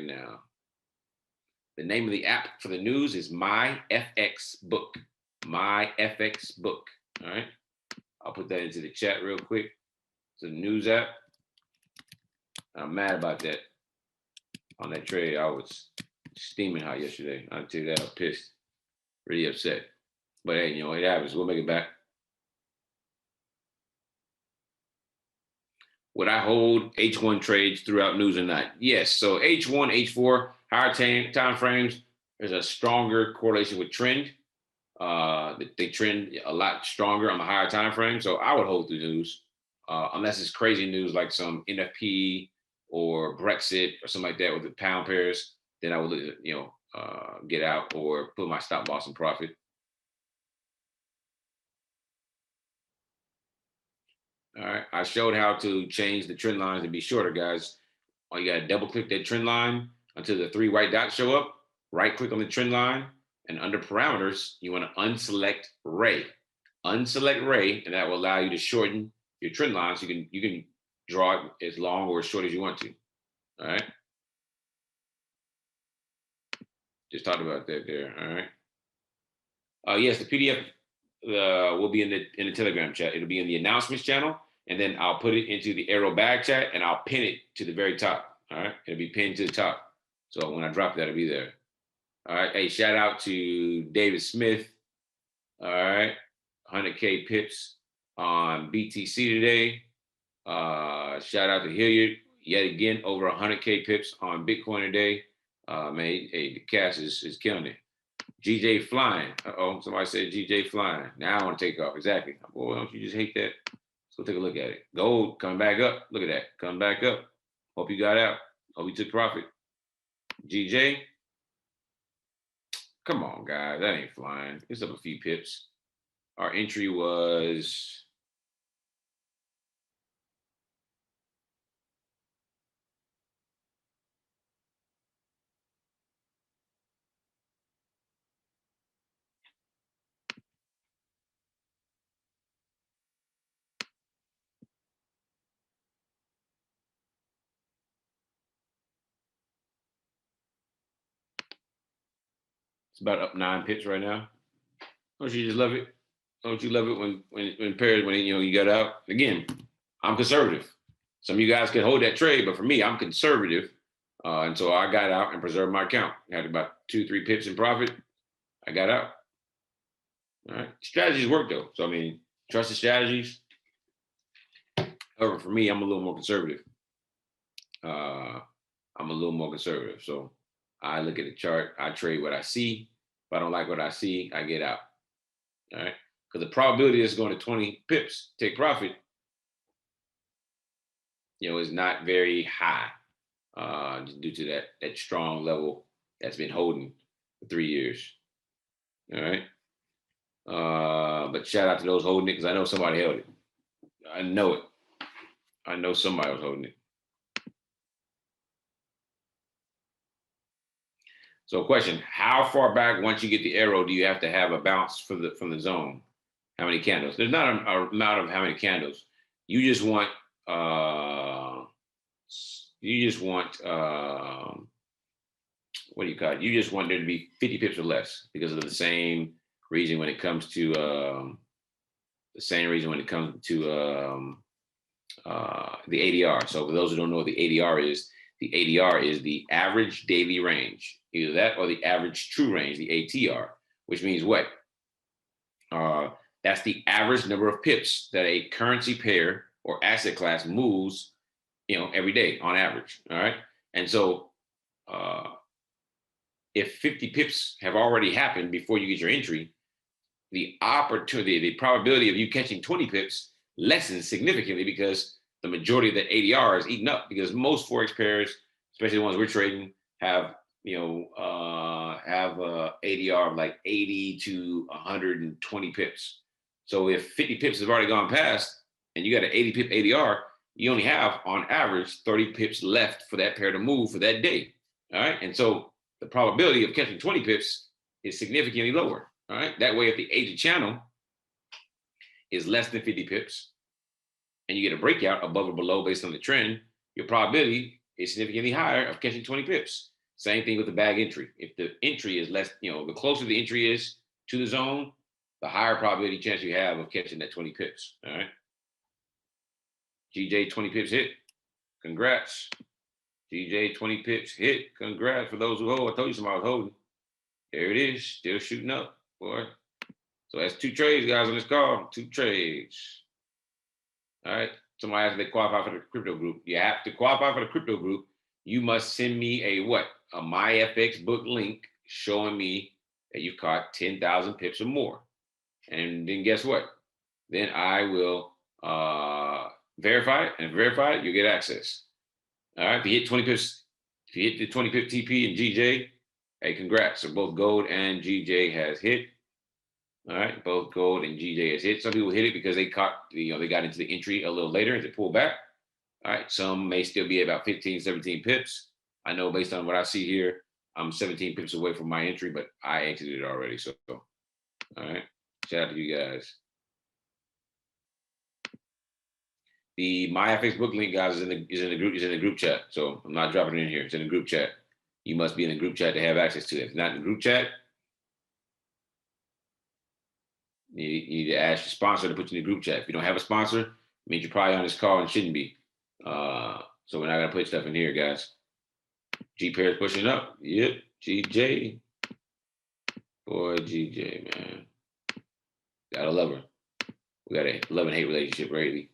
S2: now. The name of the app for the news is My FX Book. My FX Book. All right. I'll put that into the chat real quick. It's a news app. I'm mad about that. On that trade, I was steaming hot yesterday. I'll tell you that. I was pissed. Really upset. But hey, it happens. We'll make it back. Would I hold H1 trades throughout news or not? Yes. So H1, H4, higher time frames, there's a stronger correlation with trend. They trend a lot stronger on the higher time frame. So I would hold the news, unless it's crazy news like some NFP or Brexit or something like that with the pound pairs. Then I would, get out or put my stop loss in profit. All right. I showed how to change the trend lines and be shorter, guys. All you got to double click that trend line until the 3 white dots show up. Right click on the trend line. And under parameters, you want to unselect Ray. Unselect Ray, and that will allow you to shorten your trend line so you can draw it as long or as short as you want to. All right. Just talked about that there. All right. Yes, the PDF will be in the Telegram chat. It'll be in the announcements channel. And then I'll put it into the AIRO bag chat and I'll pin it to the very top. All right. It'll be pinned to the top. So when I drop that, it'll be there. All right. Hey, shout out to David Smith. All right. 100K pips on BTC today. Shout out to Hilliard. Yet again, over 100K pips on Bitcoin today. Man, hey, the cash is killing it. GJ flying. Somebody said GJ flying. Now I want to take off. Exactly. Boy, don't you just hate that? Let's go take a look at it. Gold coming back up. Look at that. Coming back up. Hope you got out. Hope you took profit. GJ. Come on, guys. That ain't flying. It's up a few pips. Our entry was It's about up 9 pips right now. Don't you just love it? Don't you love it when pairs when you got out? Again, I'm conservative. Some of you guys can hold that trade, but for me, I'm conservative. And so I got out and preserved my account. Had about 2-3 pips in profit. I got out. All right. Strategies work though. So I mean, trusted strategies. However, for me, I'm a little more conservative. So I look at the chart, I trade what I see. If I don't like what I see, I get out. All right. Because the probability is going to 20 pips, take profit, is not very high, due to that strong level that's been holding for 3 years. All right. But shout out to those holding it, because I know somebody held it. I know it. I know somebody was holding it. So question, how far back once you get the arrow do you have to have a bounce from the zone? How many candles? There's not a amount of how many candles. You just want what do you call it? You just want there to be 50 pips or less, because of the same reason when it comes to the ADR. So for those who don't know what the ADR is the average daily range, either that or the average true range, the ATR, which means what? That's the average number of pips that a currency pair or asset class moves, every day on average. All right. And so if 50 pips have already happened before you get your entry, the probability of you catching 20 pips lessens significantly, because the majority of the ADR is eaten up, because most Forex pairs, especially the ones we're trading, have ADR of like 80 to 120 pips. So if 50 pips have already gone past and you got an 80 pip ADR, you only have on average 30 pips left for that pair to move for that day. All right. And so the probability of catching 20 pips is significantly lower. All right. That way, if the agent channel is less than 50 pips and you get a breakout above or below based on the trend, your probability is significantly higher of catching 20 pips. Same thing with the bag entry. If the entry is less, the closer the entry is to the zone, the higher probability chance you have of catching that 20 pips. All right. GJ 20 pips hit. Congrats. GJ 20 pips hit. Congrats for those who hold. I told you somebody was holding. There it is. Still shooting up, boy. So that's 2 trades, guys, on this call. 2 trades. All right. Somebody asked if they qualify for the crypto group. You have to qualify for the crypto group. You must send me a MyFX book link showing me that you've caught 10,000 pips or more. And then guess what? Then I will verify it, and verify it, you'll get access. All right. If you hit 20 pips, if you hit the 20 pip TP and GJ, hey, congrats. So both gold and GJ has hit. All right, both gold and GJ has hit. Some people hit it because they caught, they got into the entry a little later as it pulled back. All right, some may still be about 15, 17 pips. I know based on what I see here, I'm 17 pips away from my entry, but I exited it already. So, all right, shout out to you guys. The MyFX book link, guys, is in the group chat. So I'm not dropping it in here. It's in the group chat. You must be in the group chat to have access to it. If it's not in the group chat, you need to ask your sponsor to put you in the group chat. If you don't have a sponsor, it means you're probably on this call and shouldn't be. So we're not gonna put stuff in here, guys. G pair is pushing up. Yep, GJ. Boy, GJ, man. Gotta love her. We got a love and hate relationship, Brady.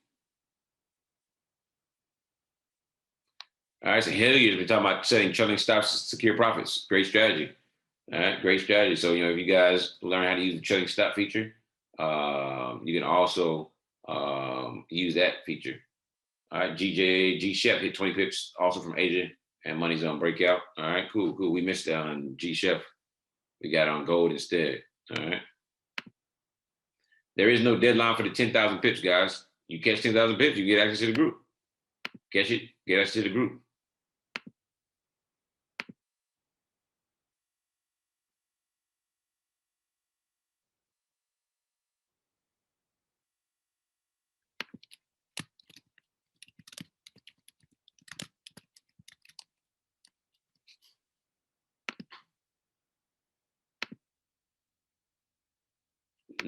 S2: All right, so Hill, you've been talking about setting trailing stops to secure profits. Great strategy. All right, great strategy. So, if you guys learn how to use the trailing stop feature, you can also use that feature. All right, G Chef hit 20 pips also from Asia and Money Zone breakout. All right, cool. We missed out on G Chef. We got on gold instead. All right. There is no deadline for the 10,000 pips, guys. You catch 10,000 pips, you get access to the group. Catch it, get access to the group.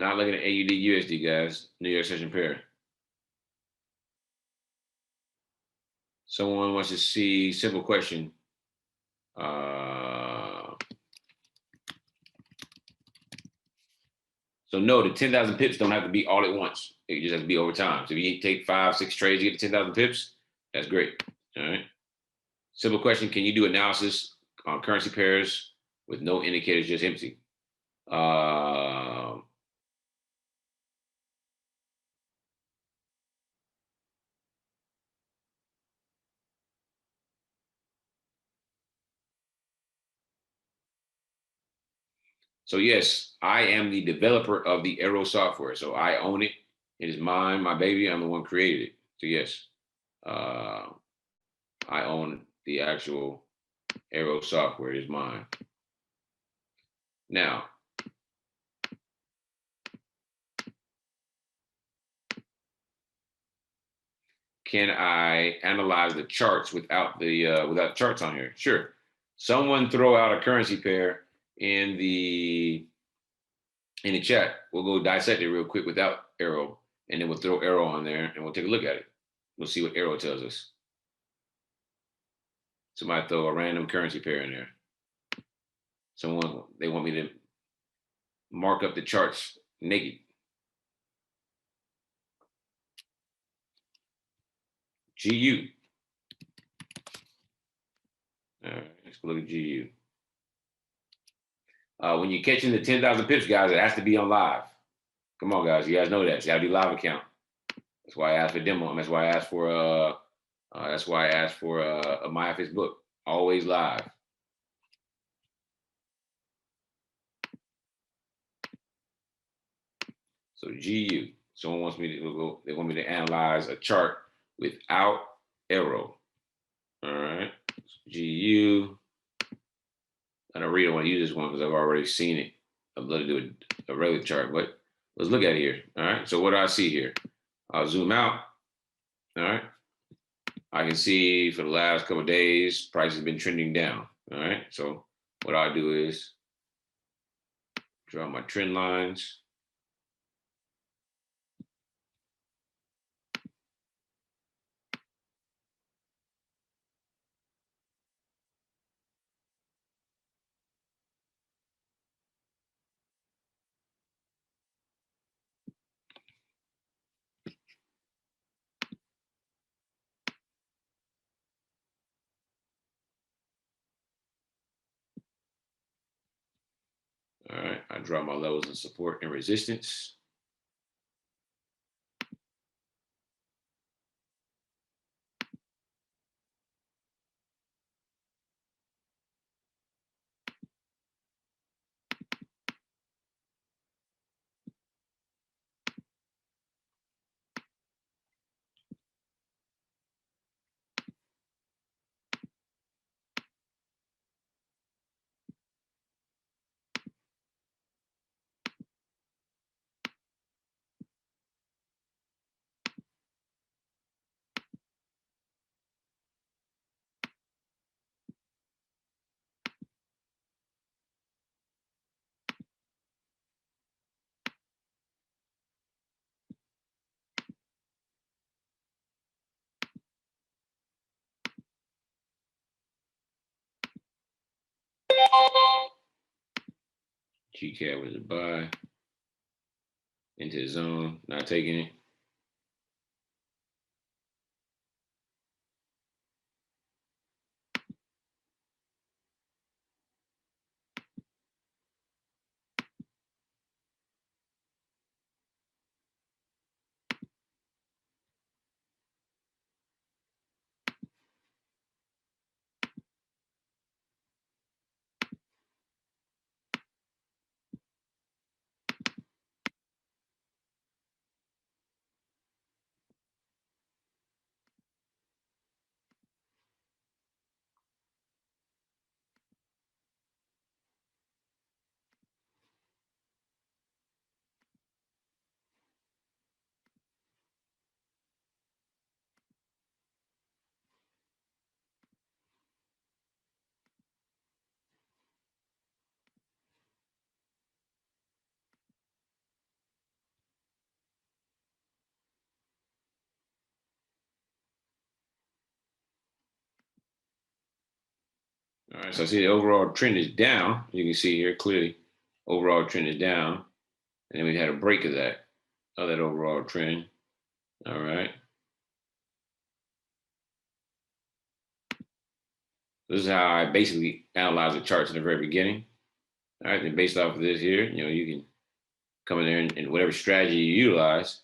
S2: not looking at AUD USD, guys. New York session pair. Someone wants to see, simple question. So no, the 10,000 pips don't have to be all at once. It just has to be over time. So if you take 5, 6 trades, you get to 10,000 pips. That's great. All right. Simple question: can you do analysis on currency pairs with no indicators, just empty? So yes, I am the developer of the AIRO software. So I own it. It is mine, my baby. I'm the one who created it. So yes, I own the actual AIRO software. It is mine. Now, can I analyze the charts without the charts on here? Sure. Someone throw out a currency pair in the chat. We'll go dissect it real quick without AIRO, and then we'll throw AIRO on there and we'll take a look at it. We'll see what AIRO tells us. Somebody throw a random currency pair in there. They want me to mark up the charts naked. GU. All right, let's look at GU. When you're catching the 10,000 pips, guys, it has to be on live. Come on, guys. You guys know that. It's got to be live account. That's why I asked for demo. That's why I asked for a MyFX book. Always live. So GU. Someone wants me to they want me to analyze a chart without AIRO. All right. GU. I don't really want to use this one because I've already seen it. I'd love to do a regular chart, but let's look at it here. All right. So what do I see here? I'll zoom out. All right. I can see for the last couple of days, price has been trending down. All right. So what I'll do is draw my trend lines. All right, I draw my levels of support and resistance. GCAP was a buy into the zone, not taking it. right, so I see the overall trend is down. You can see here clearly, overall trend is down. And then we had a break of that overall trend. All right. This is how I basically analyze the charts in the very beginning. All right, then based off of this here, you can come in there and whatever strategy you utilize,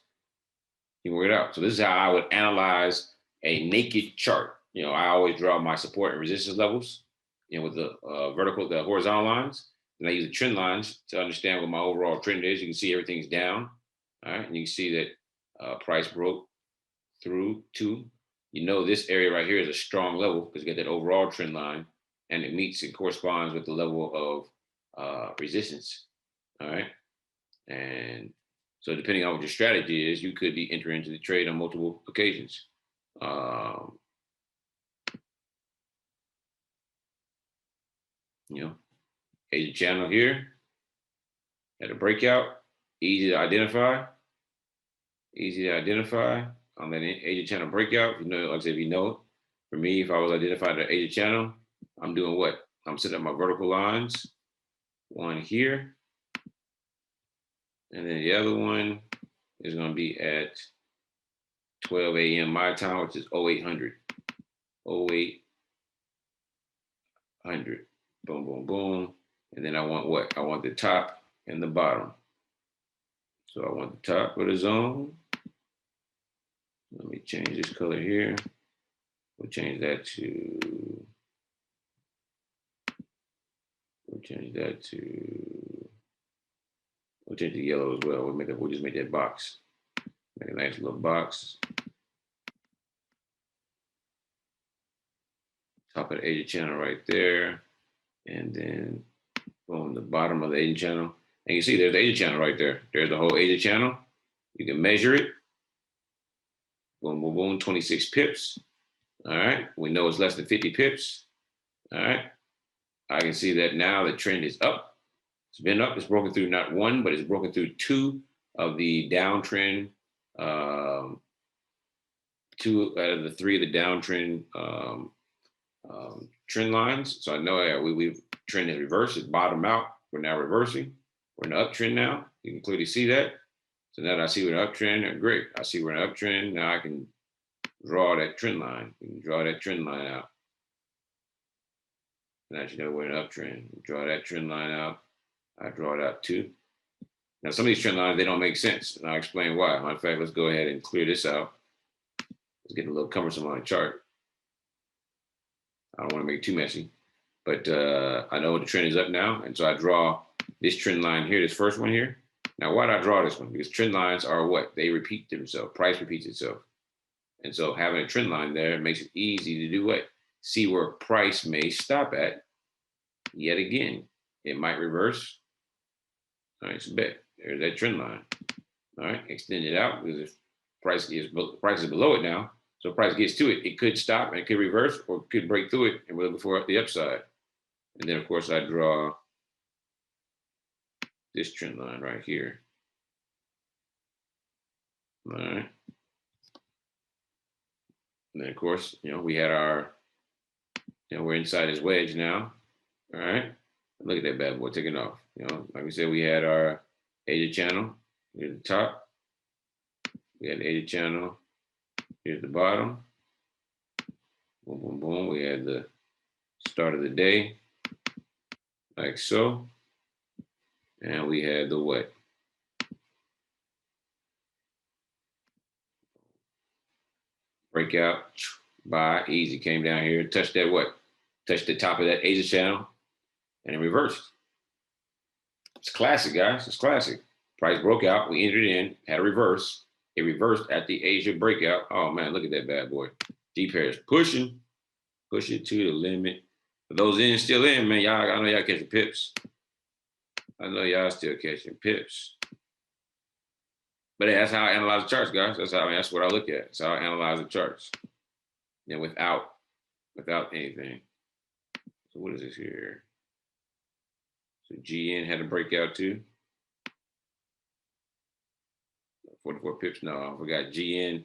S2: you can work it out. So this is how I would analyze a naked chart. I always draw my support and resistance levels, with the the horizontal lines. And I use the trend lines to understand what my overall trend is. You can see everything's down. All right, and you can see that price broke through to, this area right here is a strong level because you get that overall trend line and it meets and corresponds with the level of resistance. All right. And so depending on what your strategy is, you could be entering into the trade on multiple occasions. Agent channel here at a breakout, easy to identify. On that agent channel breakout, like I said, if you know it. For me, if I was identified at agent channel, I'm doing what? I'm setting up my vertical lines. One here. And then the other one is going to be at 12 a.m. my time, which is 0800. 0800. Boom, boom, boom. And then I want what? I want the top and the bottom. So I want the top of the zone. Let me change this color here. We'll change that to, we'll change the yellow as well. We'll just make that box. Make a nice little box. Top of the agent channel right there. And then boom, the bottom of the agent channel. And you see there's the agent channel right there. There's the whole agent channel. You can measure it. Boom, boom, boom, 26 pips. All right. We know it's less than 50 pips. All right. I can see that now the trend is up. It's been up. It's broken through not one, but it's broken through two of the downtrend. Two out of the three of the downtrend trend lines. So I know we've trend has reversed. It's bottomed out. We're now reversing. We're in the uptrend now. You can clearly see that. So now that I see we're in an uptrend, great. I see we're in an uptrend. Now I can draw that trend line. You can draw that trend line out. Now you know we're in an uptrend. Draw that trend line out. I draw it out too. Now some of these trend lines, they don't make sense. And I'll explain why. Matter of fact, let's go ahead and clear this out. It's getting a little cumbersome on the chart. I don't want to make it too messy. But I know the trend is up now. And so I draw this trend line here, this first one here. Now, why did I draw this one? Because trend lines are what? They repeat themselves. Price repeats itself. And so having a trend line there makes it easy to do what? See where price may stop at. Yet again, it might reverse. All right, so bet. There's that trend line. All right, extend it out because if price is below it now, so price gets to it, it could stop and it could reverse or it could break through it, and we're looking for the upside. And then, of course, I draw this trend line right here. All right. And then, of course, we had our, we're inside this wedge now. All right. Look at that bad boy taking off. Like we said, we had our agent channel near the top. We had the agent channel here's the bottom. Boom, boom, boom. We had the start of the day, like so. And we had the what? Breakout, buy, easy. Came down here, touched that what? Touched the top of that agent channel, and it reversed. It's classic, guys. It's classic. Price broke out. We entered in, had a reverse. It reversed at the Asia breakout. Oh, man, look at that bad boy. G-pairs pushing. Push it to the limit. For those still in, man, y'all, I know y'all catching pips. I know y'all still catching pips. But hey, that's how I analyze the charts, guys. That's what I look at. That's how I analyze the charts. And without anything. So what is this here? So GN had a breakout too. 44 pips. No, I forgot GN.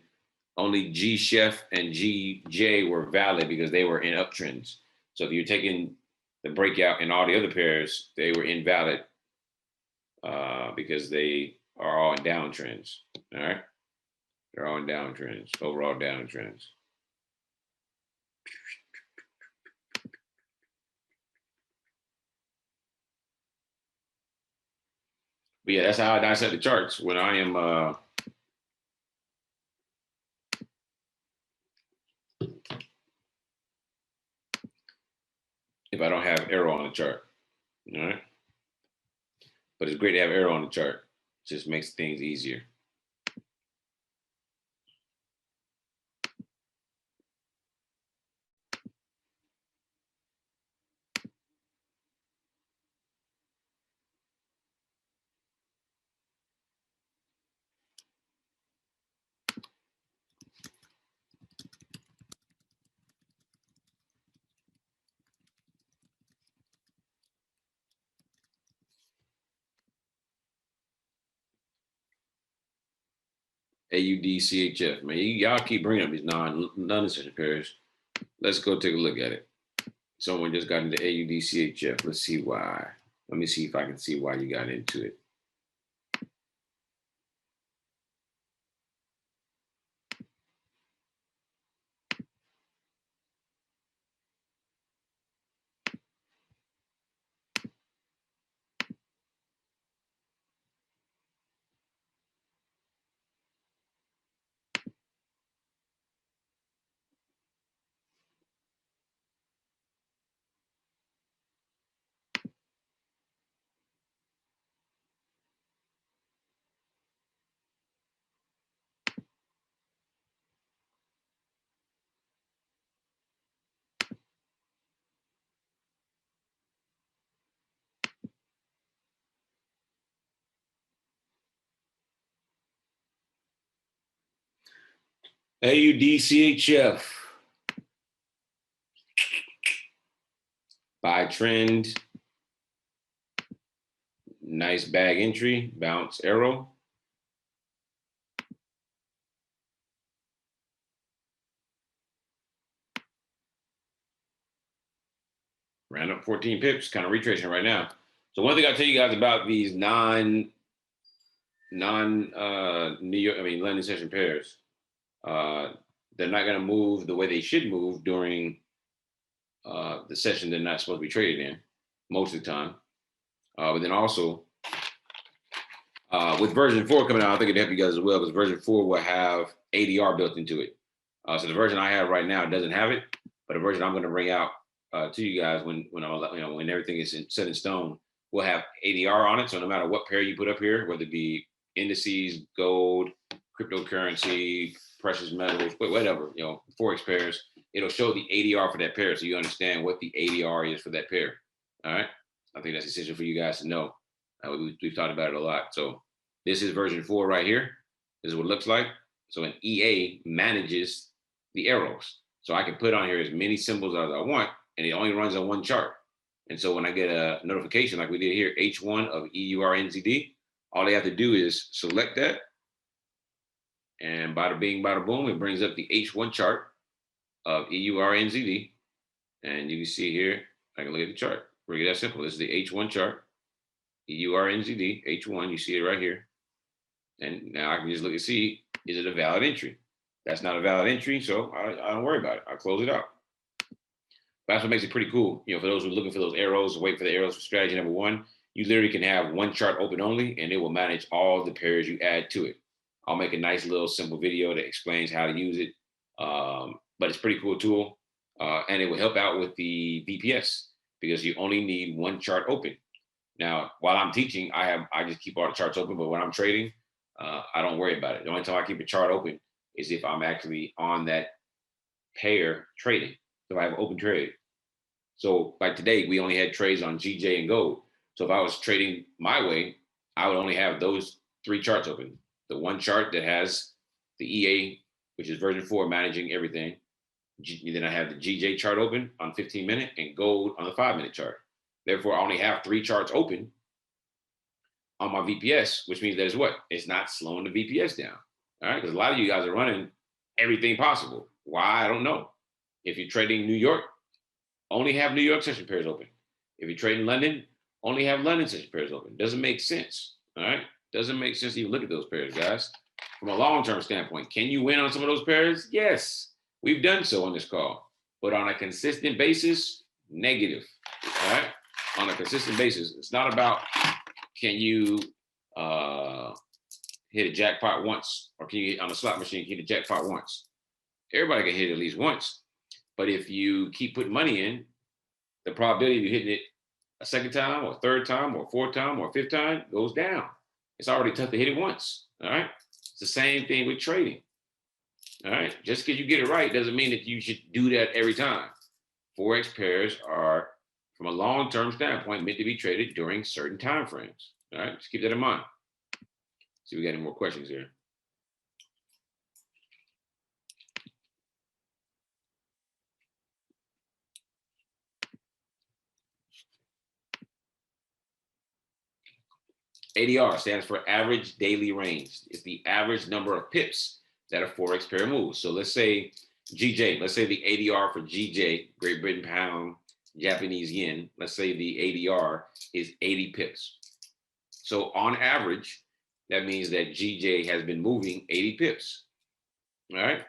S2: Only G-Chef and GJ were valid because they were in uptrends. So if you're taking the breakout in all the other pairs, they were invalid because they are all in downtrends. All right, they're all in downtrends, overall downtrends. But yeah, that's how I dissect the charts when I am. If I don't have AIRO on the chart, all right. But it's great to have AIRO on the chart. It just makes things easier. AUDCHF, man. Y'all keep bringing up these non-essential pairs. Let's go take a look at it. Someone just got into AUDCHF. Let's see why. Let me see if I can see why you got into it. AUDCHF. Buy trend. Nice bag entry. Bounce AIRO. Ran up 14 pips, kind of retracing right now. So one thing I'll tell you guys about these New York, London session pairs, they're not going to move the way they should move during the session they're not supposed to be traded in most of the time. But then also with version 4 coming out, I think it'd help you guys as well because version 4 will have ADR built into it. So the version I have right now doesn't have it, but the version I'm going to bring out to you guys when everything is set in stone, we'll have ADR on it. So no matter what pair you put up here, whether it be indices, gold, cryptocurrency, precious metals, whatever, forex pairs, it'll show the ADR for that pair, so you understand what the ADR is for that pair. All right, I think that's essential for you guys to know. We've talked about it a lot. So this is version 4 right here. This is what it looks like. So an EA manages the arrows. So I can put on here as many symbols as I want, and it only runs on one chart. And so when I get a notification like we did here, H1 of EURNZD, all they have to do is select that. And bada bing, bada boom, it brings up the H1 chart of EURNZD. And you can see here, I can look at the chart. Really that simple. This is the H1 chart, EURNZD, H1, you see it right here. And now I can just look and see, is it a valid entry? That's not a valid entry, so I don't worry about it. I'll close it out. But that's what makes it pretty cool. For those who are looking for those arrows, wait for the arrows for strategy number 1, you literally can have one chart open only, and it will manage all the pairs you add to it. I'll make a nice little simple video that explains how to use it. But it's a pretty cool tool. And it will help out with the VPS because you only need one chart open. Now, while I'm teaching, I just keep all the charts open, but when I'm trading, I don't worry about it. The only time I keep a chart open is if I'm actually on that pair trading. So I have open trade. So like today, we only had trades on GJ and gold. So if I was trading my way, I would only have those 3 charts open. The one chart that has the EA, which is version 4, managing everything. Then I have the GJ chart open on 15-minute and gold on the 5-minute chart. Therefore, I only have 3 charts open on my VPS, which means it's not slowing the VPS down. All right, because a lot of you guys are running everything possible. Why? I don't know. If you're trading New York, only have New York session pairs open. If you're trading London, only have London session pairs open. Doesn't make sense. All right. Doesn't make sense to even look at those pairs, guys. From a long-term standpoint, can you win on some of those pairs? Yes. We've done so on this call. But on a consistent basis, negative. All right. On a consistent basis, it's not about can you hit a jackpot once, or can you on a slot machine hit a jackpot once? Everybody can hit it at least once. But if you keep putting money in, the probability of you hitting it a second time or third time or fourth time or fifth time goes down. It's already tough to hit it once. All right. It's the same thing with trading. All right. Just because you get it right doesn't mean that you should do that every time. Forex pairs are, from a long-term standpoint, meant to be traded during certain time frames. All right. Just keep that in mind. See if we got any more questions here. ADR stands for average daily range. It's the average number of pips that a Forex pair moves. So let's say GJ, let's say the ADR for GJ, Great Britain pound, Japanese yen, let's say the ADR is 80 pips. So on average, that means that GJ has been moving 80 pips. All right,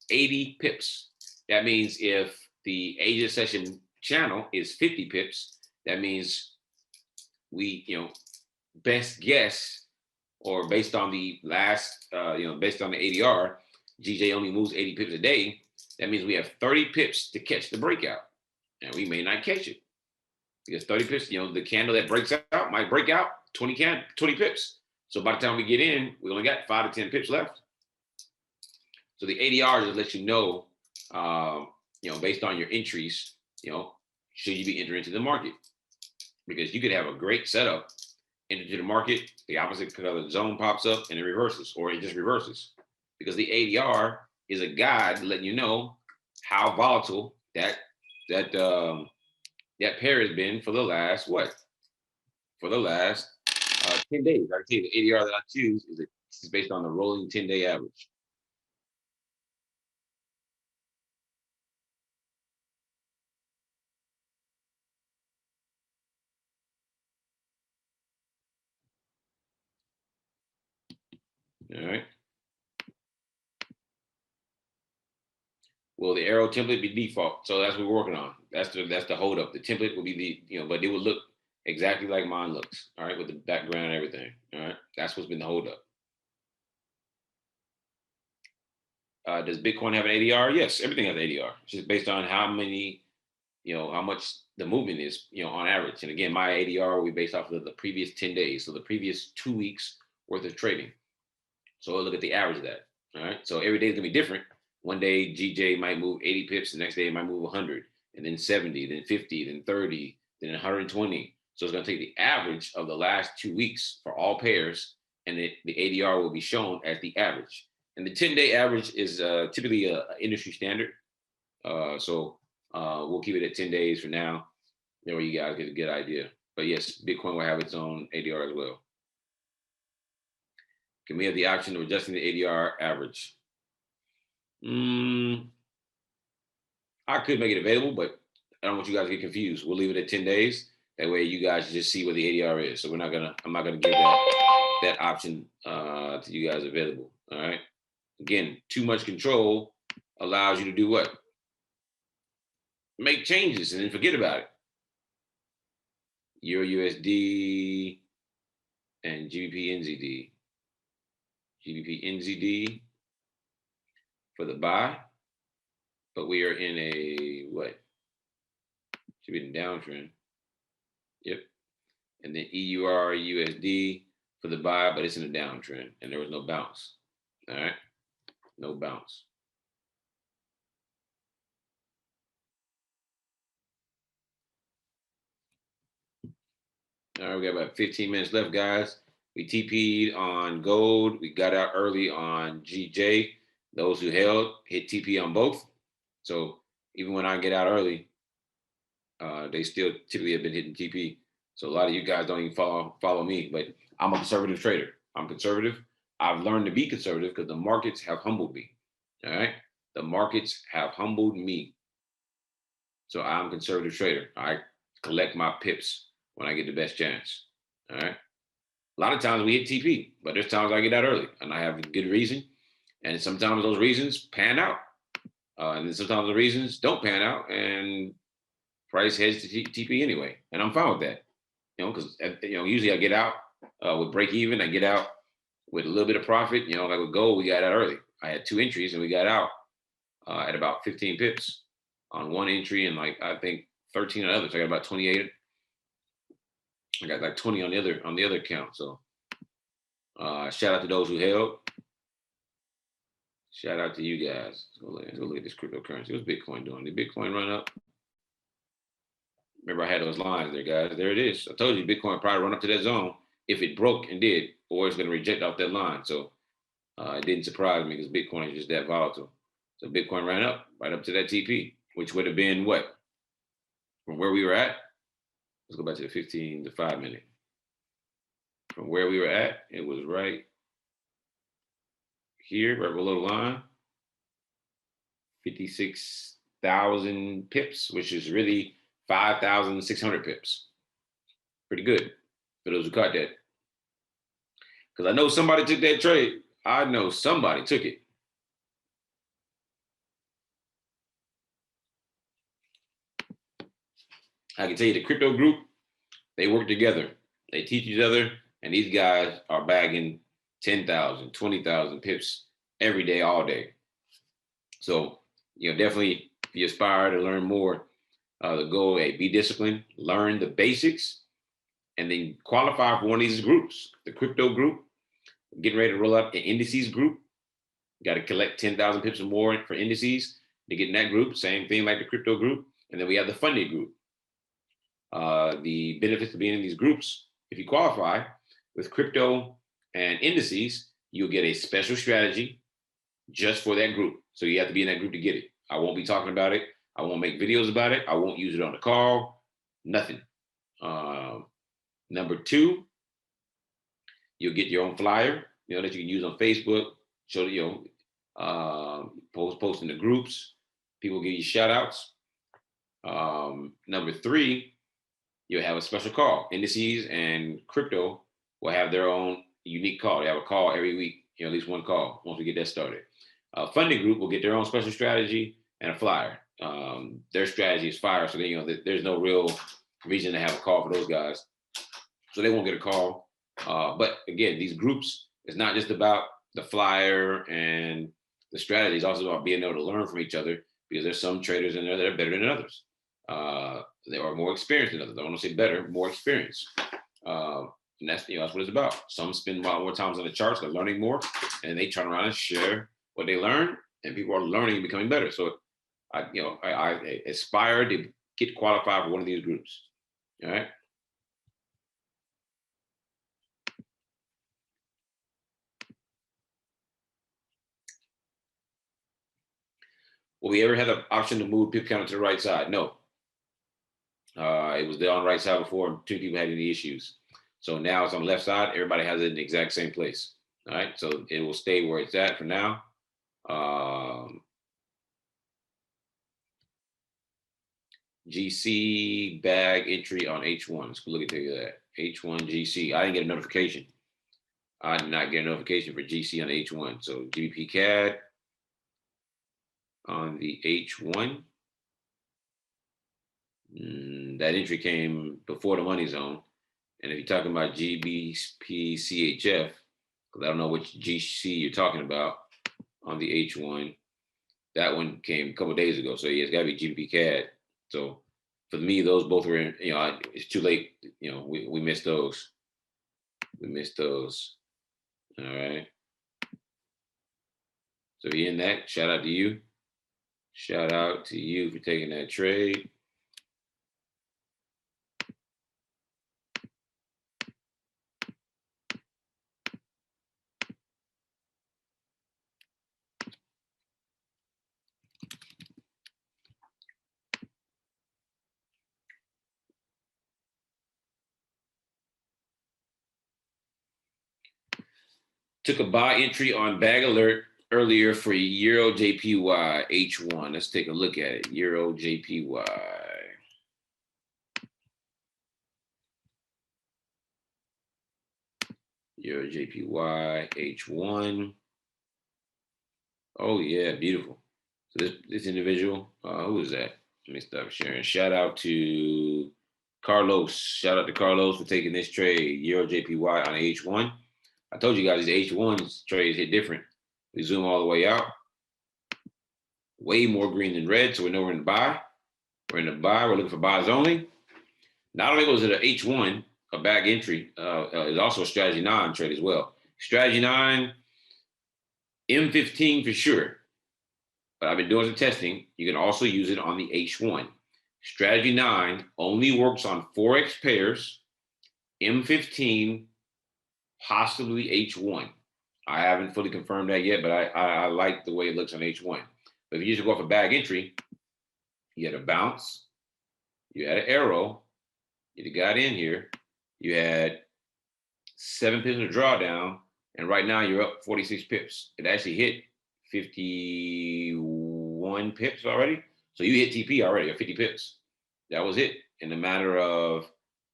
S2: 80 pips. That means if the Asia session channel is 50 pips, that means we, best guess, or based on the last, based on the ADR, GJ only moves 80 pips a day. That means we have 30 pips to catch the breakout, and we may not catch it because 30 pips, the candle that breaks out might break out 20 pips. So by the time we get in, we only got 5 to 10 pips left. So the ADR just lets you know, based on your entries, should you be entering into the market? Because you could have a great setup, enter into the market, the opposite color zone pops up and it reverses, or it just reverses. Because the ADR is a guide letting you know how volatile that pair has been for the last what? For the last 10 days. I can tell you the ADR that I choose is based on the rolling 10-day average. All right. Well, the AIRO template be default, so that's what we're working on. That's the hold up. The template will be but it will look exactly like mine looks. All right, with the background and everything. All right, that's what's been the hold up. Does Bitcoin have an ADR? Yes, everything has ADR. It's just based on how many, how much the movement is, on average. And again, my ADR will be based off of the previous 10 days, so the previous 2 weeks worth of trading. So we'll look at the average of that. All right, so every day is gonna be different. One day GJ might move 80 pips, the next day it might move 100, and then 70, then 50, then 30, then 120. So it's gonna take the average of the last 2 weeks for all pairs, and the ADR will be shown as the average. And the 10-day average is typically an industry standard. So we'll keep it at 10 days for now. There way you guys get a good idea. But yes, Bitcoin will have its own ADR as well. Can we have the option of adjusting the ADR average? I could make it available, but I don't want you guys to get confused. We'll leave it at 10 days. That way you guys just see what the ADR is. So I'm not gonna give that option to you guys available. All right. Again, too much control allows you to do what? Make changes and then forget about it. Euro USD and GBP NZD. GBP NZD for the buy, but we are in a what? Should be in a downtrend. Yep. And then EUR USD for the buy, but it's in a downtrend, and there was no bounce. All right, no bounce. All right, we got about 15 minutes left, guys. We TP'd on gold. We got out early on GJ. Those who held hit TP on both. So even when I get out early, they still typically have been hitting TP. So a lot of you guys don't even follow me, but I'm a conservative trader. I'm conservative. I've learned to be conservative because the markets have humbled me. All right, the markets have humbled me. So I'm a conservative trader. All right, collect my pips when I get the best chance. All right. A lot of times we hit TP, but there's times I get out early and I have a good reason. And sometimes those reasons pan out. And then sometimes the reasons don't pan out and price heads to TP anyway. And I'm fine with that, because usually I get out with break even. I get out with a little bit of profit. Like with gold, we got out early. I had 2 entries and we got out at about 15 pips on one entry and like I think 13 on others. So I got about 28. I got like 20 on the other account. So shout out to those who held. Shout out to you guys. Let's go look at this cryptocurrency. What's Bitcoin doing? Did Bitcoin run up? Remember, I had those lines there, guys. There it is. I told you Bitcoin probably run up to that zone if it broke and did, or it's going to reject off that line. So it didn't surprise me because Bitcoin is just that volatile. So Bitcoin ran up right up to that TP, which would have been what? From where we were at? Let's go back to the 15 to 5 minute. From where we were at, it was right here, right below the line. 56,000 pips, which is really 5,600 pips. Pretty good for those who caught that. Because I know somebody took that trade. I know somebody took it. I can tell you the crypto group, they work together. They teach each other, and these guys are bagging 10,000, 20,000 pips every day, all day. So, definitely if you aspire to learn more, the goal, be disciplined, learn the basics, and then qualify for one of these groups. The crypto group, getting ready to roll out the indices group. You got to collect 10,000 pips or more for indices to get in that group. Same thing like the crypto group. And then we have the funded group. The benefits of being in these groups, if you qualify with crypto and indices, you'll get a special strategy just for that group. So you have to be in that group to get it. I won't be talking about it. I won't make videos about it. I won't use it on the call. Nothing. Number 2, you'll get your own flyer, that you can use on Facebook. Show post in the groups. People give you shout outs. Number 3, you'll have a special call. Indices and crypto will have their own unique call. They have a call every week, at least one call once we get that started. Funding group will get their own special strategy and a flyer. Their strategy is fire, so there's no real reason to have a call for those guys. So they won't get a call. But again, these groups, it's not just about the flyer and the strategy. It's also about being able to learn from each other because there's some traders in there that are better than others. They are more experienced than others. I want to say better, more experienced. And that's what it's about. Some spend more times on the charts, they're learning more, and they turn around and share what they learn, and people are learning and becoming better. So I aspire to get qualified for one of these groups. All right. Will we ever have the option to move pip counter to the right side? No. It was there on the right side before, and 2 people had any issues. So now it's on the left side. Everybody has it in the exact same place. All right. So it will stay where it's at for now. GC bag entry on H1. Let's look at that. H1 GC. I didn't get a notification. I did not get a notification for GC on H1. So GBP CAD on the H1. That entry came before the money zone. And if you're talking about GBP CHF, because I don't know which GC you're talking about on the H1, that one came a couple of days ago. So yeah, it's got to be GBP CAD. So for me, those both were in, it's too late. We missed those. We missed those. All right. So you're in that. Shout out to you. Shout out to you for taking that trade. Took a buy entry on bag alert earlier for Euro JPY H1. Let's take a look at it. Euro JPY. Euro JPY H1. Oh yeah, beautiful. So this individual, who is that? Let me stop sharing. Shout out to Carlos. Shout out to Carlos for taking this trade, Euro JPY on H1. I told you guys these H1s trades hit different. We zoom all the way out. Way more green than red, so we know we're in the buy. We're in the buy. We're looking for buys only. Not only was it an H1, a bag entry, it's also a strategy 9 trade as well. Strategy 9, M15 for sure. But I've been doing some testing. You can also use it on the H1. Strategy 9 only works on Forex pairs, M15, possibly H1. I haven't fully confirmed that yet, but I like the way it looks on H1. But if you just go off a bag entry, you had a bounce, you had an arrow, you got in here, you had 7 pips of drawdown, and right now you're up 46 pips. It actually hit 51 pips already. So you hit TP already at 50 pips. That was it in a matter of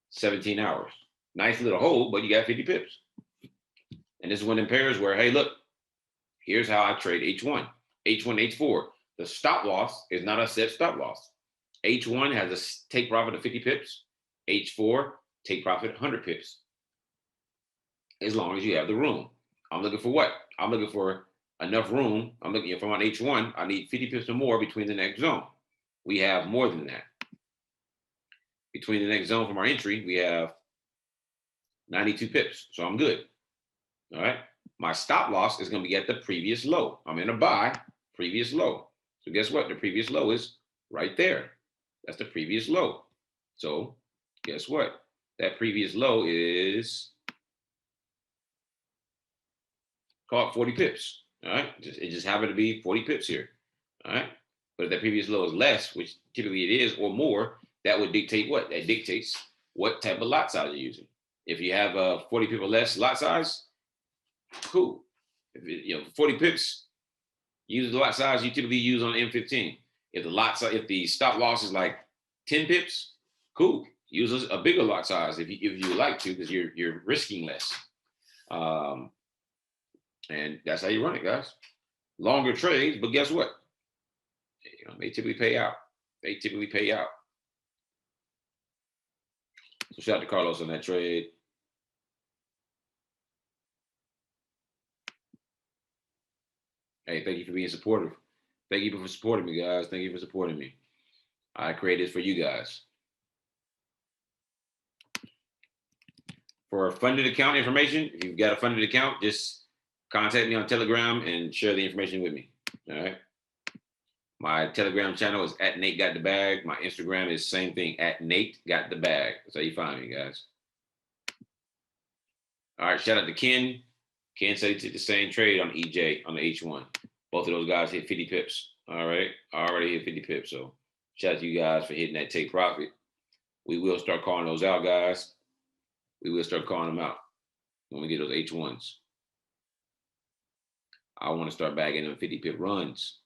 S2: 17 hours. Nice little hold, but you got 50 pips. And this is one in pairs where, hey, look, here's how I trade H1, H4. The stop loss is not a set stop loss. H1 has a take profit of 50 pips. H4, take profit 100 pips. As long as you have the room. I'm looking for what? I'm looking for enough room. I'm looking, if I'm on H1, I need 50 pips or more between the next zone. We have more than that. Between the next zone from our entry, we have 92 pips. So I'm good. All right. My stop loss is going to be at the previous low. I'm in a buy, previous low. So guess what? The previous low is right there. That's the previous low. So guess what? That previous low is called 40 pips. All right. It just happened to be 40 pips here. All right. But if that previous low is less, which typically it is, or more, that would dictate what? That dictates what type of lot size you're using. If you have a 40 pip or less lot size, cool. If it, 40 pips, use the lot size you typically use on M15. If the lot size, if the stop loss is like 10 pips, cool. Use a bigger lot size if you would like to, because you're risking less. And that's how you run it, guys. Longer trades, but guess what? They typically pay out. They typically pay out. So shout out to Carlos on that trade. Hey, thank you for being supportive. Thank you for supporting me, guys. Thank you for supporting me. I created this for you guys. For funded account information, if you've got a funded account, just contact me on Telegram and share the information with me. All right. My Telegram channel is at Nate Got the Bag. My Instagram is same thing, at Nate Got the Bag. That's how you find me, guys. All right, shout out to Ken. Ken said he took the same trade on EJ on the H1. Both of those guys hit 50 pips. All right, I already hit 50 pips. So shout out to you guys for hitting that take profit. We will start calling those out, guys. We will start calling them out when we get those H1s. I want to start bagging them 50 pip runs.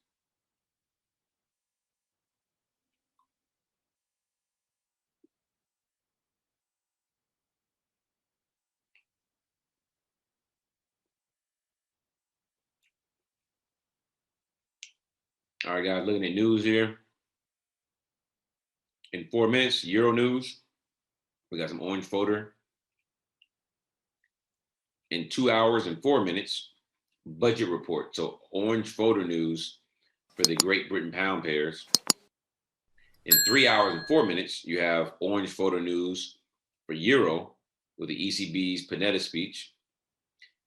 S2: All right, guys, looking at news here. In 4 minutes, Euro news. We got some orange folder. In 2 hours and 4 minutes, budget report. So orange folder news for the Great Britain pound pairs. In 3 hours and 4 minutes, you have orange folder news for Euro with the ECB's Panetta speech.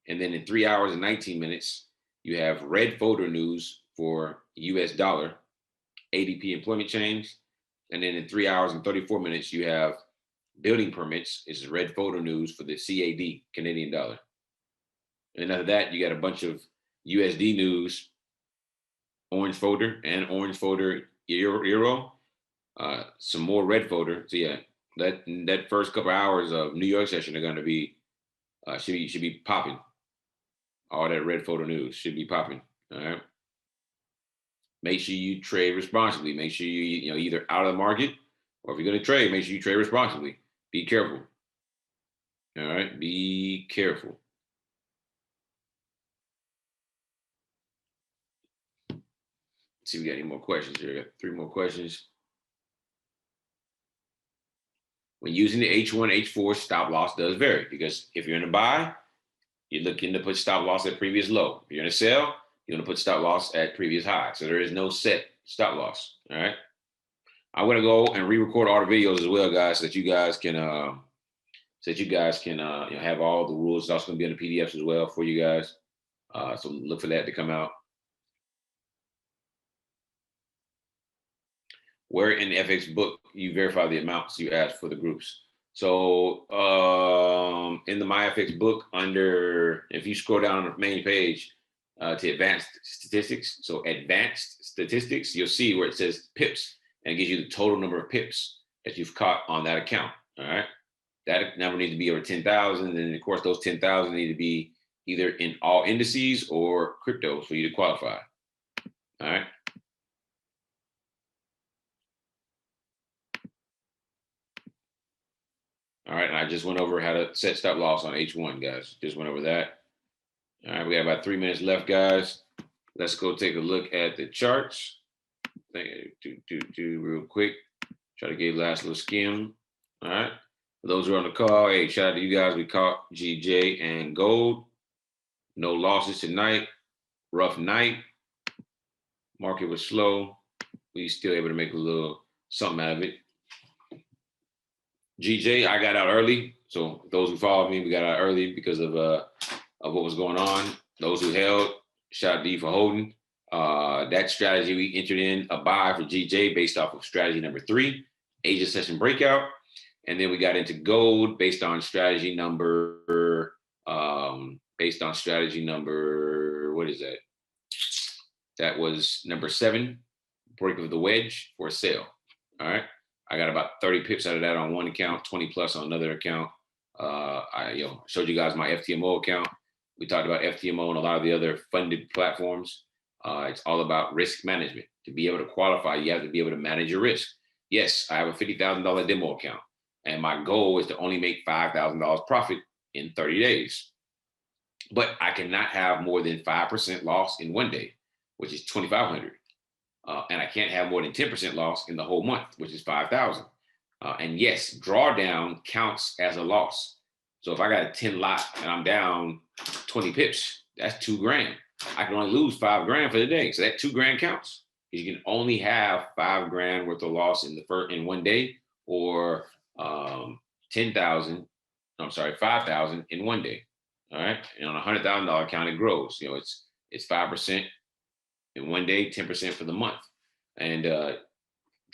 S2: And then in 3 hours and 19 minutes, you have red folder news for US dollar, ADP employment change. And then in 3 hours and 34 minutes, you have building permits. This is red folder news for the CAD, Canadian dollar. And then after that, you got a bunch of USD news, orange folder and orange folder Euro, some more red folder. So yeah, that first couple hours of New York session are going to be should be popping. All that red folder news should be popping. All right. Make sure you trade responsibly. Make sure you either out of the market, or if you're going to trade, make sure you trade responsibly. Be careful. All right, be careful. see if we got any more questions here. I got 3 more questions. When using the H1, H4, stop loss does vary because if you're in a buy, you're looking to put stop loss at previous low. If you're in a sell, you're going to put stop loss at previous high. So there is no set stop loss. All right. I'm going to go and re-record all the videos as well, guys, so that you guys can have all the rules. It's also going to be in the PDFs as well for you guys. So look for that to come out. Where in the FX book you verify the amounts you asked for the groups. So in the MyFX book, if you scroll down on the main page to advanced statistics, so advanced statistics, you'll see where it says pips and it gives you the total number of pips that you've caught on that account. All right. That number needs to be over 10,000. And of course, those 10,000 need to be either in all indices or crypto for you to qualify. All right. All right, and I just went over how to set stop loss on H1, guys. Just went over that. All right, we have about 3 minutes left, guys. Let's go take a look at the charts. Do real quick. Try to get last little skim. All right. For those who are on the call, hey, shout out to you guys. We caught GJ and gold. No losses tonight. Rough night. Market was slow. We still able to make a little something out of it. GJ, I got out early. So those who followed me, we got out early because of what was going on. Those who held, shout out to you for holding. That strategy, we entered in a buy for GJ based off of strategy number 3, Asia session breakout. And then we got into gold based on strategy number, what is that? That was number 7, break of the wedge for a sale. All right. I got about 30 pips out of that on one account, 20 plus on another account. I showed you guys my FTMO account. We talked about FTMO and a lot of the other funded platforms. It's all about risk management. To be able to qualify, you have to be able to manage your risk. Yes, I have a $50,000 demo account, and my goal is to only make $5,000 profit in 30 days. But I cannot have more than 5% loss in one day, which is $2,500. And I can't have more than 10% loss in the whole month, which is 5,000. And yes, drawdown counts as a loss. So if I got a 10 lot and I'm down 20 pips, that's $2,000. I can only lose $5,000 for the day. So that $2,000 counts. You can only have $5,000 worth of loss in one day, or 5,000 in one day. All right. And on a $100,000 account, it grows. It's 5% in one day, 10% for the month. And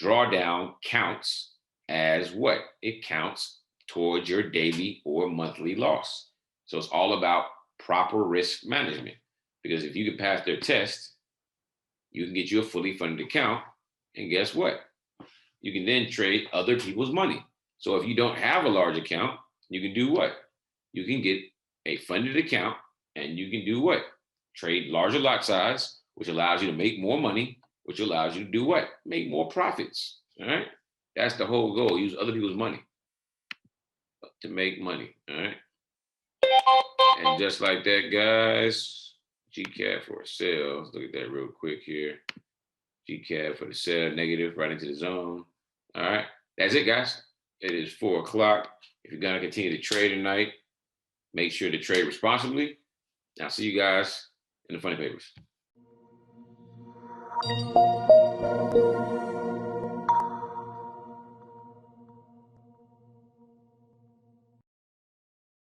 S2: drawdown counts as what? It counts towards your daily or monthly loss. So it's all about proper risk management, because if you can pass their test, you can get you a fully funded account. And guess what? You can then trade other people's money. So if you don't have a large account, you can do what? You can get a funded account and you can do what? Trade larger lot size, which allows you to make more money, which allows you to do what? Make more profits. All right. That's the whole goal. Use other people's money to make money. All right. And just like that, guys, GCAD for a sale. Let's look at that real quick here. GCAD for the sale, negative, right into the zone. All right. That's it, guys. It is 4 o'clock. If you're going to continue to trade tonight, make sure to trade responsibly. I'll see you guys in the funny papers.